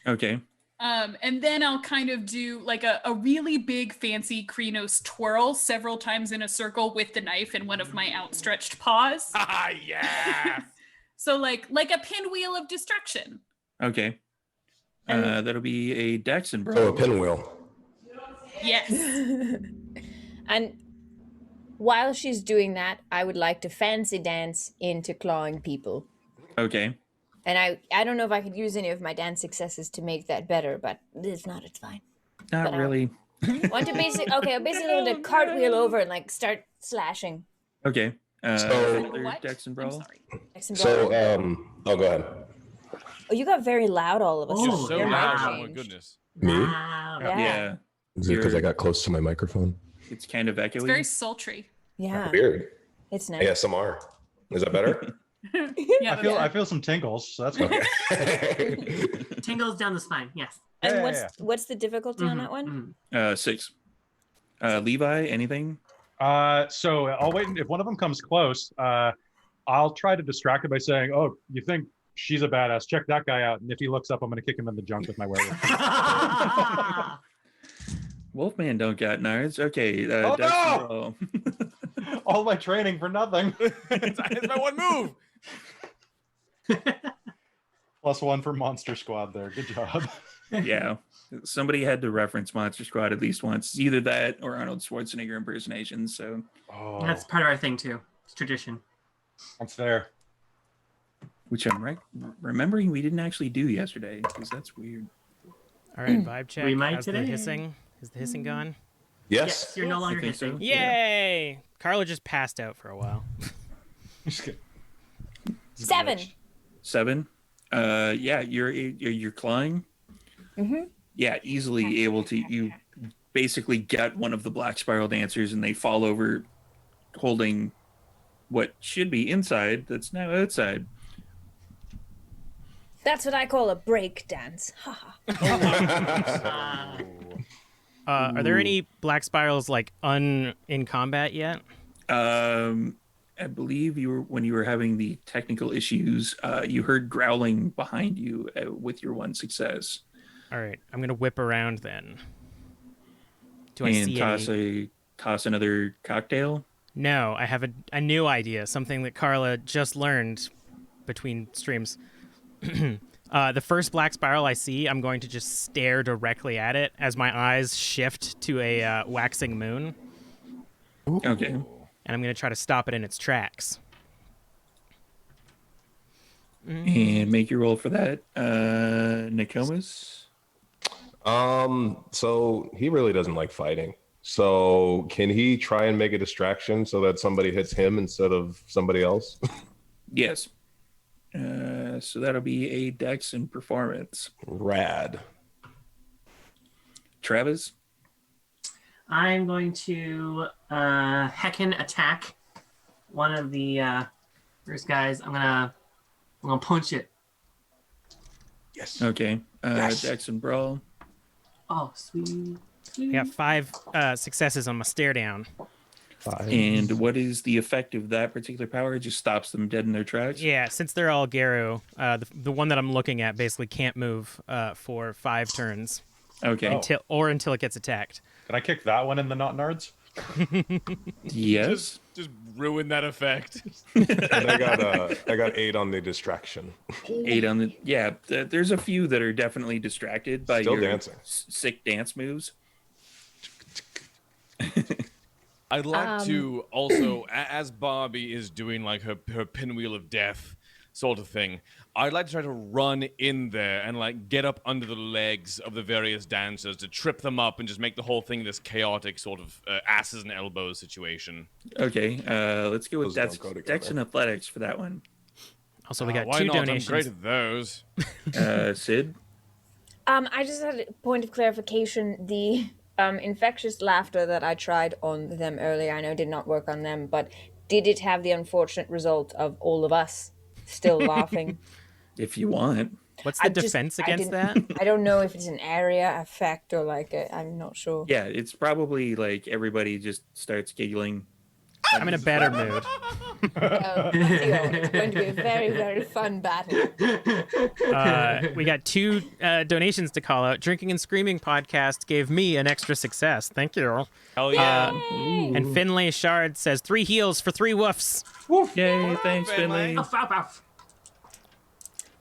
Okay. And then I'll kind of do like a really big fancy Krenos twirl several times in a circle with the knife in one of my outstretched paws. Ah, yeah! So like a pinwheel of destruction. Okay. That'll be a Dex and Oh, Bro. a pinwheel. Yes. And while she's doing that, I would like to fancy dance into clawing people. Okay. And I don't know if I could use any of my dance successes to make that better, but if not, it's fine. Not But, really. Want to I basically want to cartwheel over and like start slashing. Okay. So- Another What? Dex and I'm Brawl. sorry. So, oh, go ahead. Oh, you got very loud all of a Oh, sudden. You're so Your mic loud, oh my changed. goodness. Me? Wow. Yeah. Yeah. Is it because I got close to my microphone? It's kind of echoey. It's very sultry. Yeah. Weird. It's nice. ASMR. Is that better? Yeah, I feel some tingles, so that's good. Tingles down the spine. Yes. And Yeah. what's the difficulty on that one? 6. Levi, anything? So I'll wait. If one of them comes close, I'll try to distract it by saying, "Oh, you think she's a badass? Check that guy out." And if he looks up, I'm going to kick him in the junk with my werewolf. Wolfman don't got nards. Okay. Oh, Dex no! and Brawl. All my training for nothing. It's my one move! +1 for Monster Squad there. Good job. Yeah. Somebody had to reference Monster Squad at least once. It's either that or Arnold Schwarzenegger impersonations. So Oh, That's part of our thing too. It's tradition. that's there. which I'm remembering we didn't actually do yesterday because that's weird. All right, vibe check. We might How's the today. hissing? Is the hissing gone? Yes. You're no longer think so. hissing. Yay! Carla just passed out for a while. Just kidding. 7. 7. Yeah, you're clawing. Mm-hmm. Yeah, easily able to. You basically get one of the black spiral dancers, and they fall over, holding what should be inside that's now outside. That's what I call a break dance. Haha. Are there any black spirals like in combat yet? I believe when you were having the technical issues, you heard growling behind you with your one success. All right, I'm gonna whip around then. Do I And see any? toss another cocktail. No, I have a new idea, something that Carla just learned between streams. The first black spiral I see, I'm going to just stare directly at it as my eyes shift to a waxing moon. Okay. And I'm going to try to stop it in its tracks. And make your roll for that. Nokomis? So he really doesn't like fighting. So can he try and make a distraction so that somebody hits him instead of somebody else? Yes. So that'll be a dex and performance. Rad. Travis? I'm going to heckin' attack one of the first guys. I'm gonna punch it. Yes. Okay. Yes. Dex and brawl. Oh, sweet. I got 5 successes on my stare down. 5. And what is the effect of that particular power? It just stops them dead in their tracks? Yeah, since they're all Garu, the one that I'm looking at basically can't move for 5 turns. Okay. Until it gets attacked. Can I kick that one in the not nards? Yes. Just ruin that effect. And I got 8 on the distraction. 8 on the... Yeah, there's a few that are definitely distracted by Still your dancing. sick dance moves. I'd like to also, as Barbie is doing like her pinwheel of death sort of thing, I'd like to try to run in there and like get up under the legs of the various dancers to trip them up and just make the whole thing this chaotic sort of asses and elbows situation. Okay, let's go with Those don't go Dex and Athletics for that one. Also, we got why 2 not? donations. I'm great at those. Sid? I just had a point of clarification. The infectious laughter that I tried on them earlier, I know did not work on them, but did it have the unfortunate result of all of us still laughing? If you want. What's the defense against that? I don't know if it's an area effect or like I'm not sure. Yeah, it's probably like everybody just starts giggling. I'm in a better mood. It's going to be a very, very fun battle. We got 2 donations to call out. Drinking and Screaming podcast gave me an extra success. Thank you. Hell yeah. And Finlay Shard says 3 heals for 3 woofs. Yay, thanks, Finley.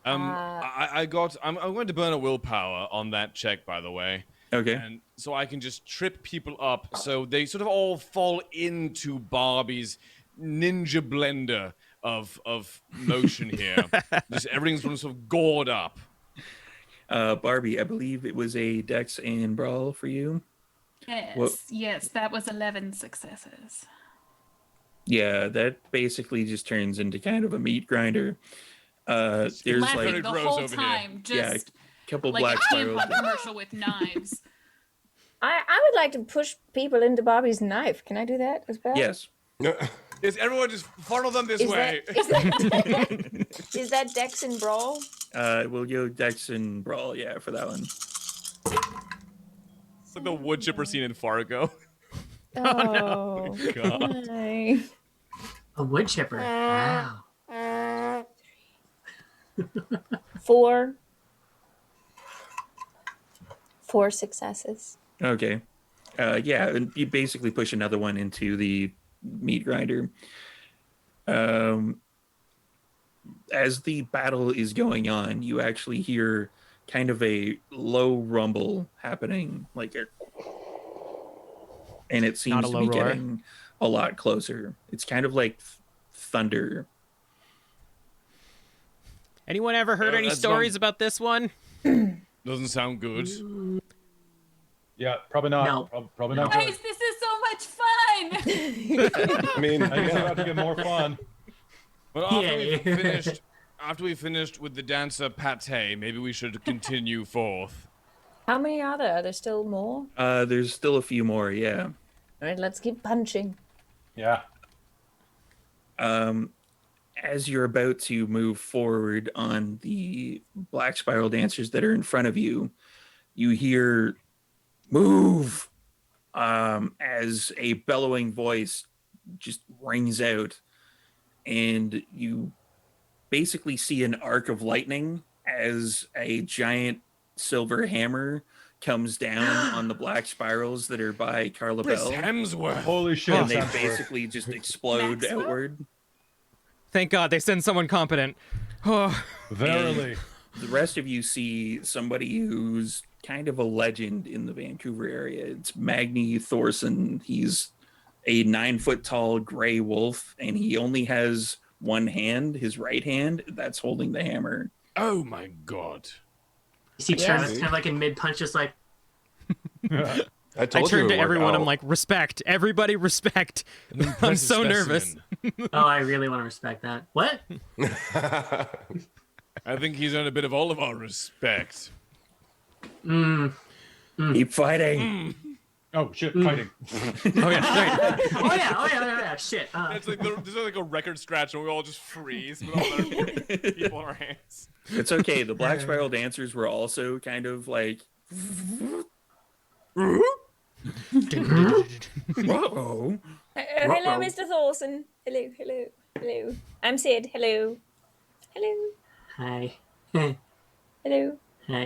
I'm going to burn a willpower on that check, by the way. Okay. And so I can just trip people up so they sort of all fall into Barbie's ninja blender of motion here. Just everything's sort of gored up. Barbie, I believe it was a Dex and Brawl for you. Yes, that was 11 successes. Yeah, that basically just turns into kind of a meat grinder. There's Laughing like the whole time, just a couple like black a spirals. tampon commercial with knives. I would like to push people into Bobby's knife. Can I do that as well? Yes. Is everyone just funnel them this way? Is that Dex and Brawl? We'll go Dex and Brawl, yeah, for that one. It's like the wood chipper scene in Fargo. Oh, God. my. A wood chipper. Wow. 4 successes. Okay. Yeah, and you basically push another one into the meat grinder. As the battle is going on, you actually hear kind of a low rumble happening, and it seems to be getting a lot closer. It's kind of like thunder. Anyone ever heard any stories about this one? Doesn't sound good. Yeah, probably not. No. Probably not. Guys, this is so much fun! I mean, I guess we're about to get more fun. But after we finished with the dancer Pate, maybe we should continue forth. How many are there? Are there still more? There's still a few more, yeah. All right, let's keep punching. Yeah. As you're about to move forward on the black spiral dancers that are in front of you, you hear move as a bellowing voice just rings out, and you basically see an arc of lightning as a giant silver hammer comes down on the black spirals that are by Carla Chris Bell, Hemsworth. Holy shit! and they Hemsworth. basically just explode Maxwell? outward. Thank God they send someone competent. Oh, Verily. The rest of you see somebody who's kind of a legend in the Vancouver area. It's Magni Thorson. He's a 9-foot tall gray wolf, and he only has one hand, his right hand, that's holding the hammer. Oh my god. You see Yes. Travis kind of like in mid punch, just like, I I told you turn it to would everyone. work I'm out. like, respect. Everybody respect. I'm Impressive so nervous. specimen. oh, I really want to respect that. What? I think he's earned a bit of all of our respect. Keep fighting. Oh shit! Fighting. Oh yeah, right. Oh yeah. Shit. It's like there's like a record scratch and we all just freeze with all our people in our hands. It's okay. The Black Spiral dancers were also kind of like, whoa. Hello, Mr. Thorson. Hello. I'm Sid. Hello. Hi. Hello. Hi.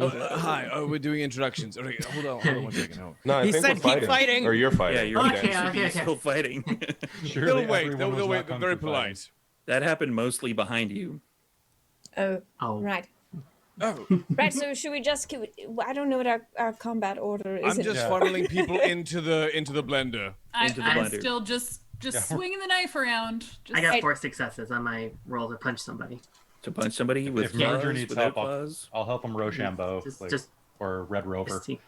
Hi, we're doing introductions. Okay, hold on 1 second. No. No, I He think said we're keep fighting. Or you're fighting. Yeah, you're Okay, should be okay. still fighting. Surely They'll wait. everyone They'll was wait. not They're kung very fu fighting. polite. That happened mostly behind you. Oh, Oh. right. Oh, Right, so should we just... I don't know what our combat order is. I'm just funneling people into the blender. I'm Into the blender. still just swinging the knife around. Just, I got 4 successes on my roll to punch somebody. To punch somebody with If Merger claws, needs without help, claws. I'll help him Rochambeau, Just or Red Rover. just see.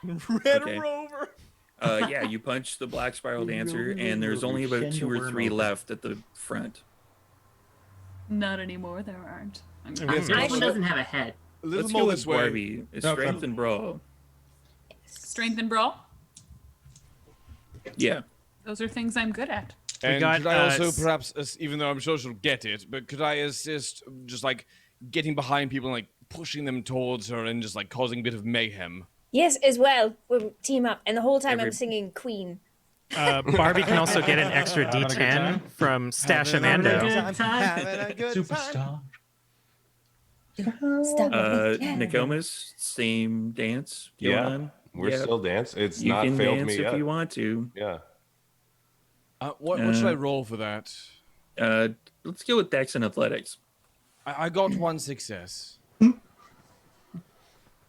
Red Okay. Rover. Yeah, you punch the Black Spiral dancer, and there's only about 2 or 3 left at the front. Not anymore. There aren't. Yes, This yes. one doesn't have a head. A little Let's more go this with way. Barbie. It's No, strength and brawl. Strength and brawl. Yeah. Those are things I'm good at. And got, could I also s- perhaps, even though I'm sure she'll get it, but could I assist just like getting behind people and like pushing them towards her and just like causing a bit of mayhem? Yes, as well. We'll team up. And the whole time Every- I'm singing Queen. Barbie can also get an extra Having a good D10 time? from Stash Having a Amando. Good time. Having a good Superstar. Stop. Yeah. Nokomis, same dance going Yeah, on. we're Yeah. still dancing. It's You not can failed dance me if yet. you want to. Yeah. What should I roll for that? Let's go with Dex and Athletics. I got 1 success.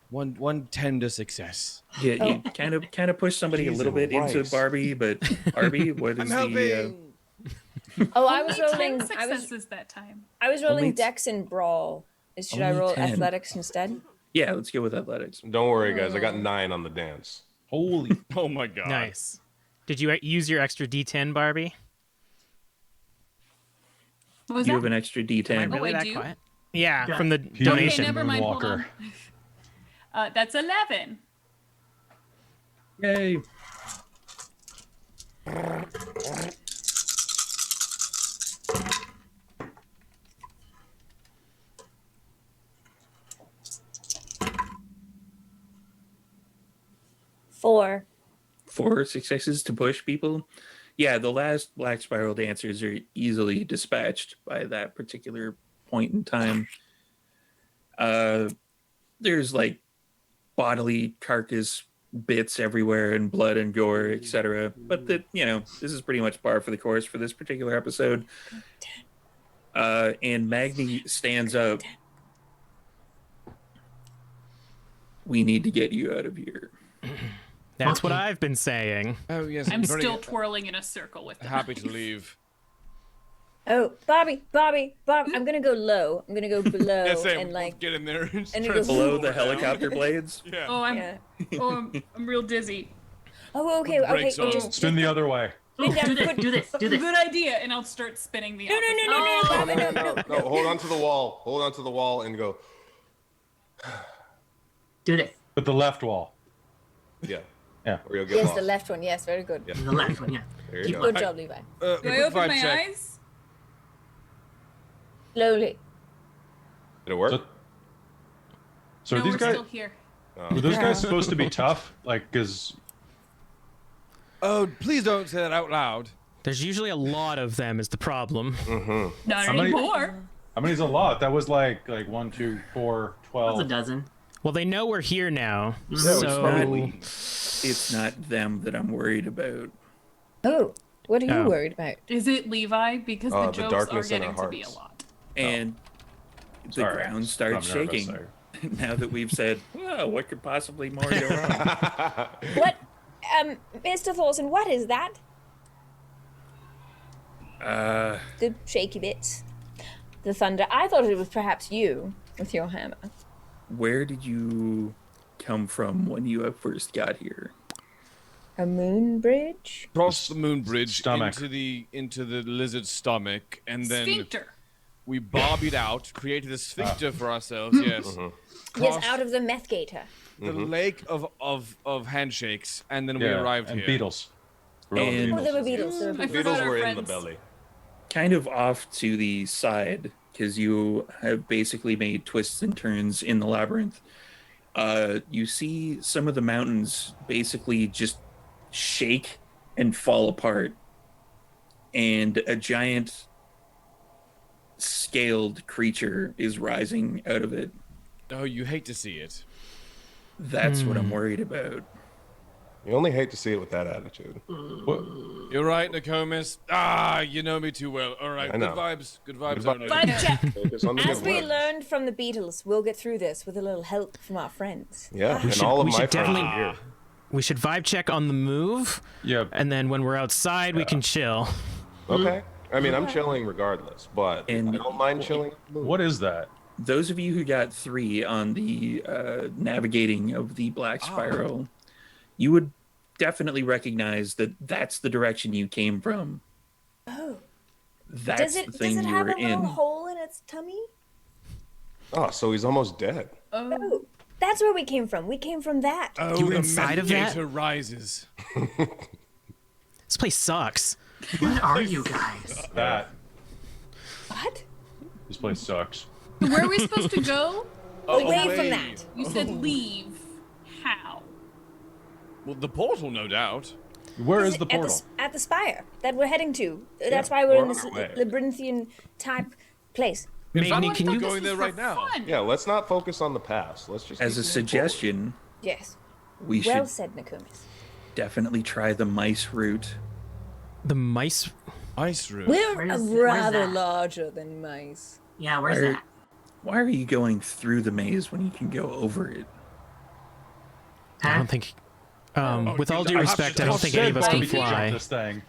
One tender success. Yeah, you kind of push somebody a little bit Jesus into Christ. Barbie, but Barbie, what is the? Oh, I was Only 10 rolling. successes that time. I was rolling Only Dex and Brawl. Should I Only roll 10. Athletics instead? Yeah, let's go with Athletics. Don't worry, guys. I got 9 on the dance. Holy. Oh my god. Nice. Did you use your extra D10, Barbie? What was You that? have an extra D10. Oh, I that do? quiet? Yeah, Yeah. from the Okay, donation. never mind. Hold on. Moonwalker. That's 11. Yay. Four. 4 successes to push people. Yeah, the last Black Spiral dancers are easily dispatched by that particular point in time. There's like bodily carcass bits everywhere and blood and gore, etc. But this is pretty much par for the course for this particular episode. And Magni stands up. We need to get you out of here. That's what I've been saying. Oh yes. I'm very still twirling in a circle with them. happy to leave. Oh, Bobby. I'm gonna go low. I'm gonna go below Yeah, same. and like. Get in there and and try it to goes- Below slow the her down. helicopter blades. Yeah. Oh, I'm real dizzy. Oh, okay. Brakes on. Just Spin the other way. Oh, do this. Do this. Do this. Good idea. And I'll start spinning the No, opposite. no. No, hold on to the wall. Hold on to the wall and go. Do this. With the left wall. Yeah. Yeah. Or you'll get Yes, lost. the left one. Yes, very good. Yeah. The left one. Yeah. There you Keep go. Good job, Levi. Do I quick open vibe my check. eyes? Slowly. Did it work? So No, are these we're guys still here. were those guys supposed to be tough? Like, cause Oh, please don't say that out loud. There's usually a lot of them is the problem. Not How many- anymore. I mean, it's a lot. That was like 1, 2, 4, That's 12. a dozen. Well, they know we're here now, Probably, so it's not them that I'm worried about. Oh, what are you Oh. worried about? Is it Levi? Because the The jokes are darkness in getting our to be a hearts. lot. And the Sorry. ground starts I'm nervous, shaking. sorry. Now that we've said, well, what could possibly more go wrong? What, Mr. Thorson, what is that? The shaky bits. The thunder. I thought it was perhaps you with your hammer. Where did you come from when you first got here? A moon bridge? Cross the moon bridge Stomach. into the lizard's stomach, and then Sphincter. we bobbied out, created a sphincter for ourselves. Yes. Yes, Crossed out of the meth gator. the lake of handshakes, and then we Yeah, arrived and here. beetles. We're all And- Oh, there were Beatles. beetles. There were I beetles. Beetles forgot our were in the friends. belly. Kind of off to the side, because you have basically made twists and turns in the labyrinth. You see some of the mountains basically just shake and fall apart, and a giant scaled creature is rising out of it. Oh, you hate to see it. That's what I'm worried about. You only hate to see it with that attitude. What? You're right, Nokomis. Ah, you know me too well. All right, I good know. vibes. Good vibes. Good only. But Focus on the as good we words. learned from the beetles, we'll get through this with a little help from our friends. Yeah, and should- all of we my should friends definitely- are here. we should vibe check on the move, Yeah. and then when we're outside, we can chill. Okay. I mean, I'm chilling regardless, but And- I don't mind chilling. What is that? Those of you who got 3 on the navigating of the black spiral, you would definitely recognize that that's the direction you came from. Oh. That's Does the it thing you have were a little in. hole in its tummy? Oh, so he's almost dead. Oh, that's where we came from. We came from that. Oh, You were the inside of that? Medicator rises. This place sucks. What are you guys? That. What? This place sucks. Where are we supposed to go? Away from that. You said leave. How? Well, the portal, no doubt. Where is the portal? At the spire that we're heading to. That's why we're in this we're on our way. labyrinthian type place. In fact, Magni, can we're you going there right now? Fun. Yeah, let's not focus on the past. Let's just As keep a moving suggestion, Yes. we Well should said, Nokomis. definitely try the mice route. The mice. Ice room. We're Where's rather that? larger than mice. Yeah, where's Where- that? Why are you going through the maze when you can go over it? I Huh? don't think. With all due I respect, I don't think any of us said can Bobby Jump fly. this thing.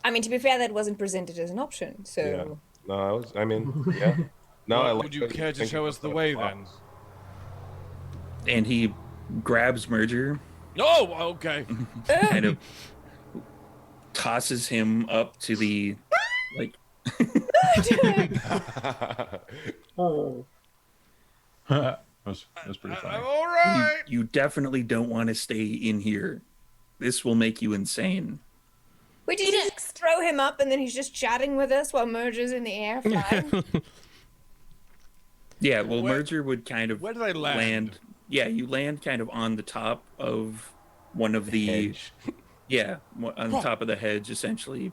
I mean, to be fair, that wasn't presented as an option, so. Yeah. No, I mean, yeah. No, I like Would you that care to think show us outside the way box. then? And he grabs Merger, Oh, okay. kind of tosses him up to the like Oh. That was pretty I'm funny. all right. you definitely don't want to stay in here. This will make you insane. Wait, did you just throw him up and then he's just chatting with us while Merger's in the air flying? Yeah, well, Where- Merger would kind of Where did I land? Yeah, you land kind of on the top of one of the Hedge. yeah, on the top of the hedge, essentially.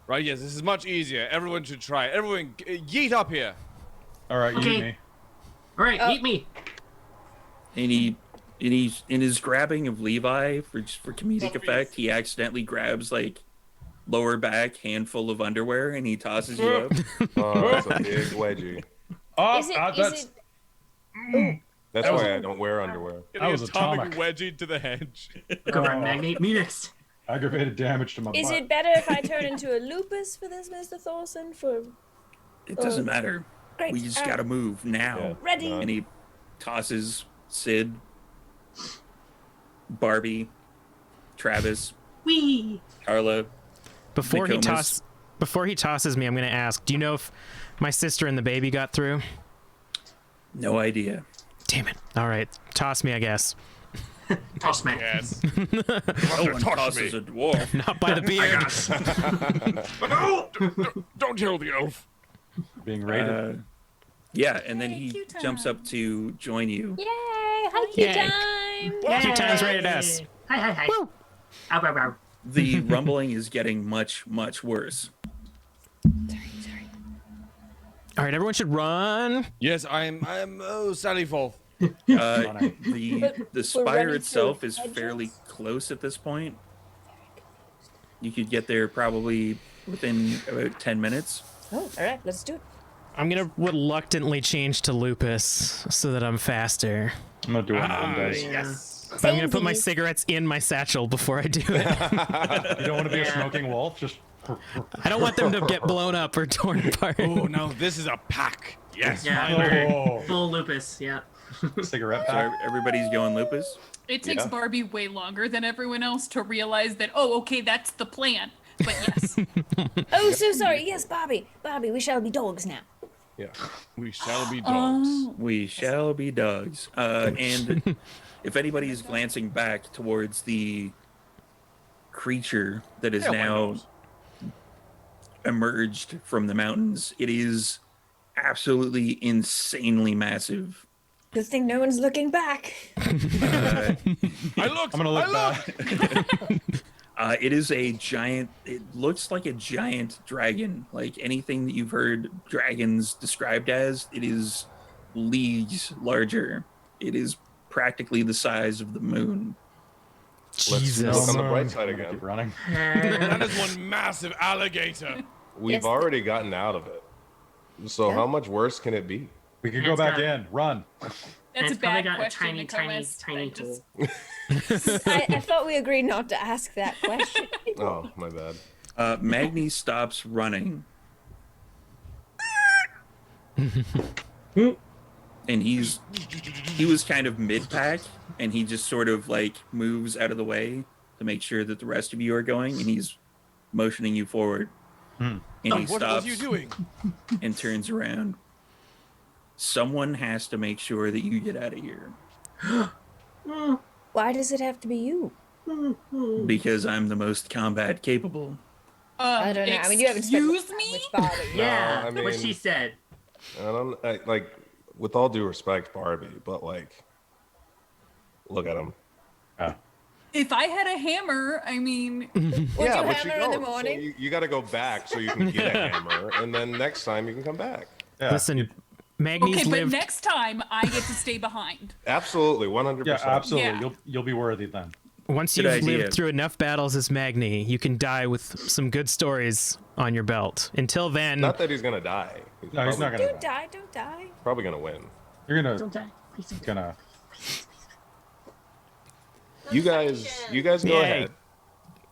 Right, yes, this is much easier. Everyone should try it. Everyone, yeet up here. All right, you Okay. eat me. All right, eat me. And he's in his grabbing of Levi for comedic effect, he accidentally grabs like lower back handful of underwear and he tosses you up. Oh, that's a big wedgie. Oh, Is it? that's That's That was why a- I don't wear underwear. Getting was atomic atomic. wedgie to the hedge. All right, Magnate, me next. aggravated damage to my Is butt. it better if I turn into a lupus for this, Mr. Thorson? For It doesn't matter. great. We just all right. gotta move now. Yeah. Ready. No. And he tosses Sid, Barbie, Travis, Wee. Carla. Before Nicomas. he tosses me, I'm gonna ask. Do you know if my sister and the baby got through? No idea. Damn it! All right, toss me, I guess. Toss me. Yes. No one tosses a dwarf. Not by the beard. Don't kill the elf. Being raided? Yeah, and then Yay, he cute jumps time. up to join you. Yay! Hi, cute Yay. time. 2 times rated S. Hi, hi, hi. Woo. Ow, ow, ow. The rumbling is getting much, much worse. Sorry. All right, everyone should run. Yes, I'm Sally Forth. The We're spire running itself through is fairly hedges? close at this point. You could get there probably within about 10 minutes. Oh, all right, let's do it. I'm gonna reluctantly change to lupus so that I'm faster. I'm not doing one days. Yes. But I'm gonna put my Samesies. cigarettes in my satchel before I do it. You don't want to be a smoking wolf? Just I don't want them to get blown up or torn apart. Oh, no, this is a pack. Yes. Yeah, Oh. we're full lupus. Yeah. cigarette So pack. everybody's going lupus. It takes Yeah. Barbie way longer than everyone else to realize that, oh, okay, that's the plan. But yes. Oh, so sorry. Yes, Bobby. Bobby, we shall be dogs now. Yeah. We shall be dogs. We shall be dogs. And if anybody is glancing back towards the creature that is Yeah, why now not? emerged from the mountains, it is absolutely insanely massive. Good thing no one's looking back. I looked. I'm gonna look back. It is a giant. It looks like a giant dragon. Like anything that you've heard dragons described as, it is leagues larger. It is practically the size of the moon. Let's Jesus. look on the bright I'm side gonna again. Keep running. That is one massive alligator. We've Yes. already gotten out of it. So Yeah. how much worse can it be? We could Yeah, go it's back got- in. Run. That's a it's probably bad got question, a tiny I just- hole. I thought we agreed not to ask that question. Oh, my bad. Magni stops running. And he was kind of mid-pack, and he just sort of like moves out of the way to make sure that the rest of you are going, and he's motioning you forward. And he What stops was you doing? and turns around. Someone has to make sure that you get out of here Why does it have to be you? because I'm the most combat capable. I don't know. I mean, you haven't spent Excuse much time me? with Bobby. Yeah, I what mean- she said. Like, with all due respect, Barbie, but like, look at him. If I had a hammer, I mean, Would you but hammer in the don't. So morning? you got to go back so you can get a hammer, and then next time you can come back. Yeah. Listen, Magni's okay, but lived. next time I get to stay behind. Absolutely, 100%. Yeah, absolutely. Yeah. You'll be worthy then. Once Good you've idea. lived through enough battles as Magni, you can die with some good stories on your belt. Until then, Not that he's gonna die. No, he's not gonna Don't die. die, don't die. Probably gonna win. You're gonna Don't die. Please don't die. gonna. You guys go Yay.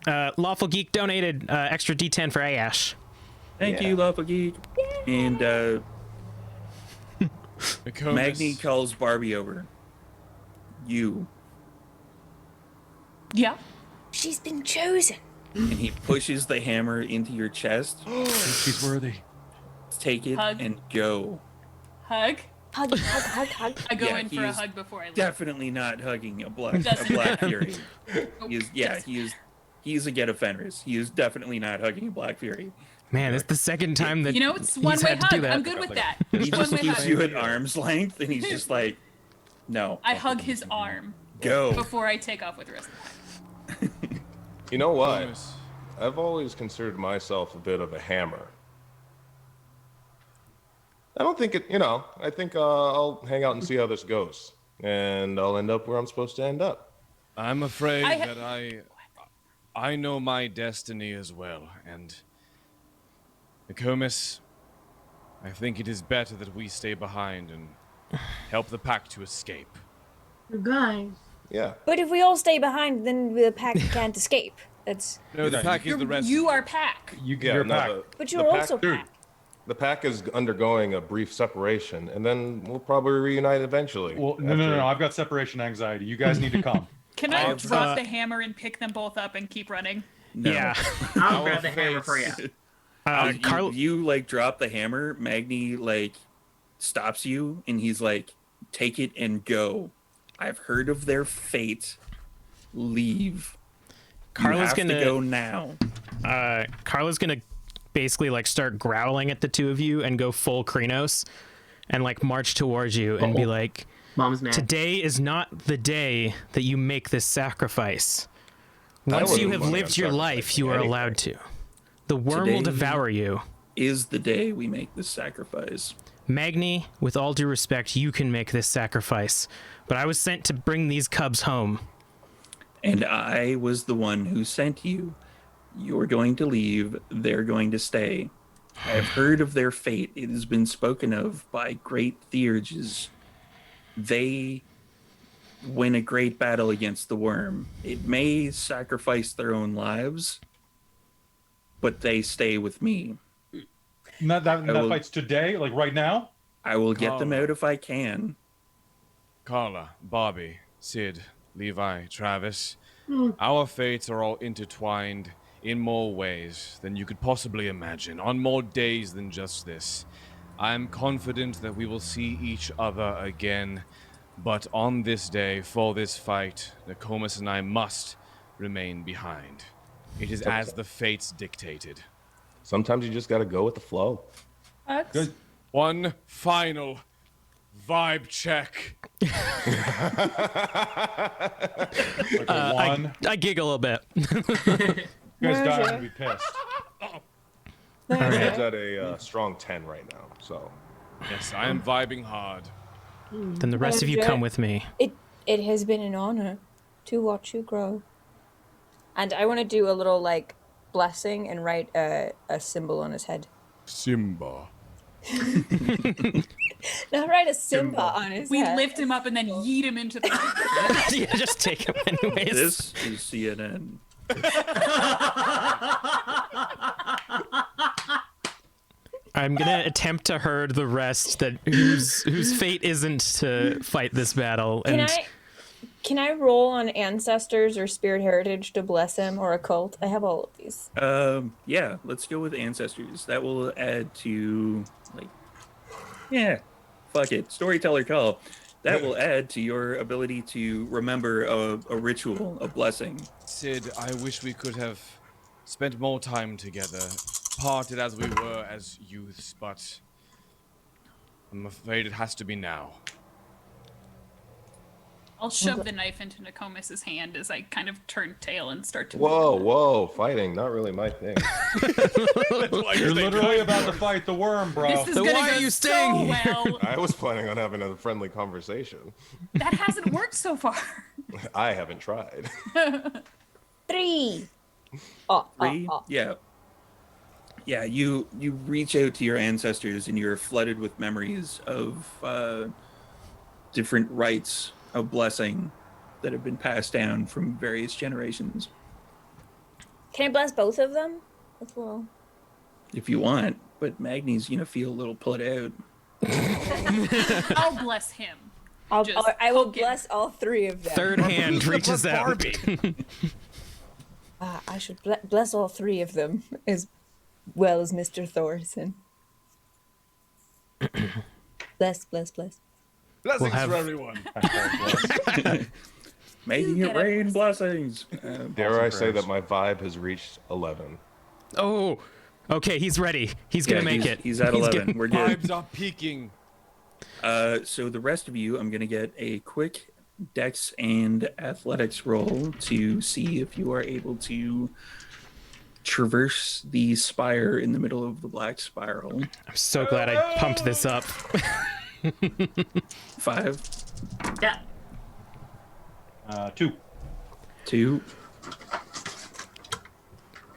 ahead. Lawful Geek donated extra D10 for Ayash. Thank Yeah. you, Lawful Geek. And Because Magni calls Barbie over. You. Yeah. She's been chosen. And he pushes the hammer into your chest. She's worthy. Take it Hug. and go. Hug. Hug. I go Yeah, in he for a is hug before I leave. Definitely not hugging a black Doesn't fury. Nope, He is a get Fenris. He is definitely not hugging a black fury. Man, it's the second time that You know, it's he's one way had to do hug. that. I'm good with that. He One just way keeps hug. you at arm's length, and he's just like, no, I hug his arm go. before I take off with the rest of the time. You know what? Yes. I've always considered myself a bit of a hammer. I don't think it. I think I'll hang out and see how this goes, and I'll end up where I'm supposed to end up. I'm afraid I ha- that I know my destiny as well, and Nicomas, I think it is better that we stay behind and help the pack to escape. You guys. Yeah. But if we all stay behind, then the pack can't escape. That's. No, the pack is the rest. You are pack. You Yeah. you're no, back. But the you're pack- also pack. The pack is undergoing a brief separation, and then we'll probably reunite eventually. Well, no. I've got separation anxiety. You guys need to come. Can I I've, drop the hammer and pick them both up and keep running? No. Yeah. I'll grab the hammer for you. You like drop the hammer. Magni like stops you, and he's like, "Take it and go. I've heard of their fate. Leave. Carla's you have gonna to go now." Carla's gonna basically like start growling at the two of you and go full Krenos and like march towards you and be like, Mom's mad. today is not the day that you make this sacrifice. Once you have money lived on your sacrificing life, you are anything. allowed to. The worm will Today- devour you. Is the day we make this sacrifice. Magni, with all due respect, you can make this sacrifice, but I was sent to bring these cubs home. And I was the one who sent you. You're going to leave, they're going to stay. I have heard of their fate. It has been spoken of by great theurges. They win a great battle against the worm. It may sacrifice their own lives, but they stay with me. That will- fight's today, like right now. I will get them Carla. out if I can. Carla, Bobby, Sid, Levi, Travis, our fates are all intertwined in more ways than you could possibly imagine, on more days than just this. I am confident that we will see each other again, but on this day, for this fight, Nokomis and I must remain behind. It is as the fates dictated. Sometimes you just got to go with the flow. Good. One final vibe check. Like a one. I giggle a bit. You guys die, I'm gonna be pissed. It's at a strong 10 right now, so. Yes, I am vibing hard. Then the rest of you come with me. It has been an honor to watch you grow. And I want to do a little like blessing and write a symbol on his head. Simba. Now write a Simba on his We head. lift him up and then yeet him into the. Yeah, just take him anyways. This is CNN. I'm gonna attempt to herd the rest that whose fate isn't to fight this battle. And Can I roll on ancestors or spirit heritage to bless him or occult? I have all of these. Yeah, let's go with ancestors. That will add to fuck it. Storyteller call. That will add to your ability to remember a ritual, a blessing. Sid, I wish we could have spent more time together, parted as we were as youths, but I'm afraid it has to be now. I'll shove the knife into Nokomis's hand as I kind of turn tail and start to. Whoa, fighting, not really my thing. You're literally about to fight the worm, bro. This is So gonna why go are you so staying? well. I was planning on having a friendly conversation. That hasn't worked so far. I haven't tried. 3. Three? Yeah. Yeah, you reach out to your ancestors and you're flooded with memories of different rites of blessing that have been passed down from various generations. Can I bless both of them? That's a little. If you want, but Magni's gonna feel a little put out. I'll bless him. Just I will poke him. bless all 3 of them. third hand reaches out. Barbie. I should bless all 3 of them as well as Mr. Thorson. Bless. Blessings We'll have- for everyone. Making You it get it. rain blessings. Dare I say prayers. that my vibe has reached 11. Oh, okay, he's ready. He's gonna make it. He's at 11. getting- We're good. Vibes are peaking. So the rest of you, I'm gonna get a quick dex and athletics roll to see if you are able to traverse the spire in the middle of the black spiral. I'm so glad I pumped this up. 5, Yeah. 2. 2.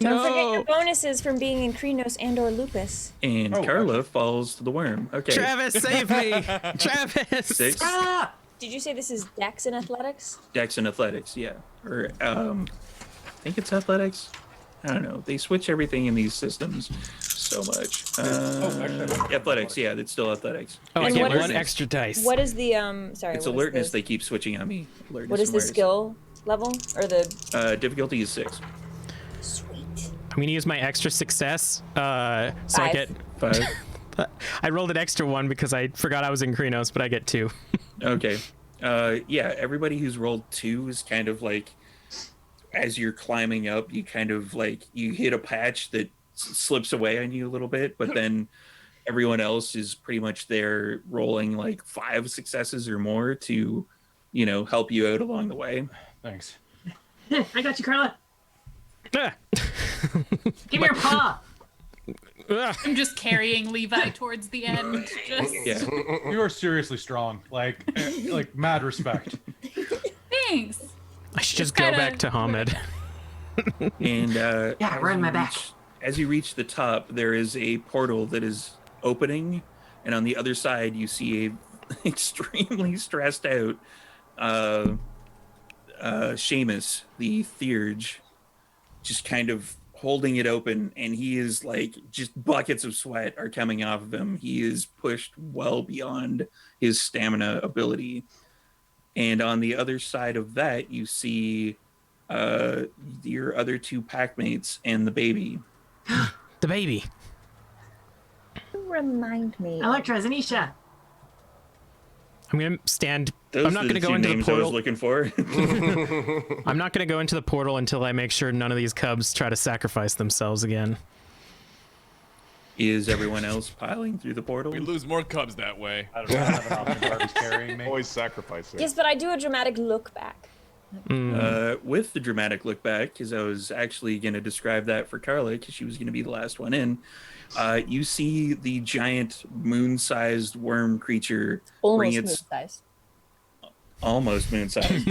Don't forget your bonuses from being in Krenos and/or Lupus. And Oh, Carla falls to the worm. Okay. Travis, save me! Travis! 6, Ah! Did you say this is Dex and Athletics? dex and athletics, yeah. Or I think it's athletics. I don't know. They switch everything in these systems so much. Athletics, yeah, it's still athletics. Oh, I And get what is one it? extra dice. What is the sorry? It's what is alertness. this? They keep switching on me. Alertness What is and the awareness. skill level or the Difficulty is 6. sweet? I'm gonna use my extra success. So I 5. get. 5. I rolled an extra one because I forgot I was in Krenos, but I get 2. Okay. Yeah, everybody who's rolled 2 is kind of like, as you're climbing up, you kind of like, you hit a patch that slips away on you a little bit, but then everyone else is pretty much there rolling like 5 successes or more to, help you out along the way. Thanks. I got you, Carla. Ah. Give me your paw. I'm just carrying Levi towards the end. Just Yeah. You are seriously strong. Like mad respect. thanks. I should just It's go back kinda to Hamid. And Yeah, right in my back. as you reach the top, there is a portal that is opening, and on the other side, you see a extremely stressed out Seamus, the Theurge, just kind of holding it open, and he is like, just buckets of sweat are coming off of him. He is pushed well beyond his stamina ability. And on the other side of that, you see your other two packmates and the baby. The baby. Remind me. Electra, Zanisha. I'm gonna stand. Those I'm not are gonna the go two into the names I was portal. looking for. I'm not gonna go into the portal until I make sure none of these cubs try to sacrifice themselves again. Is everyone else piling through the portal? We lose more cubs that way. I don't know. I have an option where he's carrying me. Always sacrificing. Yes, but I do a dramatic look back. With the dramatic look back, because I was actually going to describe that for Carla, because she was going to be the last one in. You see the giant moon-sized worm creature bring Almost its size. almost moon-sized.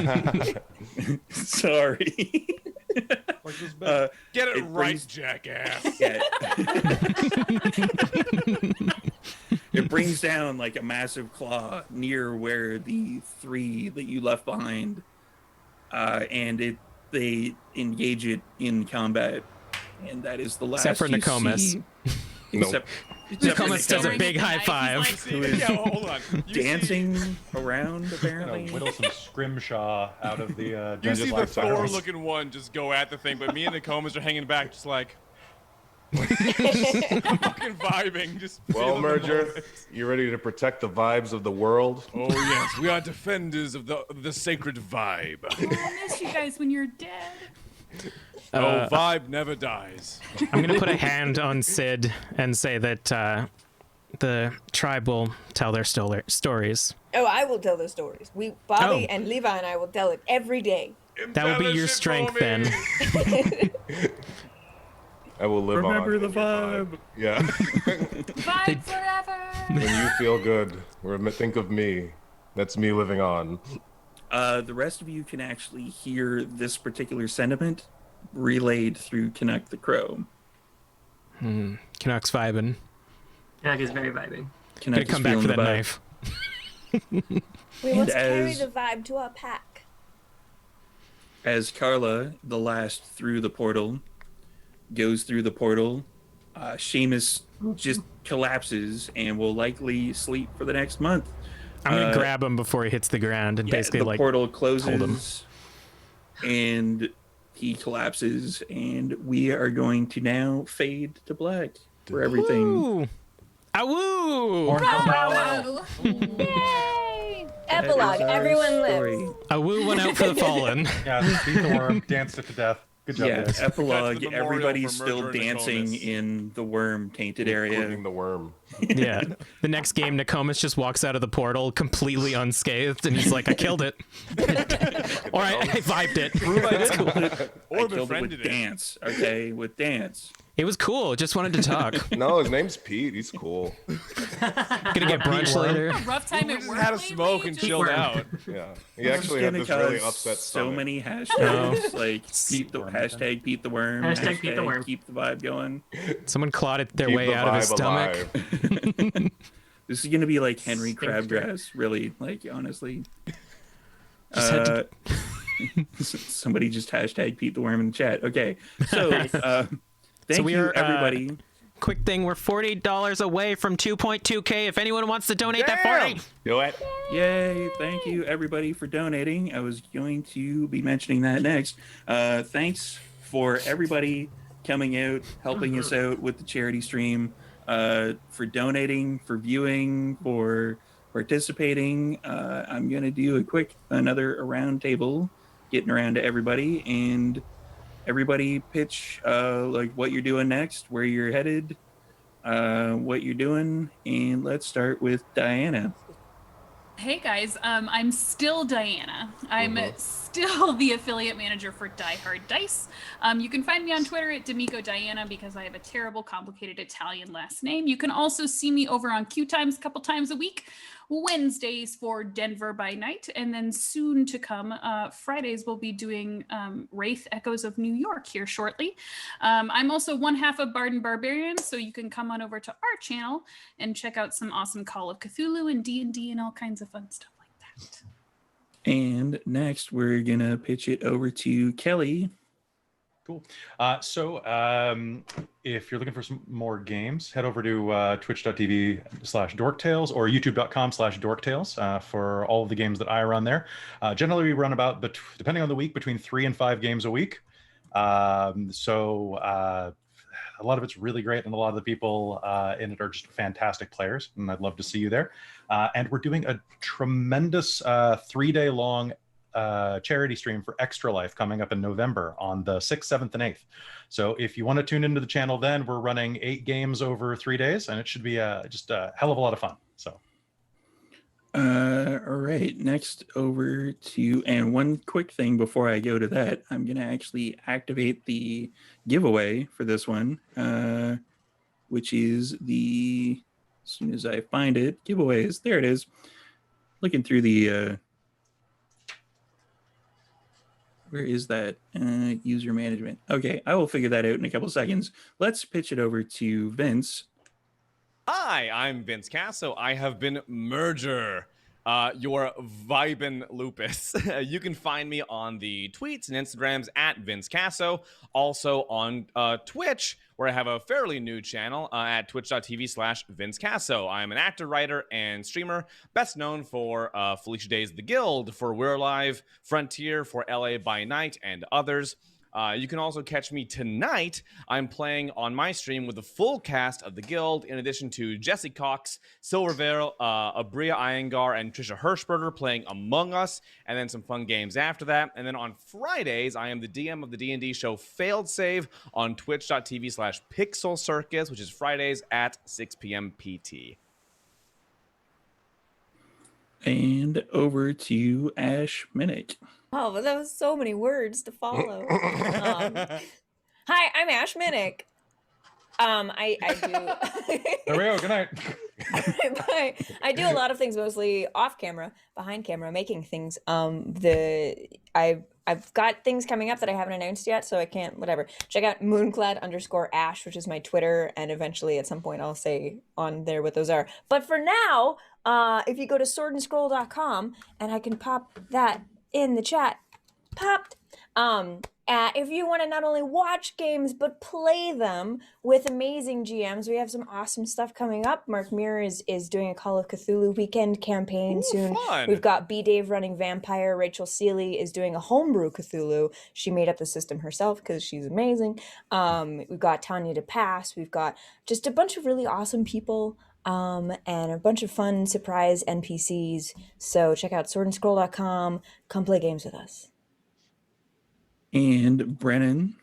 Sorry. Like this big. Get it, it right, brings- jackass. Yeah. It brings down like a massive claw near where the three that you left behind, and they engage it in combat, and that is the last. Except for you Nokomis. see. Nope. Except Nokomis does a Nokomis big high five. Yeah, hold on. You dancing around You know, apparently. whittle some scrimshaw out of the. You Dungeon see the Life Cyrus. Thor-looking one just go at the thing, but me and the Comas are hanging back, just like fucking vibing. Just Well, feeling the Merger, moment. you ready to protect the vibes of the world? Oh yes, we are defenders of the sacred vibe. I'll miss you guys when you're dead. Oh, vibe never dies. I'm gonna put a hand on Sid and say that the tribe will tell their stories. Oh, I will tell the stories. Bobby Oh. and Levi and I will tell it every day. That will be your Embellish it for strength me. then. I will live on. Remember the in your vibe. Yeah. Vibe forever. When you feel good, think of me. That's me living on. The rest of you can actually hear this particular sentiment relayed through Canuck the Crow. Canucks vibing. Yeah, is very vibing. Gonna Canuck is come back feeling for the that vibe. knife. We must And carry as- the vibe to our pack. As Carla, the last through the portal, goes through the portal, Seamus just collapses and will likely sleep for the next month. I'm gonna Uh, grab him before he hits the ground and Yeah, basically the like portal hold him. closes and he collapses, and we are going to now fade to black for everything. Ooh. Awoo! Horn comes out. Whoa. Yay! That Epilogue. is our Everyone story. lives. Awoo went out for the fallen. Yeah, beat the worm, danced it to death. Good job, Yeah, guys. epilogue. That's the memorial Everybody's for still murder and dancing Nokomis. in the worm tainted area. Including the worm. Yeah. The next game, Nokomis just walks out of the portal completely unscathed, and he's like, "I killed it." Or I vibed it. That's cool. Or I killed it befriended with it. dance. Okay, with dance. It was cool. Just wanted to talk. No, his name's Pete. He's cool. Gonna get brunch later. Rough time We at just work had a lately? smoke and Just- chilled Worm. out. Yeah. He actually had Gonna this really cause upset so stomach. many hashtags like Pete the, hashtag Pete the worm, Hashtag Pete the worm. keep the vibe going. Someone clawed their Keep way the out of his vibe stomach. alive. This is gonna be like Henry Sphincter. Crabgrass, really. Like honestly. Just had to- Somebody just hashtag Pete the worm in the chat. Okay, so thank we you are, everybody. Quick thing, we're $40 away from 2.2K. If anyone wants to donate that 40. Do it. Yay! Thank you everybody for donating. I was going to be mentioning that next. Thanks for everybody coming out, helping us out with the charity stream, for donating, for viewing, for participating. I'm gonna do another round table, getting around to everybody, and everybody pitch like what you're doing next, where you're headed, what you're doing, and let's start with Diana. Hey guys, I'm still Diana. I'm still the affiliate manager for Die Hard Dice. You can find me on Twitter at DiMicco Diana because I have a terrible, complicated Italian last name. You can also see me over on Q Times a couple times a week, Wednesdays for Denver by Night, and then soon to come, Fridays we'll be doing Wraith Echoes of New York here shortly. I'm also one half of Bard and Barbarian, so you can come on over to our channel and check out some awesome Call of Cthulhu and D&D and all kinds of fun stuff like that. And next, we're going to pitch it over to Kelly. Cool. If you're looking for some more games, head over to twitch.tv/dorktales or youtube.com/dorktales for all of the games that I run there. Generally, we run about, depending on the week, between 3 and 5 games a week. A lot of it's really great, and a lot of the people in it are just fantastic players, and I'd love to see you there. And we're doing a tremendous 3-day-long charity stream for Extra Life coming up in November on the 6th, 7th, and 8th. So if you want to tune into the channel then, we're running 8 games over 3 days, and it should be just a hell of a lot of fun. So. All right, next over to, and one quick thing before I go to that, I'm going to actually activate the giveaway for this one, which is as soon as I find it, giveaways, there it is. Looking through the, where is that? User management. Okay, I will figure that out in a couple seconds. Let's pitch it over to Vince. Hi, I'm Vince Caso. I have been Merger, your vibin' lupus. You can find me on the tweets and Instagrams at Vince Caso. Also on Twitch, where I have a fairly new channel at twitch.tv/Vince Caso. I'm an actor, writer, and streamer, best known for Felicia Days The Guild, for We're Alive, Frontier, for LA by Night, and others. You can also catch me tonight. I'm playing on my stream with the full cast of The Guild, in addition to Jesse Cox, Silvervale, Abria Iyengar, and Trisha Hirschberger playing Among Us, and then some fun games after that. And then on Fridays, I am the DM of the D&D show Failed Save on twitch.tv/Pixel Circus, which is Fridays at 6 p.m. PT. And over to Ash Minnick. Oh, but that was so many words to follow. Hi, I'm Ash Minnick. I do. There we go. Good night. I do a lot of things, mostly off camera, behind camera, making things. I've got things coming up that I haven't announced yet, so I can't. Whatever. Check out moonclad_Ash, which is my Twitter, and eventually at some point I'll say on there what those are. But for now, if you go to swordandscroll.com, and I can pop that in the chat, popped. If you want to not only watch games but play them with amazing GMs, we have some awesome stuff coming up. Mark Muir is doing a Call of Cthulhu weekend campaign soon. Fun. We've got B. Dave running Vampire. Rachel Seeley is doing a homebrew Cthulhu. She made up the system herself because she's amazing. We've got Tanya DePass. We've got just a bunch of really awesome people. And a bunch of fun surprise NPCs. So check out swordandscroll.com. Come play games with us. And Brennan.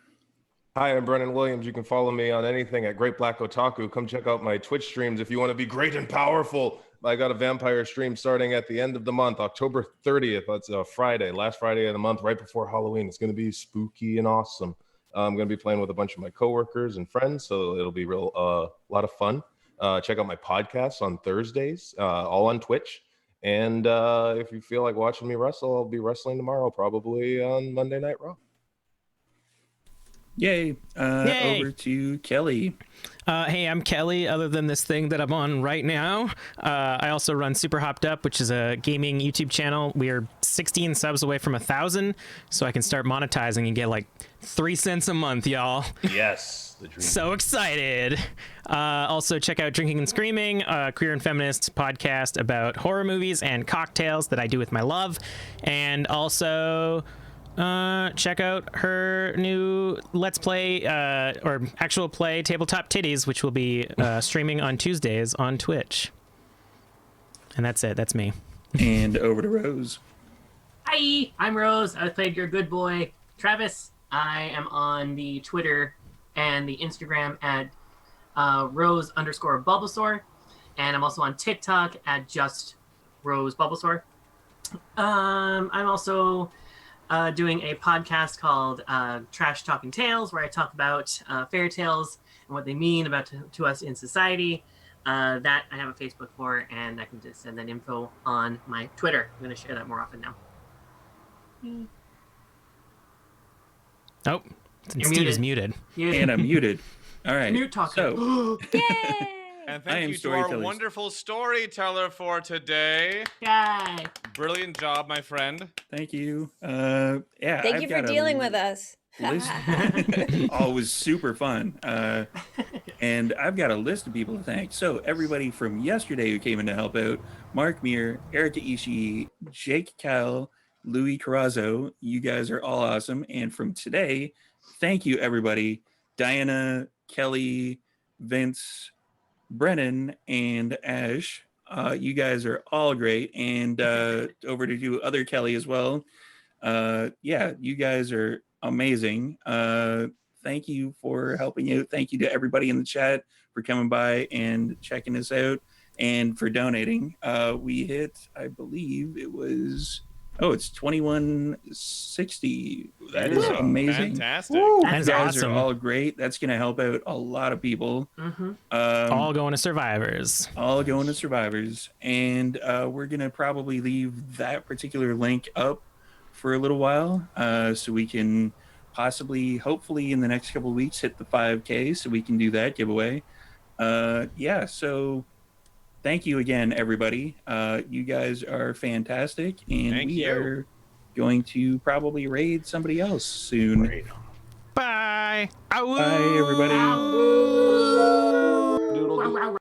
Hi, I'm Brennan Williams. You can follow me on anything at Great Black Otaku. Come check out my Twitch streams if you want to be great and powerful. I got a vampire stream starting at the end of the month, October 30th. That's a Friday, last Friday of the month, right before Halloween. It's going to be spooky and awesome. I'm going to be playing with a bunch of my coworkers and friends, so it'll be a lot of fun. Check out my podcasts on Thursdays, all on Twitch. And if you feel like watching me wrestle, I'll be wrestling tomorrow, probably on Monday Night Raw. Yay. Yay. Over to Kelly. Hey, I'm Kelly. Other than this thing that I'm on right now, I also run Super Hopped Up, which is a gaming YouTube channel. We are 16 subs away from 1,000, so I can start monetizing and get like 3 cents a month, y'all. Yes. The dream. So excited. Also, check out Drinking and Screaming, a queer and feminist podcast about horror movies and cocktails that I do with my love. And also... check out her new Let's Play, or actual play, Tabletop Titties, which will be streaming on Tuesdays on Twitch. And that's it. That's me. And over to Rose. Hi, I'm Rose. I played your good boy, Travis. I am on the Twitter and the Instagram at Rose_Bulbasaur. And I'm also on TikTok at Just Rose Bulbasaur. I'm also doing a podcast called Trash Talking Tales, where I talk about fairy tales and what they mean about to us in society. That I have a Facebook for, and I can just send that info on my Twitter. I'm going to share that more often now. Oh, Steve is muted. And I'm muted. All right. Mute talking. So, Yay! And I thank am you to our storytellers. wonderful storyteller for today. Yay! Brilliant job, my friend. thank you. Yeah. Thank you for dealing with us. list. Oh, it was super fun. And I've got a list of people to thank. So everybody from yesterday who came in to help out: Mark Muir, Erica Ishii, Jake Cal, Louis Carrazzo. You guys are all awesome. And from today, thank you everybody: Diana, Kelly, Vince, Brennan, and Ash. You guys are all great. And over to you, other Kelly as well. Yeah, you guys are amazing. Thank you for helping out. Thank you to everybody in the chat for coming by and checking us out and for donating. We hit, I believe it was, it's 2160. That is amazing. Fantastic. You That's guys awesome. are all great. That's going to help out a lot of people. All going to survivors. All going to survivors. And we're going to probably leave that particular link up for a little while so we can possibly, hopefully in the next couple of weeks, hit the 5K so we can do that giveaway. Yeah, so thank you again, everybody. You guys are fantastic, and Thank we you. are going to probably raid somebody else soon. Bye. Bye, everybody. Doodle doo.